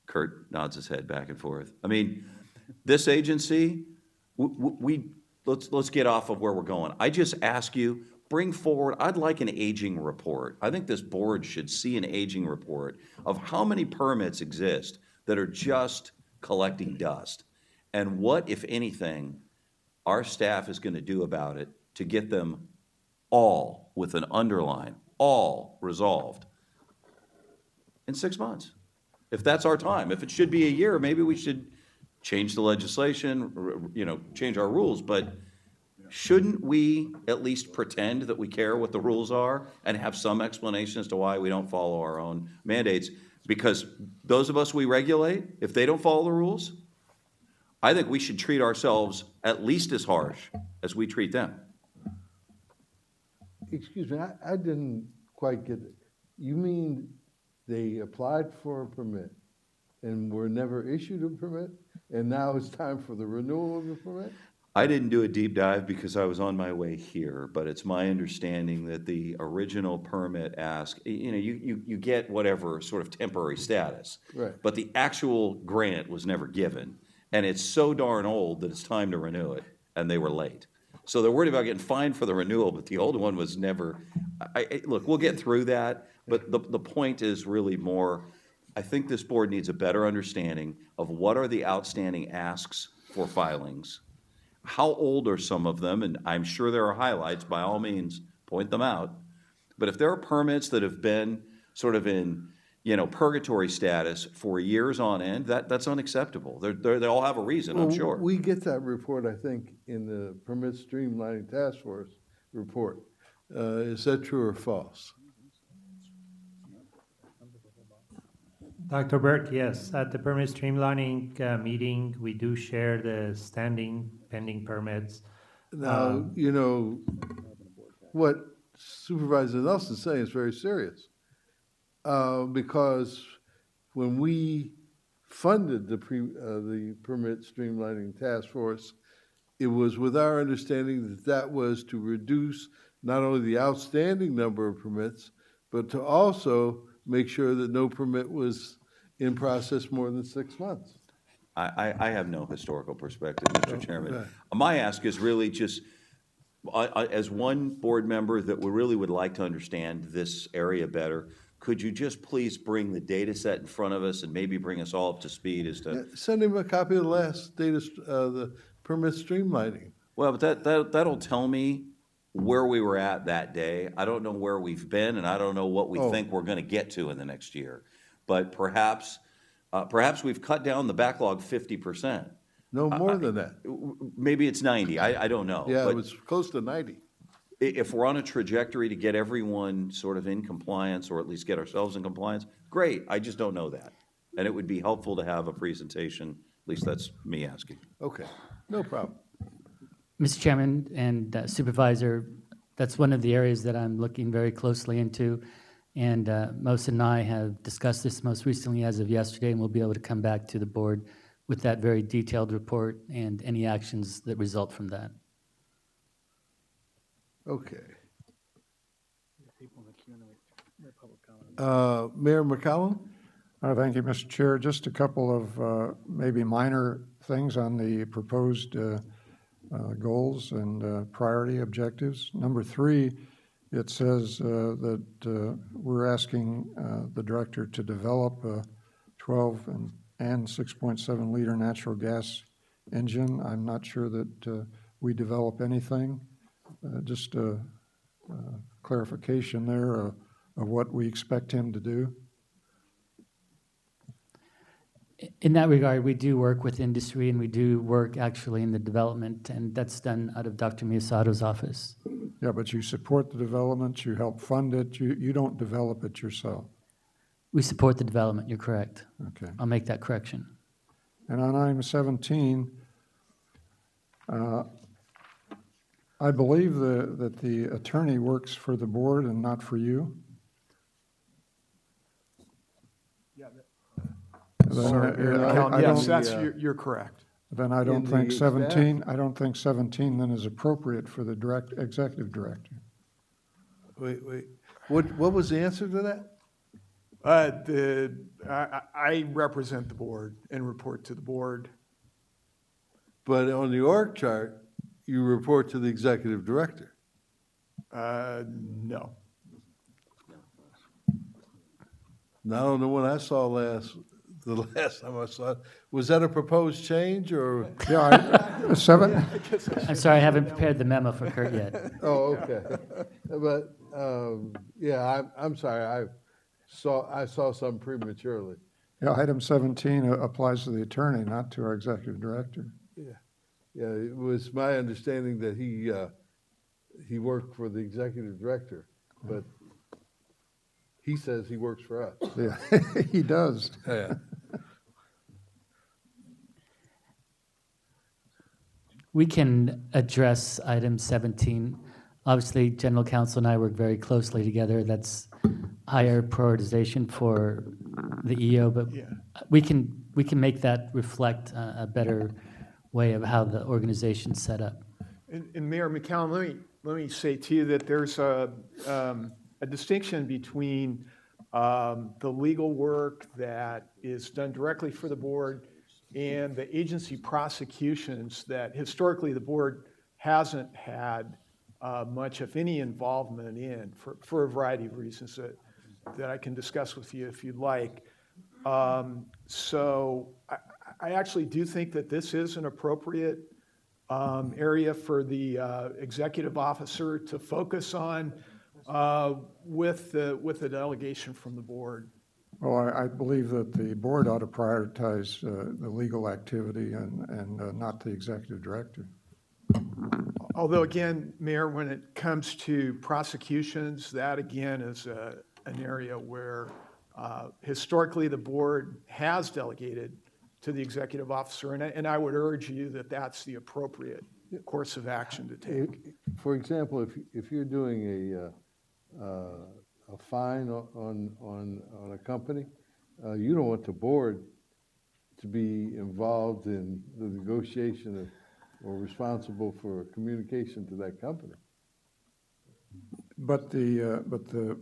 Kurt nods his head back and forth. I mean, this agency, let's get off of where we're going. I just ask you, bring forward, I'd like an aging report. I think this board should see an aging report of how many permits exist that are just collecting dust, and what, if anything, our staff is going to do about it to get them all, with an underline, all resolved in 6 months. If that's our time. If it should be a year, maybe we should change the legislation, you know, change our rules, but shouldn't we at least pretend that we care what the rules are and have some explanation as to why we don't follow our own mandates? Because those of us we regulate, if they don't follow the rules, I think we should treat ourselves at least as harsh as we treat them. Excuse me, I didn't quite get it. You mean they applied for a permit and were never issued a permit, and now it's time for the renewal of the permit? I didn't do a deep dive because I was on my way here, but it's my understanding that the original permit ask, you know, you get whatever sort of temporary status. Right. But the actual grant was never given, and it's so darn old that it's time to renew it, and they were late. So they're worried about getting fined for the renewal, but the old one was never, look, we'll get through that, but the point is really more, I think this board needs a better understanding of what are the outstanding asks for filings. how old are some of them? And I'm sure there are highlights, by all means, point them out. But if there are permits that have been sort of in, purgatory status for years on end, that's unacceptable. They all have a reason, I'm Well, sure. We get that report, I think, in the Permit Streamlining Task Force report. Is that true or false? Dr. Burt, yes. At the permit streamlining meeting, we do share the standing pending permits. Now, what Supervisor Nelson's saying is very serious. Because when we funded the Permit Streamlining Task Force, it was with our understanding that that was to reduce not only the outstanding number of permits, but to also make sure that no permit was in process more than 6 months. I have no historical perspective, Mr. Chairman. My ask is really just, as one board member that really would like to understand this area better, could you just please bring the data set in front of us and maybe bring us all up to speed as to... Send him a copy of the last data, the permit streamlining. Well, but that'll tell me where we were at that day. I don't know where we've been, and I don't know what we think we're going to get to in the next year. But perhaps we've cut down the backlog 50%. No, more than that. Maybe it's 90. I don't know. Yeah, But it was close to 90. if we're on a trajectory to get everyone sort of in compliance, or at least get ourselves in compliance, great. I just don't know that. And it would be helpful to have a presentation. At least that's me asking. Okay, no problem. Mr. Chairman and Supervisor, that's one of the areas that I'm looking very closely into. And Mosa and I have discussed this most recently as of yesterday, and we'll be able to come back to the board with that very detailed report and any actions that result from that. Okay. Mayor McCallum? Thank you, Mr. Chair. Just a couple of maybe minor things on the proposed goals and priority objectives. Number 3, it says that we're asking the director to develop a 12 and 6.7 liter natural gas engine. I'm not sure that we develop anything. Just a clarification there of what we expect him to do. In that regard, we do work with industry, and we do work actually in the development, and that's done out of Dr. Miyasato's office. Yeah, but you support the development, you help fund it, you don't develop it yourself. We support the development, you're correct. Okay. I'll make that correction. And on item 17, I believe that the attorney works for the board and not for you. Yes, you're correct. Then I don't think 17. I don't think 17 then is appropriate for the executive director. Wait. What was the answer to that? I represent the board and report to the board. But on the org chart, you report to the executive director. No. Now, I don't know when I saw the last time I saw it. Was that a proposed change, or? Yeah, 7. I'm sorry, I haven't prepared the memo for Kurt yet. Oh, okay. But, yeah, I'm sorry, I saw some prematurely. Yeah, item 17 applies to the attorney, not to our executive director. Yeah, it was my understanding that he worked for the executive director, but he says he works for us. Yeah, he does. Yeah. We can address item 17. Obviously, General Counsel and I work very closely together. That's higher prioritization for the EO, but we can make that reflect a better way of how the organization's set up. And Mayor McCallum, let me say to you that there's a distinction between the legal work that is done directly for the board and the agency prosecutions that historically the board hasn't had much, if any, involvement in for a variety of reasons that I can discuss with you if you'd like. So I actually do think that this is an appropriate area for the executive officer to focus on with the delegation from the board. Well, I believe that the board ought to prioritize the legal activity and not the executive director. Although, again, Mayor, when it comes to prosecutions, that again is an area where historically the board has delegated to the executive officer, and I would urge you that that's the appropriate course of action to take. For example, if you're doing a fine on a company, you don't want the board to be involved in the negotiation or responsible for communication to that company. But the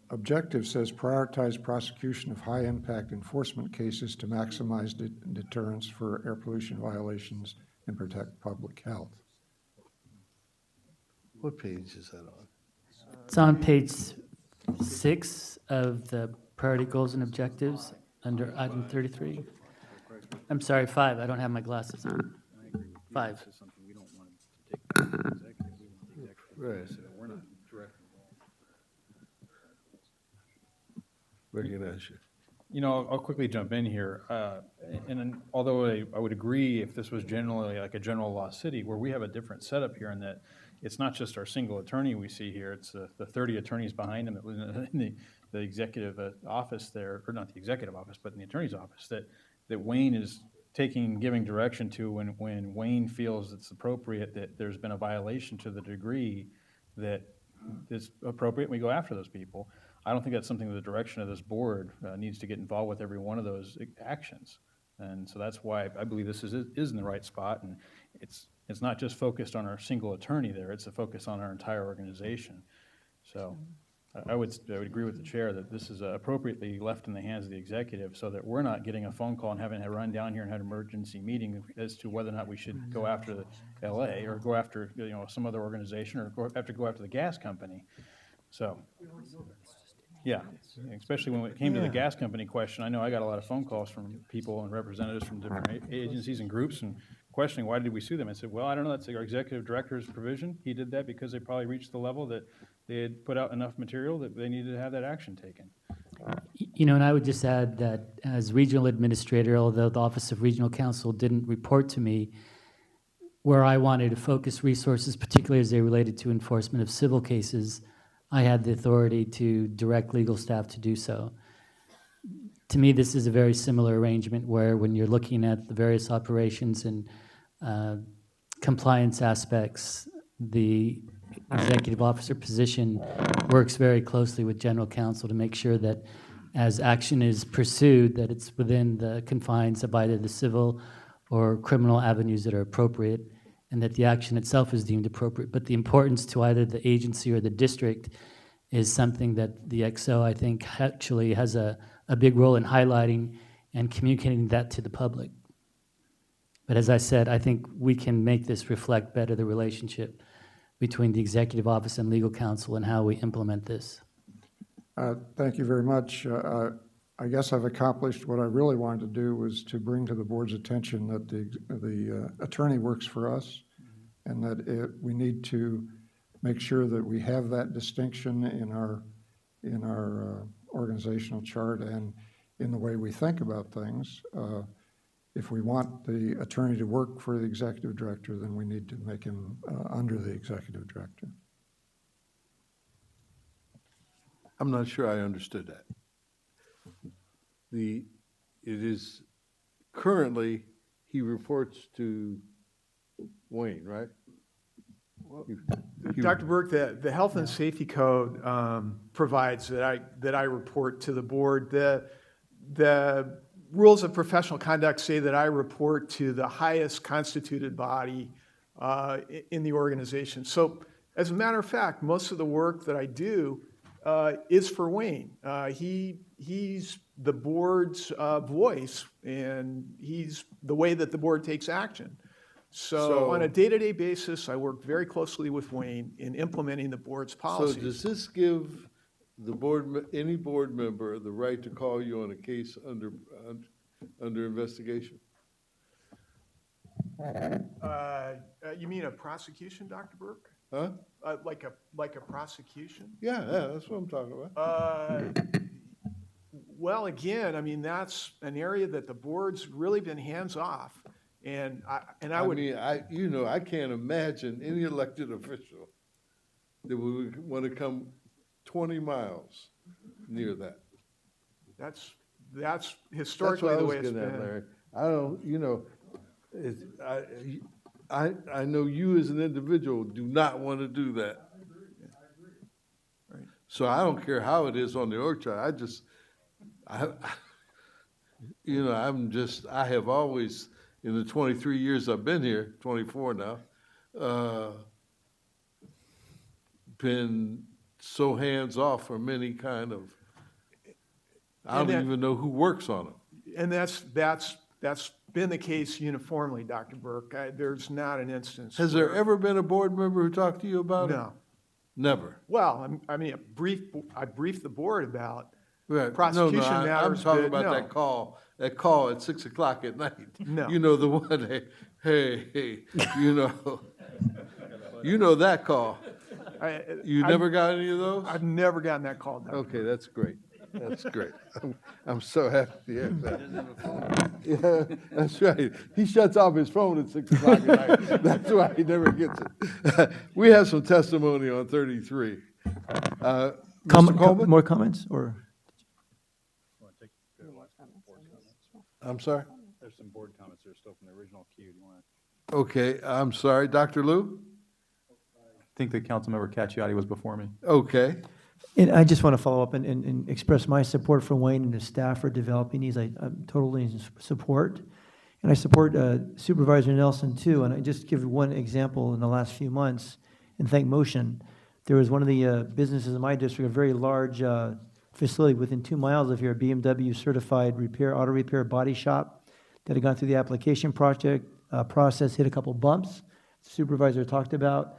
objective says prioritize prosecution of high-impact enforcement cases to maximize deterrence for air pollution violations and protect public health. What page is that on? It's on page 6 of the priority goals and objectives under item 33. I'm sorry, 5. I don't have my glasses on. 5. Right. Recognize you. You know, I'll quickly jump in here. And then, although I would agree if this was generally like a general law city, where we have a different setup here in that it's not just our single attorney we see here, it's the 30 attorneys behind him in the executive office there, or not the executive office, but in the attorney's office, that Wayne is giving direction to when Wayne feels it's appropriate that there's been a violation to the degree that is appropriate, and we go after those people. I don't think that's something that the direction of this board needs to get involved with every one of those actions. And so that's why I believe this is in the right spot, and it's not just focused on our single attorney there, it's a focus on our entire organization. So I would agree with the chair that this is appropriately left in the hands of the executive so that we're not getting a phone call and having to run down here and have an emergency meeting as to whether or not we should go after the LA or go after some other organization or go after the gas company. So, yeah, especially when it came to the gas company question, I know I got a lot of phone calls from people and representatives from different agencies and groups and questioning why did we sue them. I said, well, I don't know, that's our executive director's provision. He did that because they probably reached the level that they had put out enough material that they needed to have that action taken. You know, and I would just add that as regional administrator, although the Office of Regional Counsel didn't report to me, where I wanted to focus resources, particularly as they related to enforcement of civil cases, I had the authority to direct legal staff to do so. To me, this is a very similar arrangement where when you're looking at the various operations and compliance aspects, the executive officer position works very closely with general counsel to make sure that as action is pursued, that it's within the confines of either the civil or criminal avenues that are appropriate, and that the action itself is deemed appropriate. But the importance to either the agency or the district is something that the XO, I think, actually has a big role in highlighting and communicating that to the public. But as I said, I think we can make this reflect better the relationship between the executive office and legal counsel and how we implement this. Thank you very much. I guess I've accomplished what I really wanted to do, was to bring to the board's attention that the attorney works for us, and that we need to make sure that we have that distinction in our organizational chart and in the way we think about things. If we want the attorney to work for the executive director, then we need to make him under the executive director. I'm not sure I understood that. It is currently, he reports to Wayne, right? Dr. Burke, the Health and Safety Code provides that I report to the board. The rules of professional conduct say that I report to the highest constituted body in the organization. So, as a matter of fact, most of the work that I do is for Wayne. He's the board's voice, and he's the way that the board takes action. So on a day-to-day basis, I work very closely with Wayne in implementing the board's policies. So does this give the any board member the right to call you on a case under investigation? You mean a prosecution, Dr. Burke? Huh? Like a prosecution? Yeah, that's what I'm talking about. Well, again, I mean, that's an area that the board's really been hands-off. And I would. mean, I can't imagine any elected official that would want to come 20 miles near that. That's historically the way it's been. Larry. I don't, I know you as an individual do not want to do that. Right. So I don't care how it is on the org chart. I have always, in the 23 years I've been here, 24 now, been so hands-off from any kind of, I don't even know who works on them. And that's been the case uniformly, Dr. Burke. There's not an instance. Has there ever been a board member who talked to you about it? No. Never. Well, I mean, I briefed the board about Right. prosecution I'm matters. talking but about no. that call at 6 o'clock at night. No. You know, the one, hey, you know that call. You never got any of those? I've never gotten that call, Dr. Okay, that's great. That's great. I'm so happy to hear that. Yeah, that's right. He shuts off his phone at 6 o'clock at night. That's why he never gets it. We have some testimony on 33. Mr. Coleman? More comments, or? I'm sorry? There's some board comments that are still from the original queue. Do you want Okay, I'm sorry. Dr. Liu? I think that Councilmember Cacciati was before me. Okay. And I just want to follow up and express my support for Wayne and his staff for developing these. I'm totally in support. And I support Supervisor Nelson too. And I just give one example in the last few months and thank Motion. There was one of the businesses in my district, a very large facility within 2 miles of here, BMW certified auto repair body shop that had gone through the application process, hit a couple bumps. The supervisor talked about.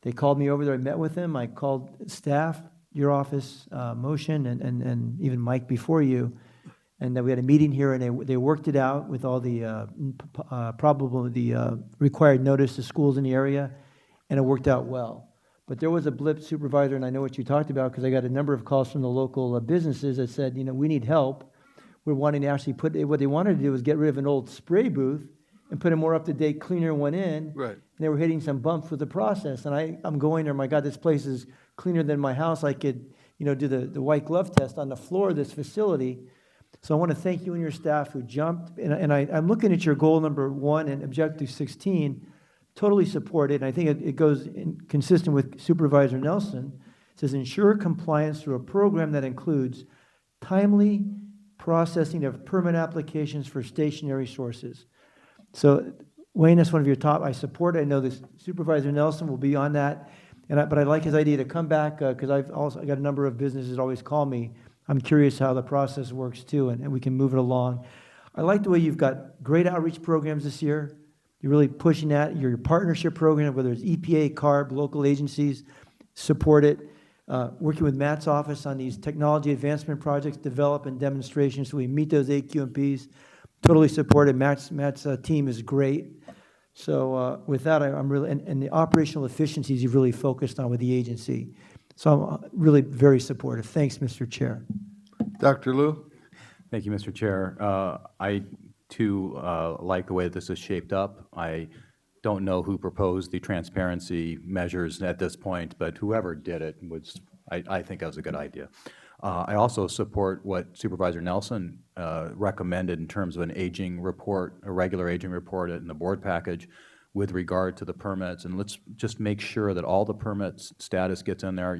They called me over there. I met with them. I called staff, your office, Motion, and even Mike before you. And then we had a meeting here, and they worked it out with all the required notice to schools in the area, and it worked out well. But there was a blip, Supervisor, and I know what you talked about because I got a number of calls from the local businesses that said, we need help. We're wanting to actually what they wanted to do was get rid of an old spray booth and put a more up-to-date, cleaner one in. Right. And they were hitting some bumps with the process. And I'm going there, my God, this place is cleaner than my house. I could, do the white glove test on the floor of this facility. So I want to thank you and your staff who jumped. And I'm looking at your goal number 1 and objective 16. Totally support it, and I think it goes consistent with Supervisor Nelson. It says, ensure compliance through a program that includes timely processing of permit applications for stationary sources. So, Wayne, that's one of your top. I support it. I know this Supervisor Nelson will be on that, but I like his idea to come back because I got a number of businesses that always call me. I'm curious how the process works too, and we can move it along. I like the way you've got great outreach programs this year. You're really pushing that. Your partnership program, whether it's EPA, CARB, local agencies, support it. Working with Matt's office on these technology advancement projects, develop and demonstrations so we meet those AQMPs. Totally support it. Matt's team is great. So with that, I'm really, and the operational efficiencies you've really focused on with the agency. So I'm really very supportive. Thanks, Mr. Chair. Dr. Liu? Thank you, Mr. Chair. I too like the way that this is shaped up. I don't know who proposed the transparency measures at this point, but whoever did it I think that was a good idea. I also support what Supervisor Nelson recommended in terms of an aging report, a regular aging report in the board package with regard to the permits. And let's just make sure that all the permits status gets in there.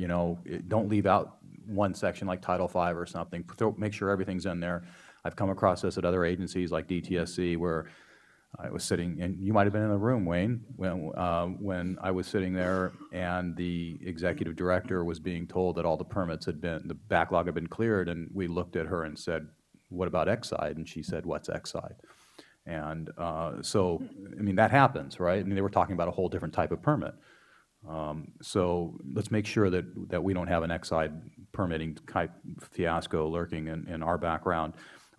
Don't leave out one section like Title V or something. Make sure everything's in there. I've come across this at other agencies like DTSC where I was sitting, and you might have been in the room, Wayne, when I was sitting there and the executive director was being told that all the permits the backlog had been cleared, and we looked at her and said, what about Exide? And she said, what's Exide? And so, that happens, right? They were talking about a whole different type of permit. So let's make sure that we don't have an Exide permitting type fiasco lurking in our background.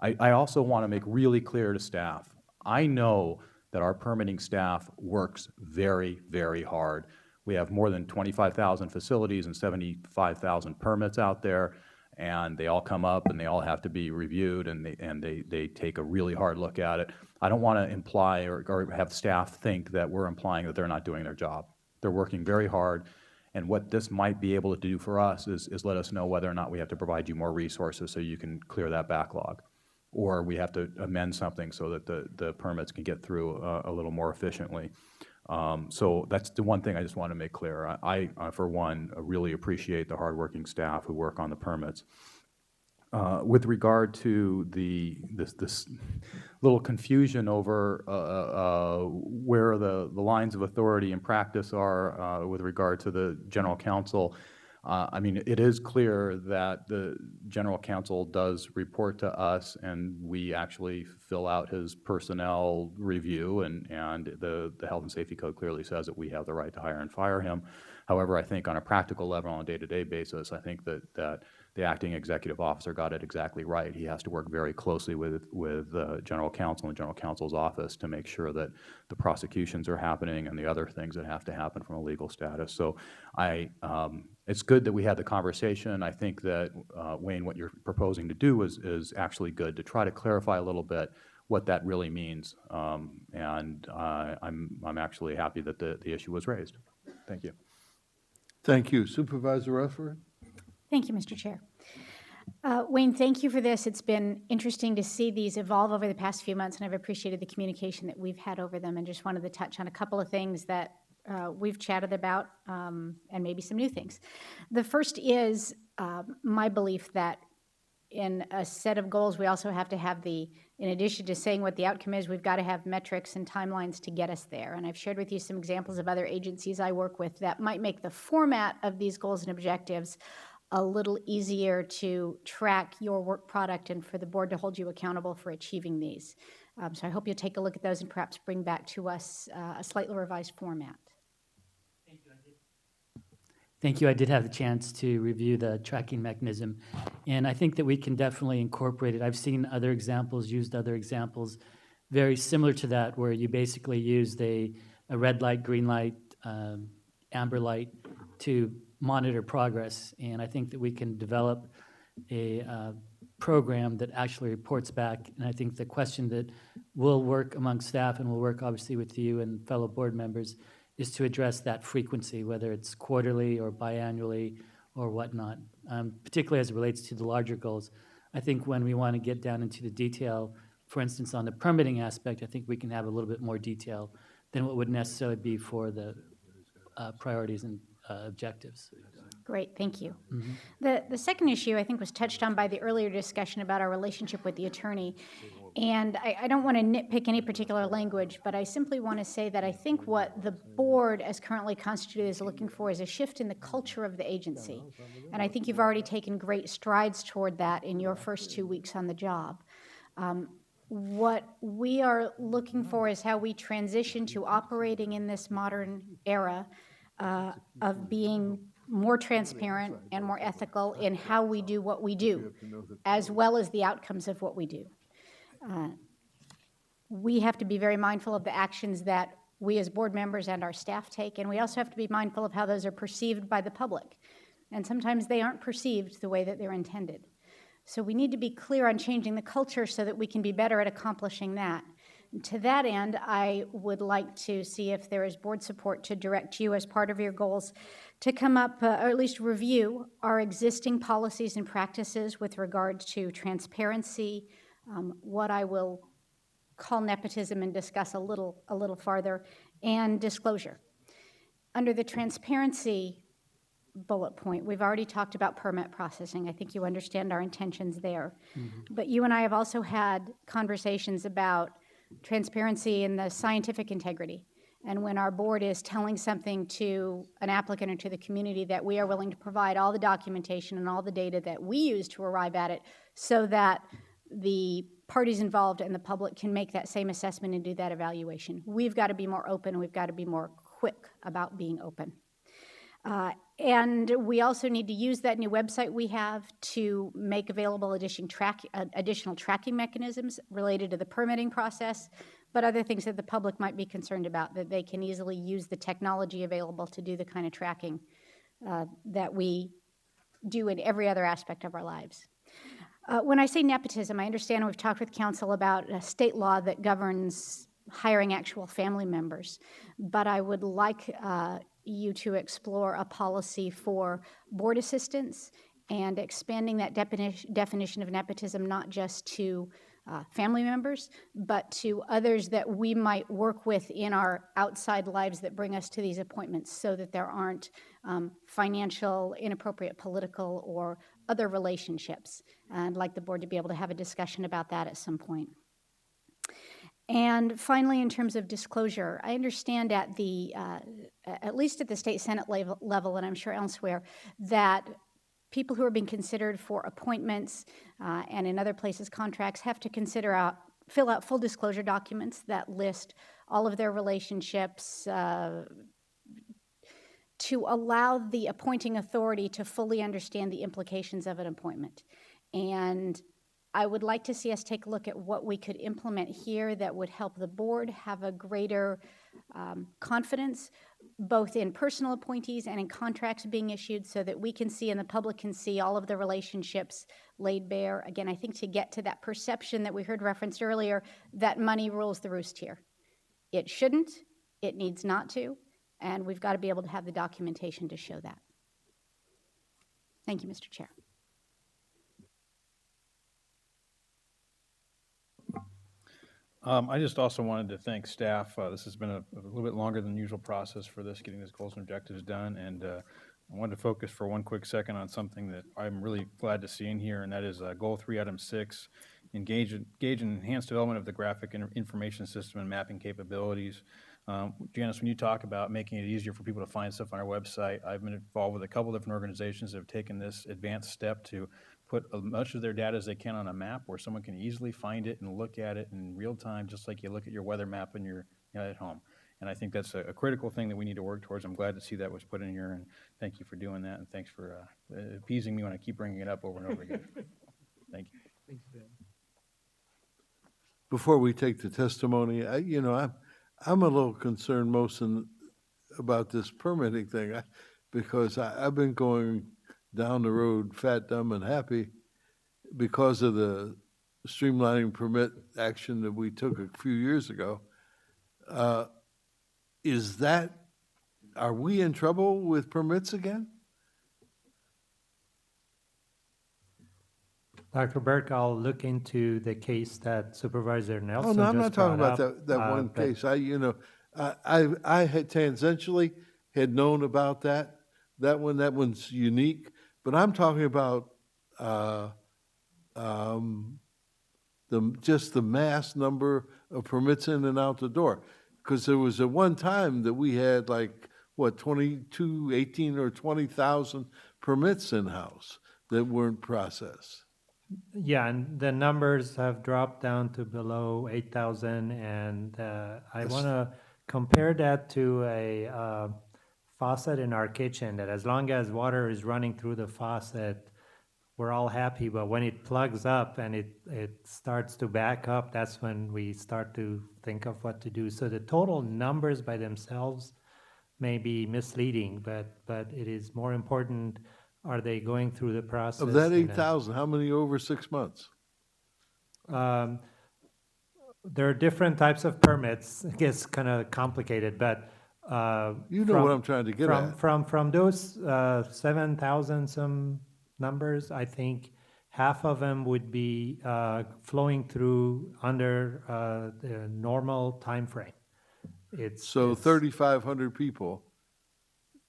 I also want to make really clear to staff, I know that our permitting staff works very, very hard. We have more than 25,000 facilities and 75,000 permits out there, and they all come up and they all have to be reviewed, and they take a really hard look at it. I don't want to imply or have staff think that we're implying that they're not doing their job. They're working very hard, and what this might be able to do for us is let us know whether or not we have to provide you more resources so you can clear that backlog, or we have to amend something so that the permits can get through a little more efficiently. So that's the one thing I just want to make clear. I for one, really appreciate the hardworking staff who work on the permits. With regard to this little confusion over where the lines of authority and practice are with regard to the general counsel, I mean, it is clear that the general counsel does report to us, and we actually fill out his personnel review, and the Health and Safety Code clearly says that we have the right to hire and fire him. However, I think on a practical level, on a day-to-day basis, I think that the acting executive officer got it exactly right. He has to work very closely with general counsel and general counsel's office to make sure that the prosecutions are happening and the other things that have to happen from a legal status. So it's good that we had the conversation. I think that, Wayne, what you're proposing to do is actually good, to try to clarify a little bit what that really means. And I'm actually happy that the issue was raised. Thank you. Thank you. Supervisor Rutherford? Thank you, Mr. Chair. Wayne, thank you for this. It's been interesting to see these evolve over the past few months, and I've appreciated the communication that we've had over them, and just wanted to touch on a couple of things that we've chatted about, and maybe some new things. The first is my belief that in a set of goals, we also have to have in addition to saying what the outcome is, we've got to have metrics and timelines to get us there. And I've shared with you some examples of other agencies I work with that might make the format of these goals and objectives a little easier to track your work product and for the board to hold you accountable for achieving these. So I hope you'll take a look at those and perhaps bring back to us a slightly revised format. Thank you. I did have the chance to review the tracking mechanism, and I think that we can definitely incorporate it. I've seen other examples, used other examples very similar to that, where you basically used a red light, green light, amber light to monitor progress. And I think that we can develop a program that actually reports back. And I think the question that will work among staff and will work obviously with you and fellow board members is to address that frequency, whether it's quarterly or biannually or whatnot, particularly as it relates to the larger goals. I think when we want to get down into the detail, for instance, on the permitting aspect, I think we can have a little bit more detail than what would necessarily be for the priorities and objectives. Great, thank you. Mm-hmm. The second issue I think was touched on by the earlier discussion about our relationship with the attorney. And I don't want to nitpick any particular language, but I simply want to say that I think what the board as currently constituted is looking for is a shift in the culture of the agency. And I think you've already taken great strides toward that in your first 2 weeks on the job. What we are looking for is how we transition to operating in this modern era of being more transparent and more ethical in how we do what we do, as well as the outcomes of what we do. We have to be very mindful of the actions that we as board members and our staff take, and we also have to be mindful of how those are perceived by the public. And sometimes they aren't perceived the way that they're intended. So we need to be clear on changing the culture so that we can be better at accomplishing that. And to that end, I would like to see if there is board support to direct you as part of your goals to come up, or at least review our existing policies and practices with regard to transparency, what I will call nepotism and discuss a little farther, and disclosure. Under the transparency bullet point, we've already talked about permit processing. I think you understand our intentions there. Mm-hmm. But you and I have also had conversations about transparency and the scientific integrity. And when our board is telling something to an applicant or to the community, that we are willing to provide all the documentation and all the data that we use to arrive at it, so that the parties involved and the public can make that same assessment and do that evaluation. We've got to be more open, and we've got to be more quick about being open. And we also need to use that new website we have to make available additional tracking mechanisms related to the permitting process, but other things that the public might be concerned about, that they can easily use the technology available to do the kind of tracking that we do in every other aspect of our lives. When I say nepotism, I understand we've talked with council about a state law that governs hiring actual family members, but I would like you to explore a policy for board assistants and expanding that definition of nepotism not just to family members, but to others that we might work with in our outside lives that bring us to these appointments, so that there aren't financial, inappropriate political, or other relationships. I'd like the board to be able to have a discussion about that at some point. And finally, in terms of disclosure, I understand at least at the state Senate level, and I'm sure elsewhere, that people who are being considered for appointments and in other places contracts have to fill out full disclosure documents that list all of their relationships to allow the appointing authority to fully understand the implications of an appointment. And I would like to see us take a look at what we could implement here that would help the board have a greater confidence, both in personal appointees and in contracts being issued, so that we can see and the public can see all of the relationships laid bare. Again, I think to get to that perception that we heard referenced earlier, that money rules the roost here. It shouldn't, it needs not to, and we've got to be able to have the documentation to show that. Thank you, Mr. Chair. I just also wanted to thank staff. This has been a little bit longer than usual process for this, getting these goals and objectives done. And I wanted to focus for one quick second on something that I'm really glad to see in here, and that is Goal 3, Item 6, engage in enhanced development of the graphic information system and mapping capabilities. Janice, when you talk about making it easier for people to find stuff on our website, I've been involved with a couple different organizations that have taken this advanced step to put as much of their data as they can on a map where someone can easily find it and look at it in real time, just like you look at your weather map when you're at home. And I think that's a critical thing that we need to work towards. I'm glad to see that was put in here, and thank you for doing that, and thanks for appeasing me when I keep bringing it up over and over again. Thank you. Thanks, Ben. Before we take the testimony, I'm a little concerned about this permitting thing, because I've been going down the road fat, dumb, and happy because of the streamlining permit action that we took a few years ago. Are we in trouble with permits again? Dr. Burke, I'll look into the case that Supervisor Nelson Oh, no, I'm not just talking brought about up, that one but- case. I had tangentially had known about that one's unique, but I'm talking about just the mass number of permits in and out the door. Because there was one time that we had 18 or 20,000 permits in-house that weren't processed. Yeah, and the numbers have dropped down to below 8,000, and I want to compare that to a faucet in our kitchen, that as long as water is running through the faucet, we're all happy, but when it plugs up and it starts to back up, that's when we start to think of what to do. So the total numbers by themselves may be misleading, but it is more important, are they going through the process? Of that 8,000, how many over 6 months? There are different types of permits. It gets kind of complicated, but you know what I'm trying to get at. From those 7,000 some numbers, I think half of them would be flowing through under the normal time frame. It's 3,500 people.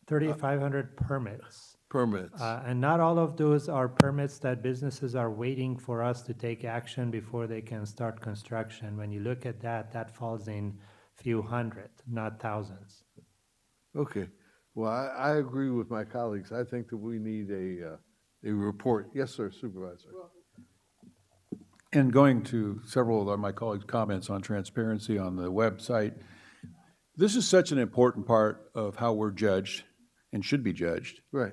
3,500 permits. Permits. And not all of those are permits that businesses are waiting for us to take action before they can start construction. When you look at that, that falls in few hundred, not thousands. Okay. Well, I agree with my colleagues. I think that we need a report. Yes, sir, Supervisor. And going to several of my colleagues' comments on transparency on the website, this is such an important part of how we're judged and should be judged. Right.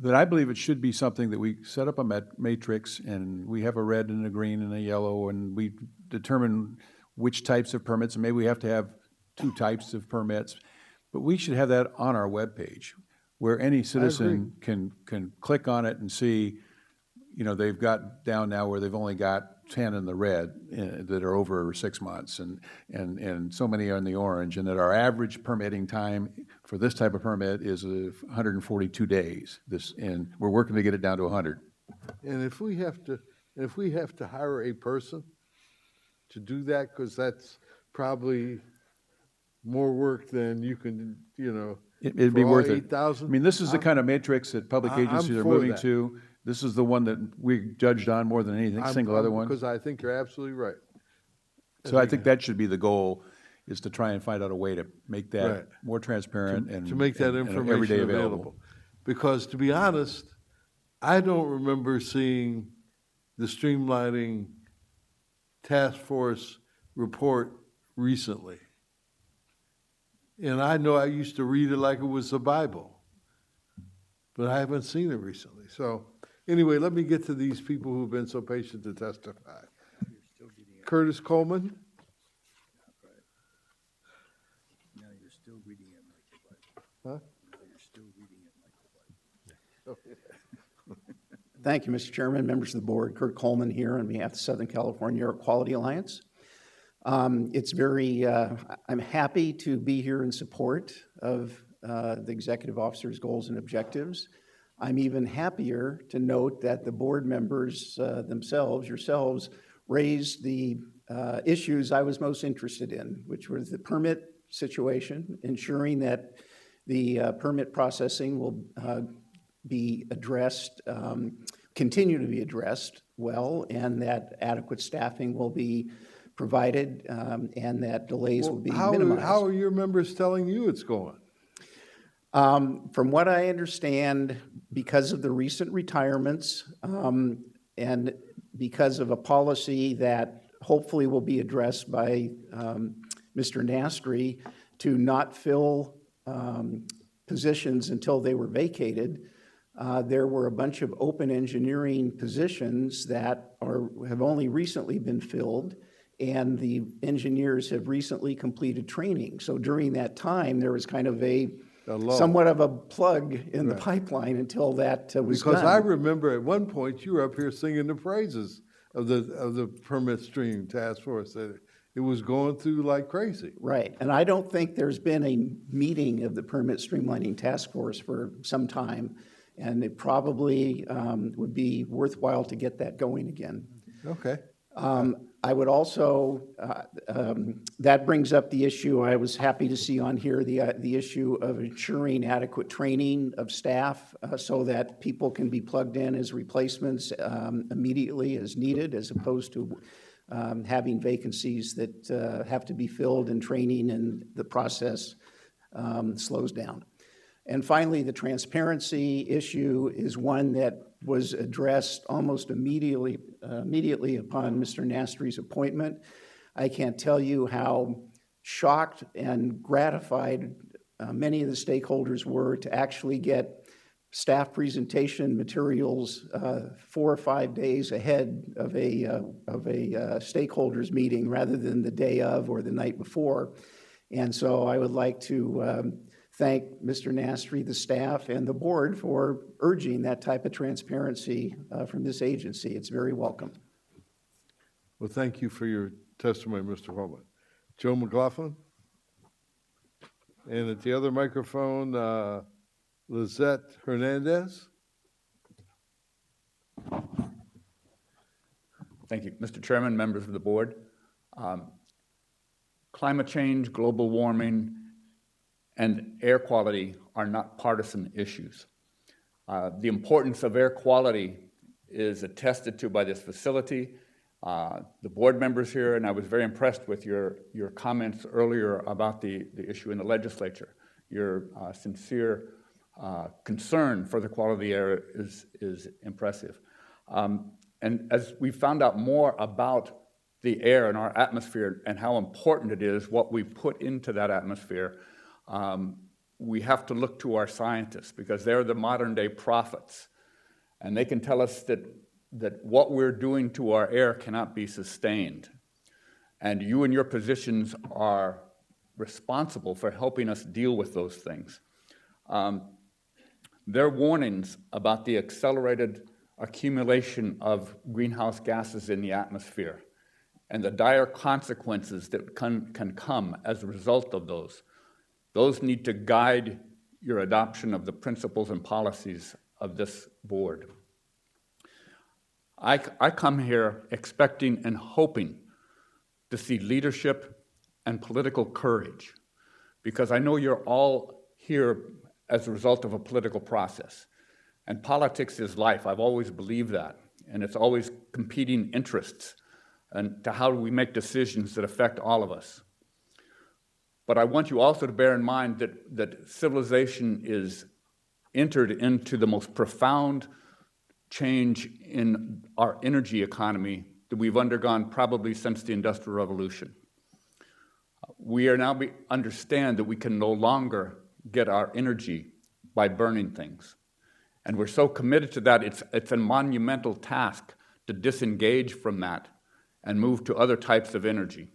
That I believe it should be something that we set up a matrix, and we have a red and a green and a yellow, and we determine which types of permits, and maybe we have to have 2 types of permits, but we should have that on our webpage, where any citizen can click on it and see, you know, they've got down now where they've only got 10 in the red that are over 6 months, and so many are in the orange, and that our average permitting time for this type of permit is 142 days. And we're working to get it down to 100. And if we have to hire a person to do that, because that's probably more work than you can, you know, It'd be for all worth it. 8,000. I mean, this is the kind of matrix that public I'm agencies are for moving that. to. This is the one that we judged on more than anything, single other one. Because I think you're absolutely right. So I think that should be the goal, is to try and find out a way to make that Right. more transparent and To make that and information every day available. Because to be honest, I don't remember seeing the streamlining task force report recently. And I know I used to read it like it was the Bible, but I haven't seen it recently. So anyway, let me get to these people who've been so patient to testify. Curtis Coleman. Now you're still reading it like the Bible. Huh? Now you're still reading it like the Bible. Thank you, Mr. Chairman, members of the board. Kurt Coleman here on behalf of the Southern California Air Quality Alliance. I'm happy to be here in support of the executive officer's goals and objectives. I'm even happier to note that the board members themselves, yourselves, raised the issues I was most interested in, which was the permit situation, ensuring that the permit processing will be addressed, continue to be addressed well, and that adequate staffing will be provided, and that delays will be minimized. How are your members telling you it's going? From what I understand, because of the recent retirements, and because of a policy that hopefully will be addressed by Mr. Nastri to not fill positions until they were vacated, there were a bunch of open engineering positions that have only recently been filled, and the engineers have recently completed training. So during that time, there was kind of somewhat of a plug in the pipeline until that was done. Because I remember at one point you were up here singing the praises of the permit stream task force. That it was going through like crazy. Right, and I don't think there's been a meeting of the permit streamlining task force for some time, and it probably would be worthwhile to get that going again. Okay. I would also, that brings up the issue I was happy to see on here, the issue of ensuring adequate training of staff so that people can be plugged in as replacements immediately as needed, as opposed to having vacancies that have to be filled and training and the process slows down. And finally, the transparency issue is one that was addressed almost immediately upon Mr. Nastri's appointment. I can't tell you how shocked and gratified many of the stakeholders were to actually get staff presentation materials 4 or 5 days ahead of a stakeholders meeting rather than the day of or the night before. And so I would like to thank Mr. Nastri, the staff, and the board for urging that type of transparency from this agency. It's very welcome. Well, thank you for your testimony, Mr. Holman. Joe McLaughlin? And at the other microphone, Lizette Hernandez? Thank you. Mr. Chairman, members of the board. Climate change, global warming, and air quality are not partisan issues. The importance of air quality is attested to by this facility, the board members here, and I was very impressed with your comments earlier about the issue in the legislature. Your sincere concern for the quality of the air is impressive. And as we found out more about the air and our atmosphere and how important it is what we put into that atmosphere, we have to look to our scientists because they're the modern day prophets. And they can tell us that what we're doing to our air cannot be sustained. And you and your positions are responsible for helping us deal with those things. There are warnings about the accelerated accumulation of greenhouse gases in the atmosphere and the dire consequences that can come as a result of those. Those need to guide your adoption of the principles and policies of this board. I come here expecting and hoping to see leadership and political courage, because I know you're all here as a result of a political process. And politics is life. I've always believed that. And it's always competing interests and to how do we make decisions that affect all of us. But I want you also to bear in mind that civilization is entered into the most profound change in our energy economy that we've undergone probably since the Industrial Revolution. We are now understand that we can no longer get our energy by burning things. And we're so committed to that, it's a monumental task to disengage from that and move to other types of energy.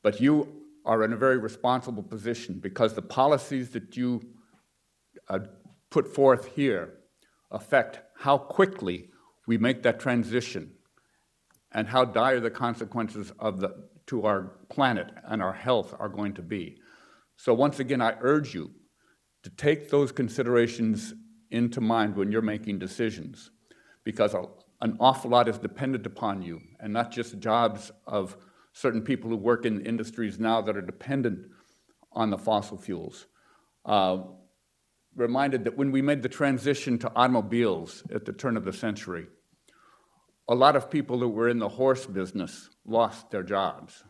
But you are in a very responsible position because the policies that you put forth here affect how quickly we make that transition and how dire the consequences to our planet and our health are going to be. So once again, I urge you to take those considerations into mind when you're making decisions, because an awful lot is dependent upon you, and not just jobs of certain people who work in industries now that are dependent on the fossil fuels. Reminded that when we made the transition to automobiles at the turn of the century, a lot of people who were in the horse business lost their jobs.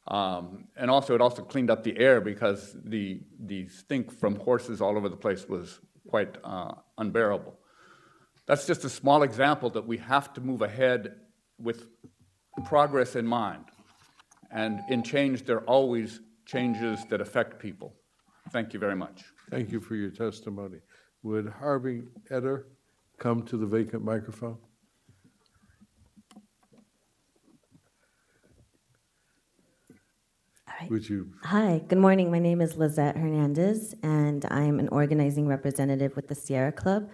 And also, it also cleaned up the air because the stink from horses all over the place was quite unbearable. That's just a small example that we have to move ahead with progress in mind. And in change, there are always changes that affect people. Thank you very much. Thank you for your testimony. Would Harvey Eder come to the vacant microphone? Would you? Hi, good morning. My name is Lizette Hernandez, and I'm an organizing representative with the Sierra Club.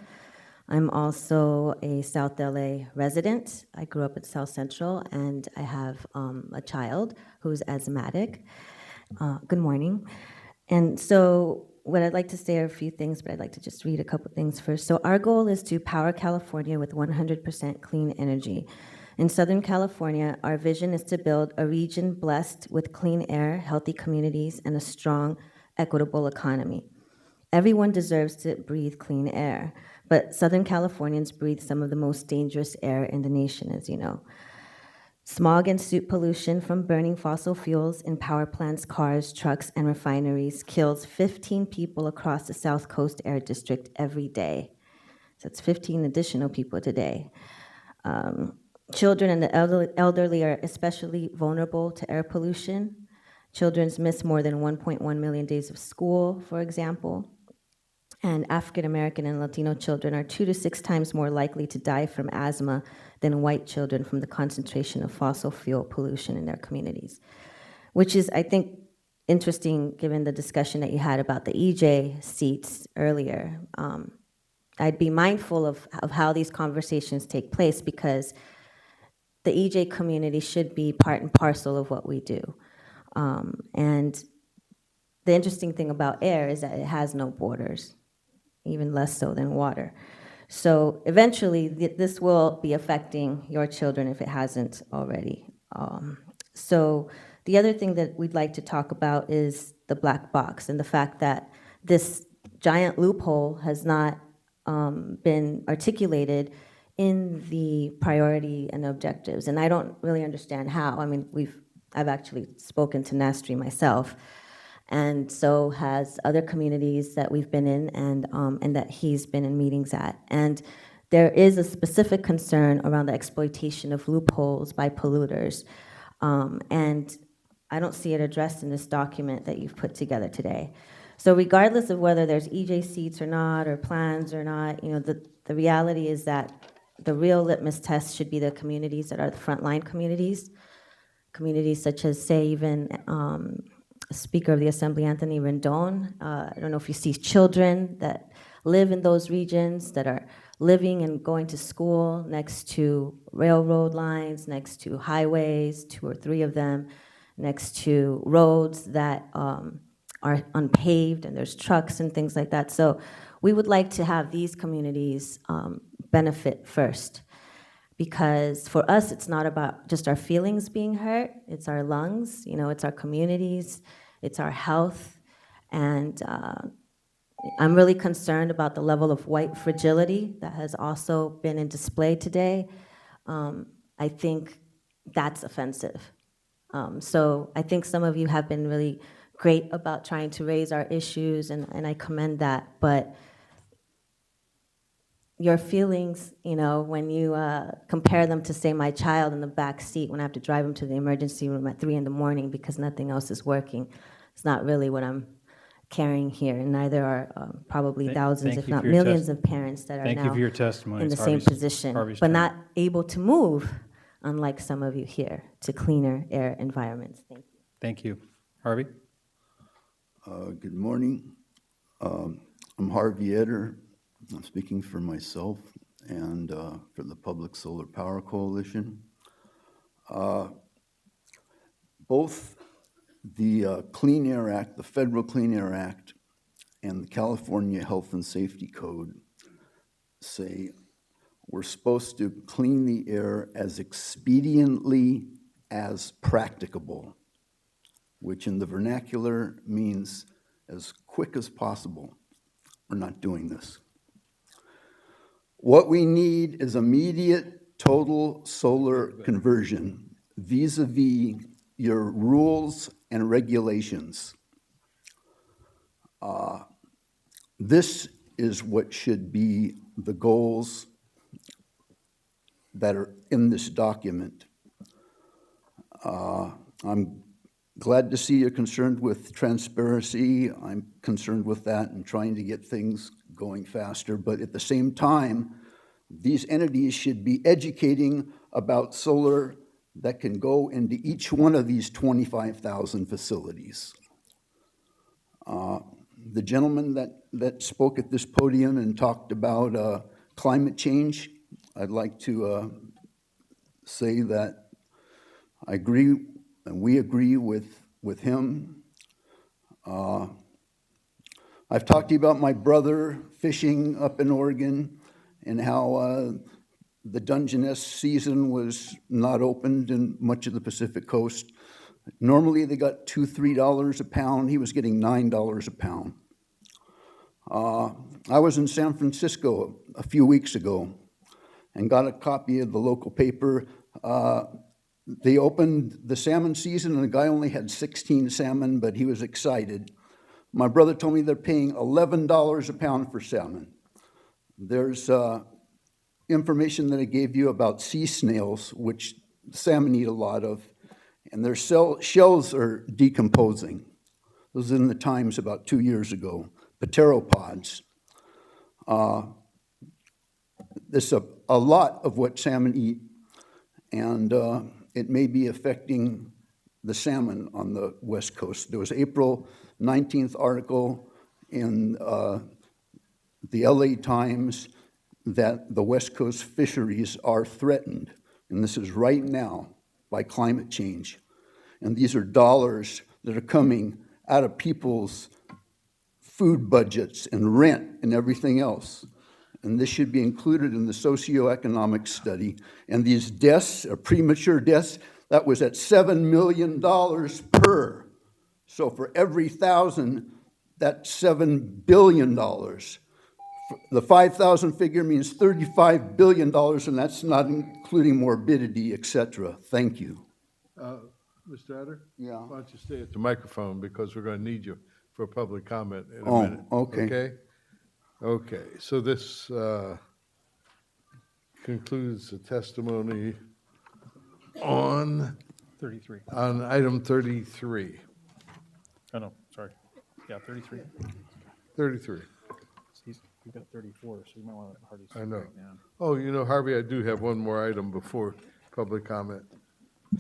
I'm also a South LA resident. I grew up at South Central, and I have a child who's asthmatic. Good morning. And so what I'd like to say are a few things, but I'd like to just read a couple things first. So our goal is to power California with 100% clean energy. In Southern California, our vision is to build a region blessed with clean air, healthy communities, and a strong, equitable economy. Everyone deserves to breathe clean air, but Southern Californians breathe some of the most dangerous air in the nation, as you know. Smog and soot pollution from burning fossil fuels in power plants, cars, trucks, and refineries kills 15 people across the South Coast Air District every day. So it's 15 additional people today. Children and the elderly are especially vulnerable to air pollution. Children miss more than 1.1 million days of school, for example. And African American and Latino children are 2 to 6 times more likely to die from asthma than white children from the concentration of fossil fuel pollution in their communities. Which is, I think, interesting given the discussion that you had about the EJ seats earlier. I'd be mindful of how these conversations take place, because the EJ community should be part and parcel of what we do. And the interesting thing about air is that it has no borders, even less so than water. So eventually, this will be affecting your children if it hasn't already. So the other thing that we'd like to talk about is the black box and the fact that this giant loophole has not been articulated in the priority and objectives. And I don't really understand how. I mean, I've actually spoken to NASTRI myself, and so has other communities that we've been in and that he's been in meetings at. And there is a specific concern around the exploitation of loopholes by polluters. And I don't see it addressed in this document that you've put together today. So regardless of whether there's EJ seats or not, or plans or not, the reality is that the real litmus test should be the communities that are the frontline communities, communities such as, say, even Speaker of the Assembly, Anthony Rendon. I don't know if you see children that live in those regions that are living and going to school next to railroad lines, next to highways, 2 or 3 of them, next to roads that are unpaved, and there's trucks and things like that. So we would like to have these communities benefit first, because for us, it's not about just our feelings being hurt, it's our lungs, it's our communities, it's our health. And I'm really concerned about the level of white fragility that has also been in display today. I think that's offensive. So I think some of you have been really great about trying to raise our issues, and I commend that. But your feelings, when you compare them to, say, my child in the back seat when I have to drive him to the emergency room at 3 in the morning because nothing else is working, it's not really what I'm carrying here, and neither are probably thousands, if not millions, of parents that are Thank you now for your testimony. in the It's same Harvey's- position, Harvey's but turn. not able to move, unlike some of you here, to cleaner air environments. Thank you. Thank you. Harvey? Good morning. I'm Harvey Eder. I'm speaking for myself and for the Public Solar Power Coalition. Both the Clean Air Act, the Federal Clean Air Act, and the California Health and Safety Code say we're supposed to clean the air as expediently as practicable, which in the vernacular means as quick as possible. We're not doing this. What we need is immediate total solar conversion vis-a-vis your rules and regulations. This is what should be the goals that are in this document. I'm glad to see you're concerned with transparency. I'm concerned with that and trying to get things going faster. But at the same time, these entities should be educating about solar that can go into each one of these 25,000 facilities. The gentleman that spoke at this podium and talked about climate change, I'd like to say that I agree, and we agree with him. I've talked to you about my brother fishing up in Oregon and how the Dungeness season was not opened in much of the Pacific coast. Normally they got $2, $3 a pound. He was getting $9 a pound. I was in San Francisco a few weeks ago and got a copy of the local paper. They opened the salmon season and the guy only had 16 salmon, but he was excited. My brother told me they're paying $11 a pound for salmon. There's information that I gave you about sea snails, which salmon eat a lot of, and their shells are decomposing. This was in the Times about 2 years ago. Pteropods. There's a lot of what salmon eat, and it may be affecting the salmon on the West Coast. There was an April 19th article in the LA Times that the West Coast fisheries are threatened, and this is right now by climate change. And these are dollars that are coming out of people's food budgets and rent and everything else. And this should be included in the socioeconomic study. And these deaths, premature deaths, that was at $7 million per. So for every 1,000, that's $7 billion. The 5,000 figure means $35 billion, and that's not including morbidity, et cetera. Thank you. Mr. Eder? Yeah. Why don't you stay at the microphone, because we're going to need you for public comment in a Oh, minute. okay. Okay? Okay, so this concludes the testimony on 33. on item 33. Oh, no, sorry. Yeah, 33. 33. We've got 34, so you might want to hardly. I know. Oh, Harvey, I do have one more item before public comment.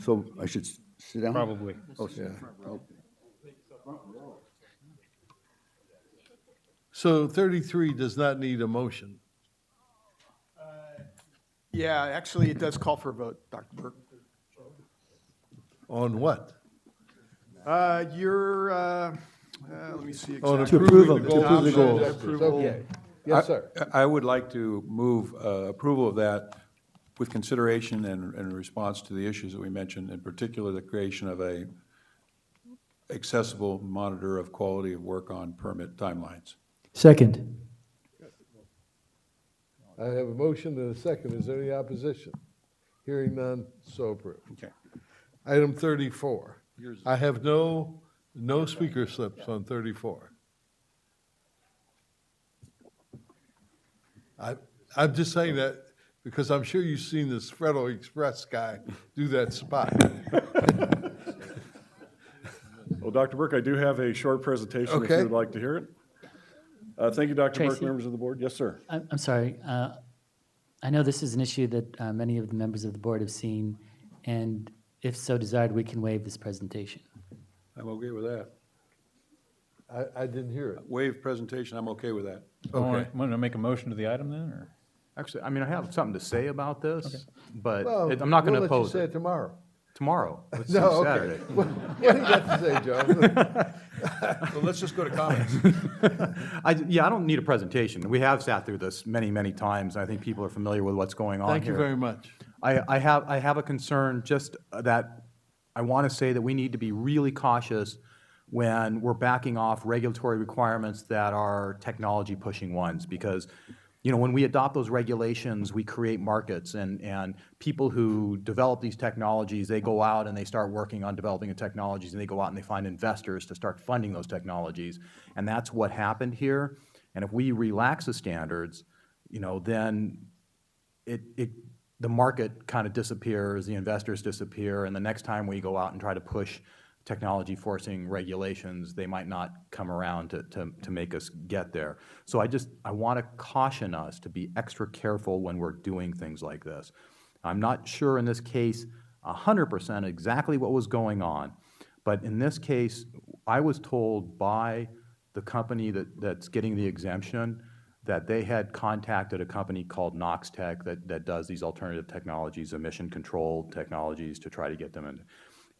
So I should Sit down? Probably. Oh, Yeah. oh. So 33 does not need a motion. Yeah, actually, it does call for a vote, Dr. Burke. On what? Let me see On exactly. approving To approve the goals. Approval. Okay. Yes, sir. I would like to move approval of that with consideration and in response to the issues that we mentioned, in particular, the creation of a accessible monitor of quality of work on permit timelines. Second. I have a motion and a second. Is there any opposition? Hearing none, so approved. Okay. Item 34. I have no speaker slips on 34. I'm just saying that because I'm sure you've seen this Federal Express guy do that spot. Well, Dr. Burke, I do have a short presentation if Okay. you would like to hear it. Thank you, Dr. Burke, Tracy? members of the board. Yes, sir. I'm sorry. I know this is an issue that many of the members of the board have seen, and if so desired, we can waive this presentation. I'm okay with that. I didn't hear it. Waive presentation, I'm okay with that. Okay. Want to make a motion to the item then, or? Actually, I mean, I have something to say about this, but Well, I'm not going to we'll let you oppose say it. it tomorrow. Tomorrow, let's No, do okay. Saturday. What do you got to say, Joe? Well, let's just go to comments. I don't need a presentation. We have sat through this many, many times, and I think people are familiar with what's going on here. Thank you very much. I have a concern just that I want to say that we need to be really cautious when we're backing off regulatory requirements that are technology pushing ones, because when we adopt those regulations, we create markets, and people who develop these technologies, they go out and they start working on developing the technologies, and they go out and they find investors to start funding those technologies. And that's what happened here. And if we relax the standards, then the market kind of disappears, the investors disappear, and the next time we go out and try to push technology forcing regulations, they might not come around to make us get there. So I want to caution us to be extra careful when we're doing things like this. I'm not sure in this case 100% exactly what was going on, but in this case, I was told by the company that's getting the exemption that they had contacted a company called Noxtech that does these alternative technologies, emission control technologies, to try to get them in.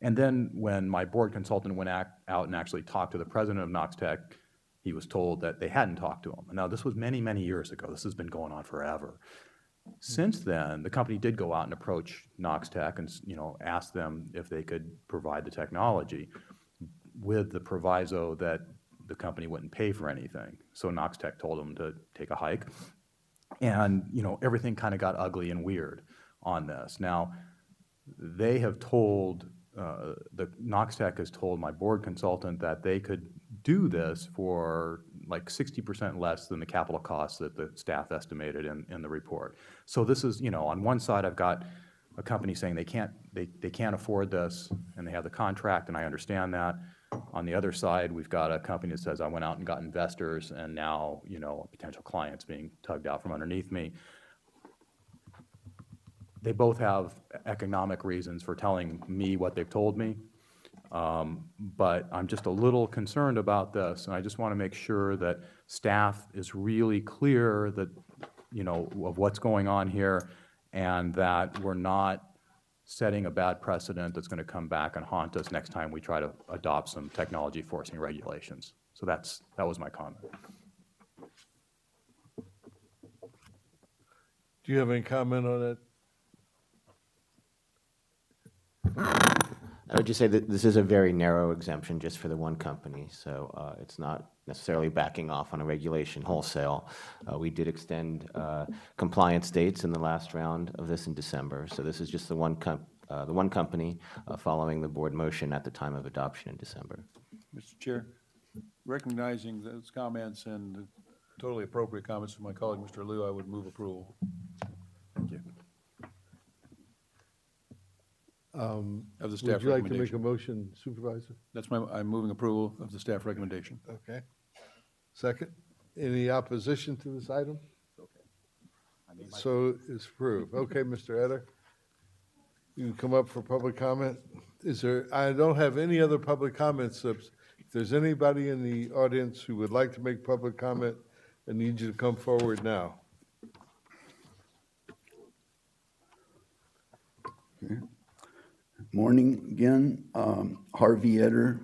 And then when my board consultant went out and actually talked to the president of Noxtech, he was told that they hadn't talked to him. Now, this was many, many years ago. This has been going on forever. Since then, the company did go out and approach Noxtech and ask them if they could provide the technology, with the proviso that the company wouldn't pay for anything. So Noxtech told them to take a hike. And everything kind of got ugly and weird on this. Now, they have told the Noxtech has told my board consultant that they could do this for like 60% less than the capital costs that the staff estimated in the report. So this is, on one side I've got a company saying they can't afford this, and they have the contract, and I understand that. On the other side, we've got a company that says I went out and got investors, and now potential clients being tugged out from underneath me. They both have economic reasons for telling me what they've told me, but I'm just a little concerned about this, and I just want to make sure that staff is really clear that, of what's going on here, and that we're not setting a bad precedent that's going to come back and haunt us next time we try to adopt some technology forcing regulations. So that was my comment. Do you have any comment on that? I would just say that this is a very narrow exemption just for the one company, so it's not necessarily backing off on a regulation wholesale. We did extend compliance dates in the last round of this in December, so this is just the one company following the board motion at the time of adoption in December. Mr. Chair, recognizing those comments and the totally appropriate comments from my colleague, Mr. Liu, I would move approval. Thank you. Of the staff Would you like to make recommendation. a motion, Supervisor? I'm moving approval of the staff recommendation. Okay. Second, any opposition to this item? So it's approved. Okay, Mr. Etter. You can come up for public comment. I don't have any other public comments. If there's anybody in the audience who would like to make public comment, I need you to come forward now. Morning again. Harvey Eder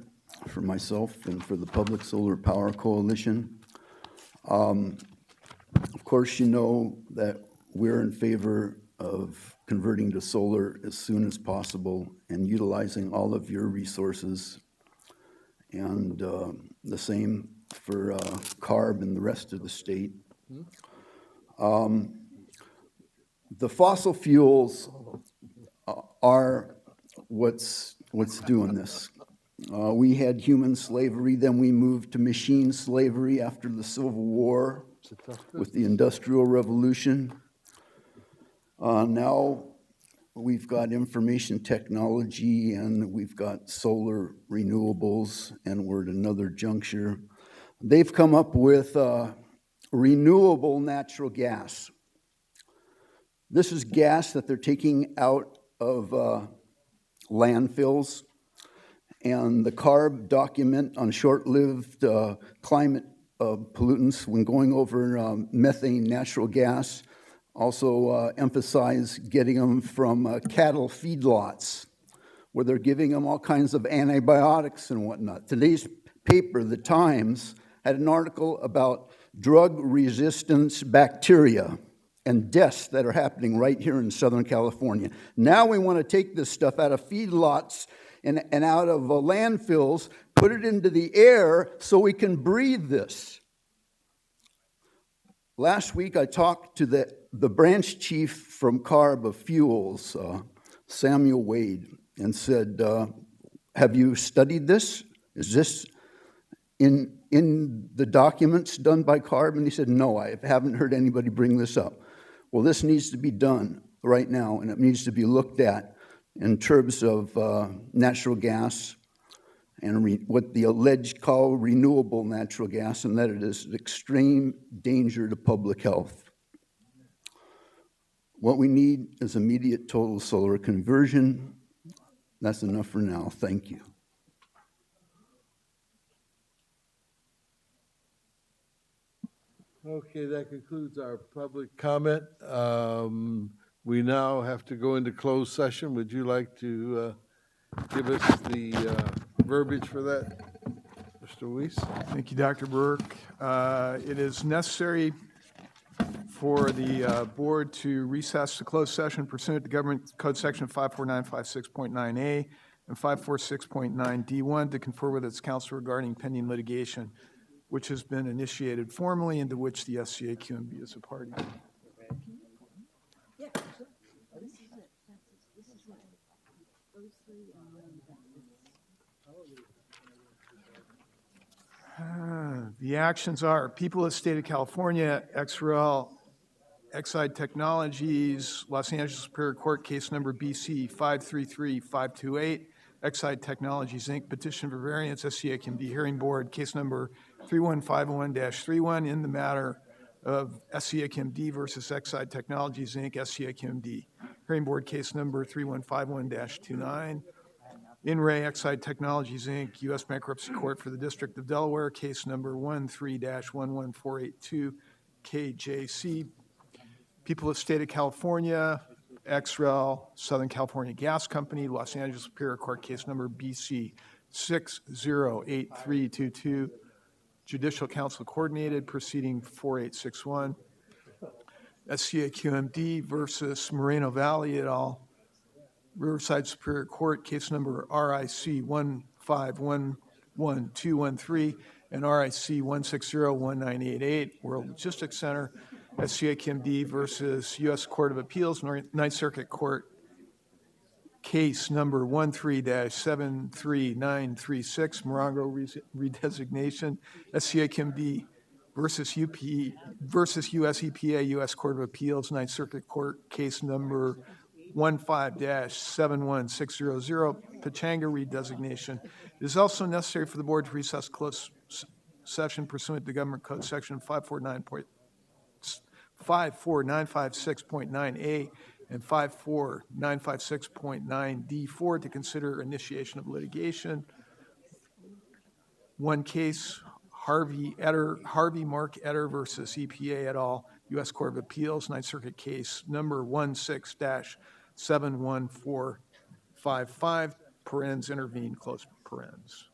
for myself and for the Public Solar Power Coalition. Of course, you know that we're in favor of converting to solar as soon as possible and utilizing all of your resources, and the same for CARB and the rest of the state. The fossil fuels are what's doing this. We had human slavery, then we moved to machine slavery after the Civil War with the Industrial Revolution. Now we've got information technology and we've got solar renewables, and we're at another juncture. They've come up with renewable natural gas. This is gas that they're taking out of landfills, and the CARB document on short-lived climate pollutants when going over methane natural gas also emphasize getting them from cattle feedlots, where they're giving them all kinds of antibiotics and whatnot. Today's paper, The Times, had an article about drug resistance bacteria and deaths that are happening right here in Southern California. Now we want to take this stuff out of feedlots and out of landfills, put it into the air so we can breathe this. Last week I talked to the branch chief from CARB of Fuels, Samuel Wade, and said, have you studied this? Is this in the documents done by CARB? And he said, no, I haven't heard anybody bring this up. Well, this needs to be done right now, and it needs to be looked at in terms of natural gas and what the alleged call renewable natural gas, and that it is an extreme danger to public health. What we need is immediate total solar conversion. That's enough for now. Thank you. Okay, that concludes our public comment. We now have to go into closed session. Would you like to give us the verbiage for that, Mr. Weiss? Thank you, Dr. Burke. It is necessary for the board to recess the closed session pursuant to Government Code Section 54956.9A and 546.9D1 to confer with its counsel regarding pending litigation, which has been initiated formally and to which the SCAQMD is a party. The actions are people of the state of California, XRL, Exide Technologies, Los Angeles Superior Court, case number BC 533528, Exide Technologies, Inc., petition for variance, SCAQMD hearing board, case number 31501-31 in the matter of SCAQMD versus Exide Technologies, Inc., SCAQMD. Hearing board, case number 3151-29. In re Exide Technologies, Inc., U.S. Bankruptcy Court for the District of Delaware, case number 13-11482, KJC. People of the State of California, XREL, Southern California Gas Company, Los Angeles Superior Court, case number BC 608322, Judicial Council Coordinated, proceeding 4861. SCAQMD versus Moreno Valley et al., Riverside Superior Court, case number RIC 1511213 and RIC 1601988, World Logistics Center, SCAQMD versus U.S. Court of Appeals, Ninth Circuit Court, case number 13-73936, Morongo redesignation, SCAQMD versus US EPA, U.S. Court of Appeals, Ninth Circuit Court, case number 15-71600, Pachanga redesignation. It is also necessary for the board to recess closed session pursuant to Government Code Section 54956.9A and 54956.9D4 to consider initiation of litigation. One case, Harvey Mark Etter versus EPA et al., U.S. Court of Appeals, Ninth Circuit case number 16-71455, parens intervene, close parens.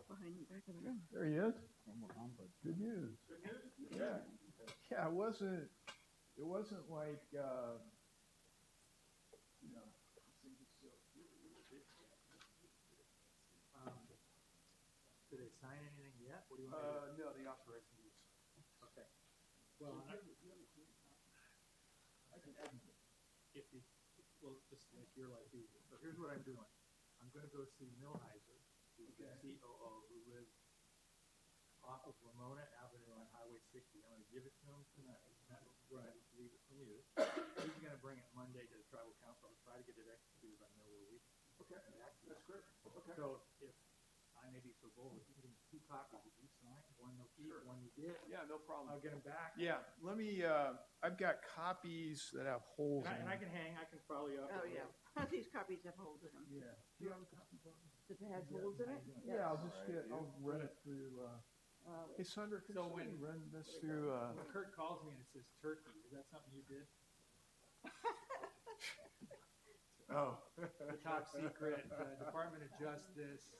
Behind the back of the room. There he is. Good news. Yeah. Yeah, it wasn't like, Did they sign anything yet? What do you want no, they authorized the use. Okay. Well, if you, well, just like your life easy. So here's what I'm doing. I'm gonna go see Millheiser, who's the COO, who lives off of Ramona Avenue on Highway 60. I'm gonna give it to him tonight. Right. Leave it from you. He's gonna bring it Monday to the tribal council. I'll try to get it executed by middle of the week. Okay, that's great. Okay. So if I may be so bold, if you can give me 2 copies, if you sign, one you'll keep, one you get. Yeah, no problem. I'll get them back. Yeah, let me, I've got copies that have holes in And I them. can hang, I can follow you up. Oh, yeah. These copies have holes in them. Yeah. Do you have a copy? Does it have holes in it? Yeah, I'll just I'll run it through, hey, Sandra, could So you when- run this through, When Kurt calls me and it says turkey, is that something you did? oh. The top secret, Department of Justice,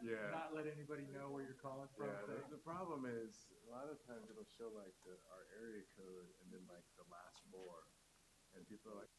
Yeah. not let anybody know where you're calling from. Yeah, thing. the problem is, a lot of times it'll show like our area code and then like the last 4, and people are like,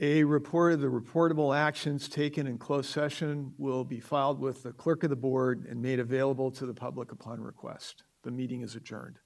A report of the reportable actions taken in closed session will be filed with the clerk of the board and made available to the public upon request. The meeting is adjourned.